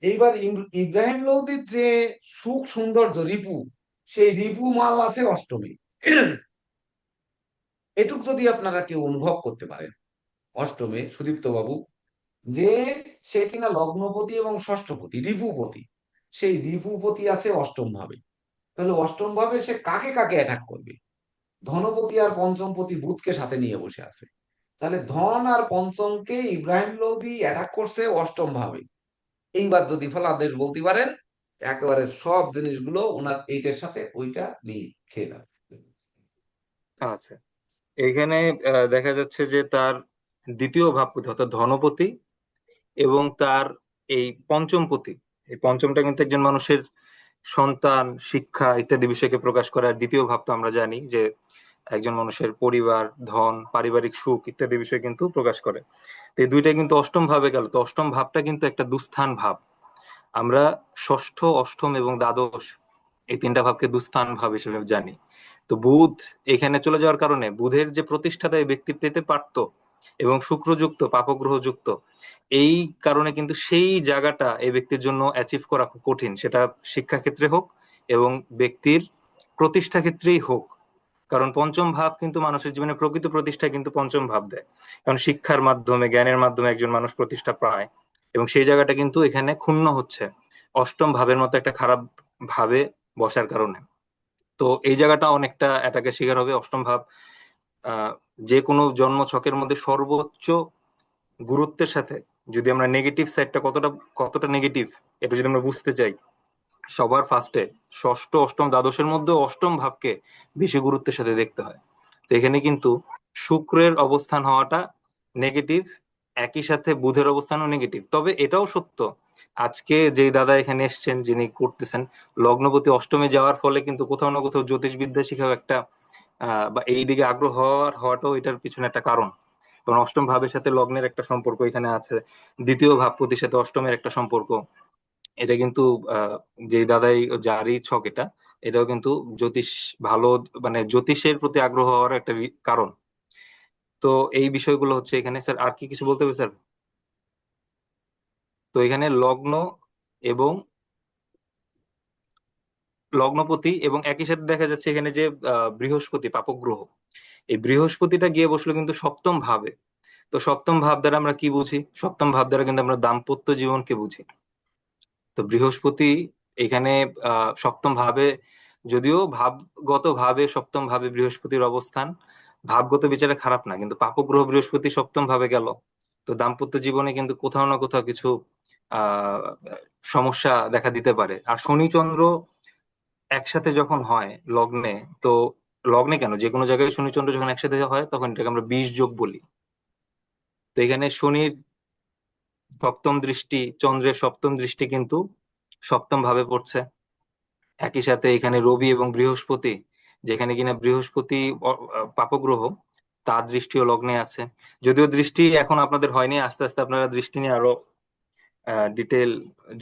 এইবার ইব্রাহিম লোধির যে সুখ সৌন্দর্য রিপু, সেই রিপু মাল আছে অষ্টমী। এটুক যদি আপনারা কেউ অনুভব করতে পারেন অষ্টমে, সুদীপ্ত বাবু, যে সে কিনা লগ্নপতি এবং ষষ্ঠপতি রিপুপতি, সেই রিপুপতি আছে অষ্টম ভাবে, তাহলে অষ্টম ভাবে সে কাকে কাকে অ্যাটাক করবে? ধনপতি আর পঞ্চমপতি বুধকে সাথে নিয়ে বসে আছে, তাহলে ধন আর পঞ্চমকে ইব্রাহিম লোধি অ্যাটাক করছে অষ্টম ভাবে। এইবার যদি ফলাদেশ বলতে পারেন, একেবারে সব জিনিসগুলো ওনার এইটার সাথে ওইটা মিল খেয়ে যাবে। আচ্ছা, এখানে দেখা যাচ্ছে যে তার দ্বিতীয় ভাবপতি অর্থাৎ ধনপতি এবং তার এই পঞ্চমপতি, এই পঞ্চমটা কিন্তু একজন মানুষের সন্তান, শিক্ষা ইত্যাদি বিষয়কে প্রকাশ করে। আর দ্বিতীয় ভাব তো আমরা জানি যে একজন মানুষের পরিবার, ধন, পারিবারিক সুখ ইত্যাদি বিষয় কিন্তু প্রকাশ করে। তো এই দুইটা কিন্তু অষ্টম ভাবে গেল, তো অষ্টম ভাবটা কিন্তু একটা দুস্থান ভাব। আমরা ষষ্ঠ, অষ্টম এবং দ্বাদশ এই তিনটা ভাবকে দুস্থান ভাব হিসেবে জানি। তো বুধ এখানে চলে যাওয়ার কারণে বুধের যে প্রতিষ্ঠাতা এই ব্যক্তি পেতে পারতো, এবং শুক্রযুক্ত পাপগ্রহ যুক্ত, এই কারণে কিন্তু সেই জায়গাটা এই ব্যক্তির জন্য অ্যাচিভ করা খুব কঠিন, সেটা শিক্ষাক্ষেত্রে হোক এবং ব্যক্তির প্রতিষ্ঠা ক্ষেত্রেই হোক। কারণ পঞ্চম ভাব কিন্তু মানুষের জীবনে প্রকৃত প্রতিষ্ঠা কিন্তু পঞ্চম ভাব দেয়, কারণ শিক্ষার মাধ্যমে, জ্ঞানের মাধ্যমে একজন মানুষ প্রতিষ্ঠা পায়, এবং সেই জায়গাটা কিন্তু এখানে ক্ষুণ্ণ হচ্ছে অষ্টম ভাবের মতো একটা খারাপ ভাবে বসার কারণে। তো এই জায়গাটা অনেকটা অ্যাটাকের শিকার হবে অষ্টম ভাব। আহ যে কোনো জন্ম ছকের মধ্যে সর্বোচ্চ গুরুত্বের সাথে, যদি আমরা নেগেটিভ সাইডটা কতটা কতটা নেগেটিভ এটা যদি আমরা বুঝতে চাই, সবার ফার্স্টে ষষ্ঠ, অষ্টম, দ্বাদশের মধ্যে অষ্টম ভাবকে বেশি গুরুত্বের সাথে দেখতে হয়। তো এখানে কিন্তু শুক্রের অবস্থান হওয়াটা নেগেটিভ, একই সাথে বুধের অবস্থানও নেগেটিভ। তবে এটাও সত্য, আজকে যেই দাদা এখানে এসছেন, যিনি করতেছেন, লগ্নপতি অষ্টমে যাওয়ার ফলে কিন্তু কোথাও না কোথাও জ্যোতিষবিদ্যা শিখাও একটা বা এই দিকে আগ্রহ হওয়াটাও এটার পিছনে একটা কারণ। কারণ অষ্টম ভাবের সাথে লগ্নের একটা সম্পর্ক এখানে আছে, দ্বিতীয় ভাবপতির সাথে অষ্টমের একটা সম্পর্ক। এটা কিন্তু আহ যে দাদাই, যারই ছক এটা, এটাও কিন্তু জ্যোতিষ ভালো, মানে জ্যোতিষের প্রতি আগ্রহ হওয়ার একটা কারণ। তো এই বিষয়গুলো হচ্ছে এখানে। স্যার আর কি কিছু বলতে হবে স্যার? তো এখানে লগ্ন এবং লগ্নপতি এবং একই সাথে দেখা যাচ্ছে এখানে যে বৃহস্পতি পাপক গ্রহ, এই বৃহস্পতিটা গিয়ে বসলো কিন্তু সপ্তম ভাবে। তো সপ্তম ভাব দ্বারা আমরা কি বুঝি? সপ্তম ভাব দ্বারা কিন্তু আমরা দাম্পত্য জীবনকে বুঝি। তো বৃহস্পতি এখানে সপ্তম ভাবে, যদিও ভাবগত ভাবে সপ্তম ভাবে বৃহস্পতির অবস্থান ভাবগত বিচারে খারাপ না, কিন্তু পাপগ্রহ বৃহস্পতি সপ্তম ভাবে গেল, তো দাম্পত্য জীবনে কিন্তু কোথাও না কোথাও কিছু আহ সমস্যা দেখা দিতে পারে। আর শনি চন্দ্র একসাথে যখন হয় লগ্নে, তো লগ্নে কেন, যে কোনো জায়গায় শনি চন্দ্র যখন একসাথে হয় তখন এটাকে আমরা 20 যোগ বলি। তো এখানে শনির সপ্তম দৃষ্টি, চন্দ্রের সপ্তম দৃষ্টি কিন্তু সপ্তম ভাবে পড়ছে। একই সাথে এখানে রবি এবং বৃহস্পতি, যেখানে কিনা বৃহস্পতি পাপগ্রহ, তার দৃষ্টিও লগ্নে আছে। যদিও দৃষ্টি এখন আপনাদের হয়নি, আস্তে আস্তে আপনারা দৃষ্টি নিয়ে আরো ডিটেল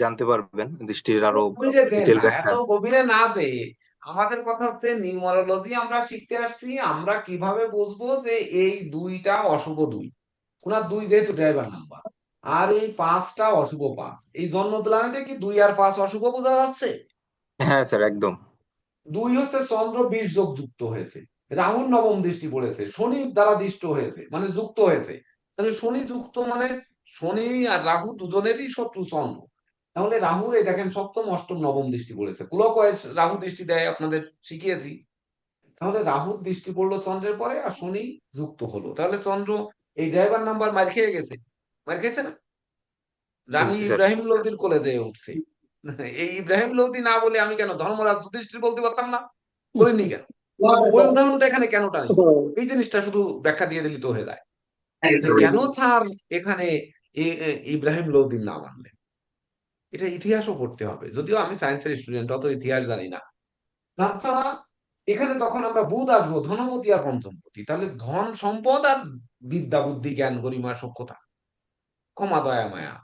জানতে পারবেন, দৃষ্টির আরো গভীরে যে ডিটেল না, এত ব্যাখ্যা। গভীরে না দে। আমাদের কথা হচ্ছে নিউমারোলজি আমরা শিখতে আসছি, আমরা কিভাবে বুঝবো যে এই দুইটা অশুভ দুই, ওনার দুই যেহেতু ড্রাইভার নাম্বার, আর এই পাঁচটা অশুভ পাঁচ, এই জন্ম প্ল্যানেটে কি 2 আর 5 অশুভ বোঝা যাচ্ছে? হ্যাঁ স্যার, একদম। দুই হচ্ছে চন্দ্র 20 যোগ যুক্ত হয়েছে, রাহুর নবম দৃষ্টি পড়েছে, শনির দ্বারা দৃষ্ট হয়েছে মানে যুক্ত হয়েছে। তাহলে শনি যুক্ত মানে শনি আর রাহু দুজনেরই শত্রু চন্দ্র। তাহলে রাহুর এই দেখেন সপ্তম অষ্টম নবম দৃষ্টি পড়েছে, ক্লকওয়াইজ রাহু দৃষ্টি দেয় আপনাদের শিখিয়েছি। তাহলে রাহুর দৃষ্টি পড়লো চন্দ্রের পরে আর শনি যুক্ত হলো, তাহলে চন্দ্র এই ড্রাইভার নাম্বার মার খেয়ে গেছে, মার খেয়েছে না? রানী জি স্যার। ইব্রাহিম লোদির কোলে যেয়ে উঠছে। এই ইব্রাহিম লোদি না বলে আমি কেন ধর্মরাজ যুধিষ্ঠির বলতে পারতাম না? বলিনি কেন? ওই উদাহরণটা এখানে কেন টানি? এই জিনিসটা শুধু ব্যাখ্যা দিয়ে দিলি তো হয়ে যায় যে কেন স্যার এখানে ইব্রাহিম লোদির নাম আনলেন। এটা ইতিহাসও পড়তে হবে, যদিও আমি সায়েন্সের স্টুডেন্ট, অত ইতিহাস জানি না। তাছাড়া এখানে তখন আমরা বুধ আসবো ধনপতি আর পঞ্চমপতি, তাহলে ধন সম্পদ আর বিদ্যা বুদ্ধি জ্ঞান গরিমা সভ্যতা ক্ষমা দয়া মায়া,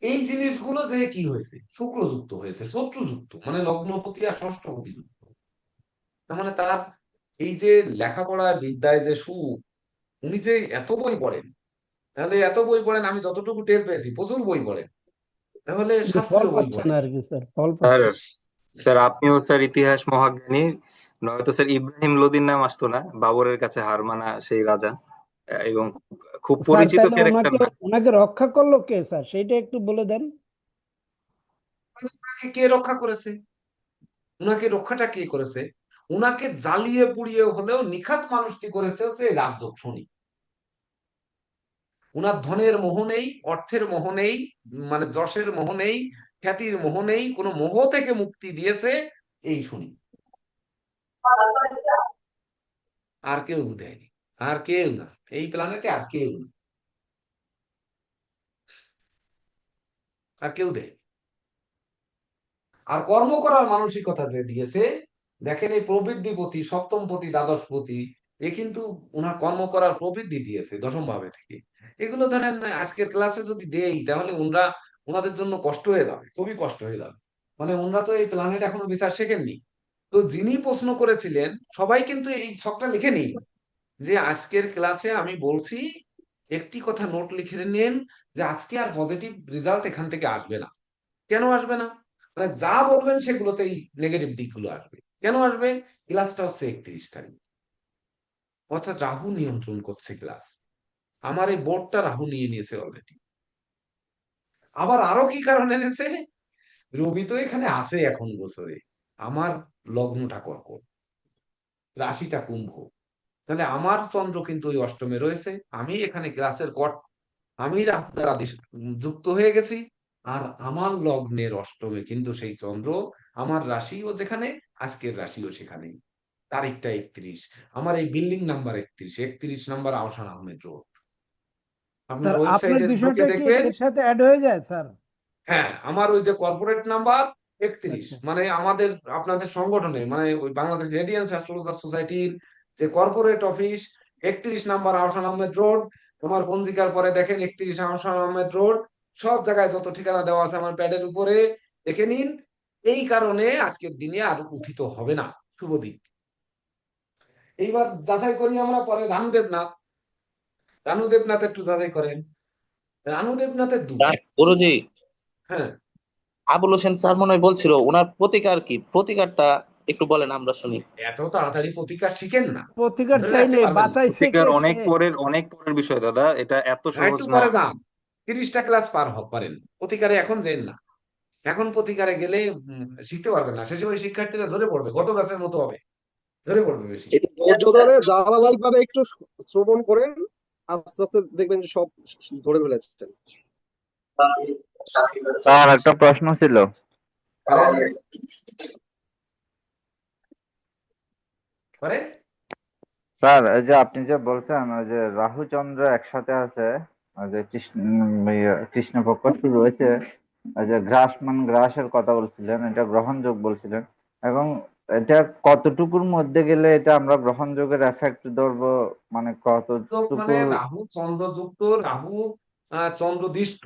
এই জিনিসগুলো যে কি হয়েছে শুক্রযুক্ত হয়েছে, শত্রুযুক্ত মানে লগ্নপতি আর ষষ্ঠপতি যুক্ত। তার মানে তার এই যে লেখাপড়া বিদ্যায় যে উনি যে এত বই পড়েন, তাহলে এত বই পড়েন, আমি যতটুকু টের পেয়েছি প্রচুর বই পড়েন, তাহলে কিন্তু ফল শাস্ত্রীয় বই পাচ্ছে না পড়েন। আর কি স্যার, ফল স্যার, পাচ্ছে। স্যার আপনিও স্যার ইতিহাস মহাজ্ঞানী, নয়তো স্যার ইব্রাহিম লোদির নাম আসতো না, বাবরের কাছে হার মানা সেই রাজা, এবং খুব স্যার পরিচিত তাহলে ক্যারেক্টার ওনাকে না। ওনাকে রক্ষা করলো কে স্যার, সেইটা একটু বলে দেন। উনাকে কে রক্ষা করেছে? উনাকে রক্ষাটা কে করেছে? উনাকে জ্বালিয়ে পুড়িয়ে হলেও নিখাত মানুষটি করেছে হচ্ছে এই রাজযোগ শনি। উনার ধনের মোহ নেই, অর্থের মোহ নেই, মানে যশের মোহ নেই, খ্যাতির মোহ নেই, কোনো মোহ থেকে মুক্তি দিয়েছে এই শনি। আর কেউ দেয়নি, আর কেউ না, এই প্ল্যানেটে আর কেউ না, আর কেউ দেয়। আর কর্ম করার মানসিকতা যে দিয়েছে, দেখেন এই প্রবৃদ্ধিপতি সপ্তমপতি দ্বাদশপতি, এ কিন্তু ওনার কর্ম করার প্রবৃদ্ধি দিয়েছে দশম ভাবে থেকে। এগুলো ধরেন আজকের ক্লাসে যদি দেই তাহলে ওনাদের জন্য কষ্ট হয়ে যাবে, খুবই কষ্ট হয়ে যাবে। মানে ওনারা তো এই প্ল্যানেট এখনো বিচার শেখেননি। তো যিনি প্রশ্ন করেছিলেন সবাই কিন্তু এই ছকটা লিখে নিন, যে আজকের ক্লাসে আমি বলছি, একটি কথা নোট লিখে নিন, যে আজকে আর পজিটিভ রেজাল্ট এখান থেকে আসবে না। কেন আসবে না? মানে যা বলবেন সেগুলোতেই নেগেটিভ দিকগুলো আসবে। কেন আসবে? ক্লাসটা হচ্ছে 31 তারিখ, অর্থাৎ রাহু নিয়ন্ত্রণ করছে ক্লাস। আমার এই বোর্ডটা রাহু নিয়ে নিয়েছে অলরেডি। আবার আরো কি কারণ এনেছে, রবি তো এখানে আছে এখন বছরে, আমার লগ্নটা কর্কট, রাশিটা কুম্ভ, তাহলে আমার চন্দ্র কিন্তু ওই অষ্টমে রয়েছে, আমি এখানে ক্লাসের কট, আমি রাহু দ্বারা যুক্ত হয়ে গেছি। আর আমার লগ্নের অষ্টমে কিন্তু সেই চন্দ্র, আমার রাশিও যেখানে, আজকের রাশিও সেখানে, তারিখটা 31, আমার এই বিল্ডিং নাম্বার 31, 31 নম্বর আহসান আহমেদ রোড। আপনার স্যার আপনার ওয়েবসাইটে ঢুকে বিষয়টা কি দেখবেন। এর সাথে অ্যাড হয়ে যায় স্যার? হ্যাঁ, আমার ওই যে কর্পোরেট নাম্বার 31, আচ্ছা মানে আমাদের আপনাদের সংগঠনে মানে ওই বাংলাদেশ রেডিয়েন্স অ্যাস্ট্রোলজার সোসাইটির যে কর্পোরেট অফিস, 31 নম্বর আহসান আহমেদ রোড। তোমার পঞ্জিকার পরে দেখেন 31 আহসান আহমেদ রোড, সব জায়গায় যত ঠিকানা দেওয়া আছে আমার প্যাডের উপরে দেখে নিন। এই কারণে আজকের দিনে আর উঠিত হবে না শুভ দিক। এইবার যাচাই করি আমরা পরে রানু দেবনাথ, রানু দেবনাথ একটু যাচাই করেন, রানু দেবনাথের দুই। গুরুজি, হ্যাঁ, আবুল হোসেন স্যার মনে হয় বলছিল ওনার প্রতিকার কি, প্রতিকারটা একটু বলেন আমরা শুনি। এত তাড়াতাড়ি প্রতিকার শিখেন না, প্রতিকার ধরে চাই রাখতে নেই, পারবেন না। বাঁচাইছে প্রতিকার কে অনেক সে? পরের, অনেক পরের বিষয় দাদা, এটা এত সহজ একটু না। পরে যান, 30টা ক্লাস পার পারেন, প্রতিকারে এখন যেন না। এখন প্রতিকারে গেলে শিখতে পারবেন না, শেষে ওই শিক্ষার্থীরা ঝরে পড়বে, গত গাছের মতো হবে, ঝরে পড়বে বেশি। একটু ধৈর্য ধরে ধারাবাহিকভাবে একটু শ্রবণ করেন, আস্তে আস্তে দেখবেন যে সব ধরে ফেলেছেন। স্যার একটা প্রশ্ন ছিল। করেন। পারে। স্যার এই যে আপনি যে বলছেন ওই যে রাহু চন্দ্র একসাথে আছে, ওই যে কৃষ্ণপক্ষ শুরু হয়েছে, ওই যে গ্রাসের কথা বলছিলেন, এটা গ্রহণযোগ বলছিলেন। এবং এটা কতটুকুর মধ্যে গেলে এটা আমরা গ্রহণযোগের এফেক্ট ধরবো, মানে তো কতটুকু? রাহু চন্দ্রযুক্ত, রাহু চন্দ্রদিষ্ট,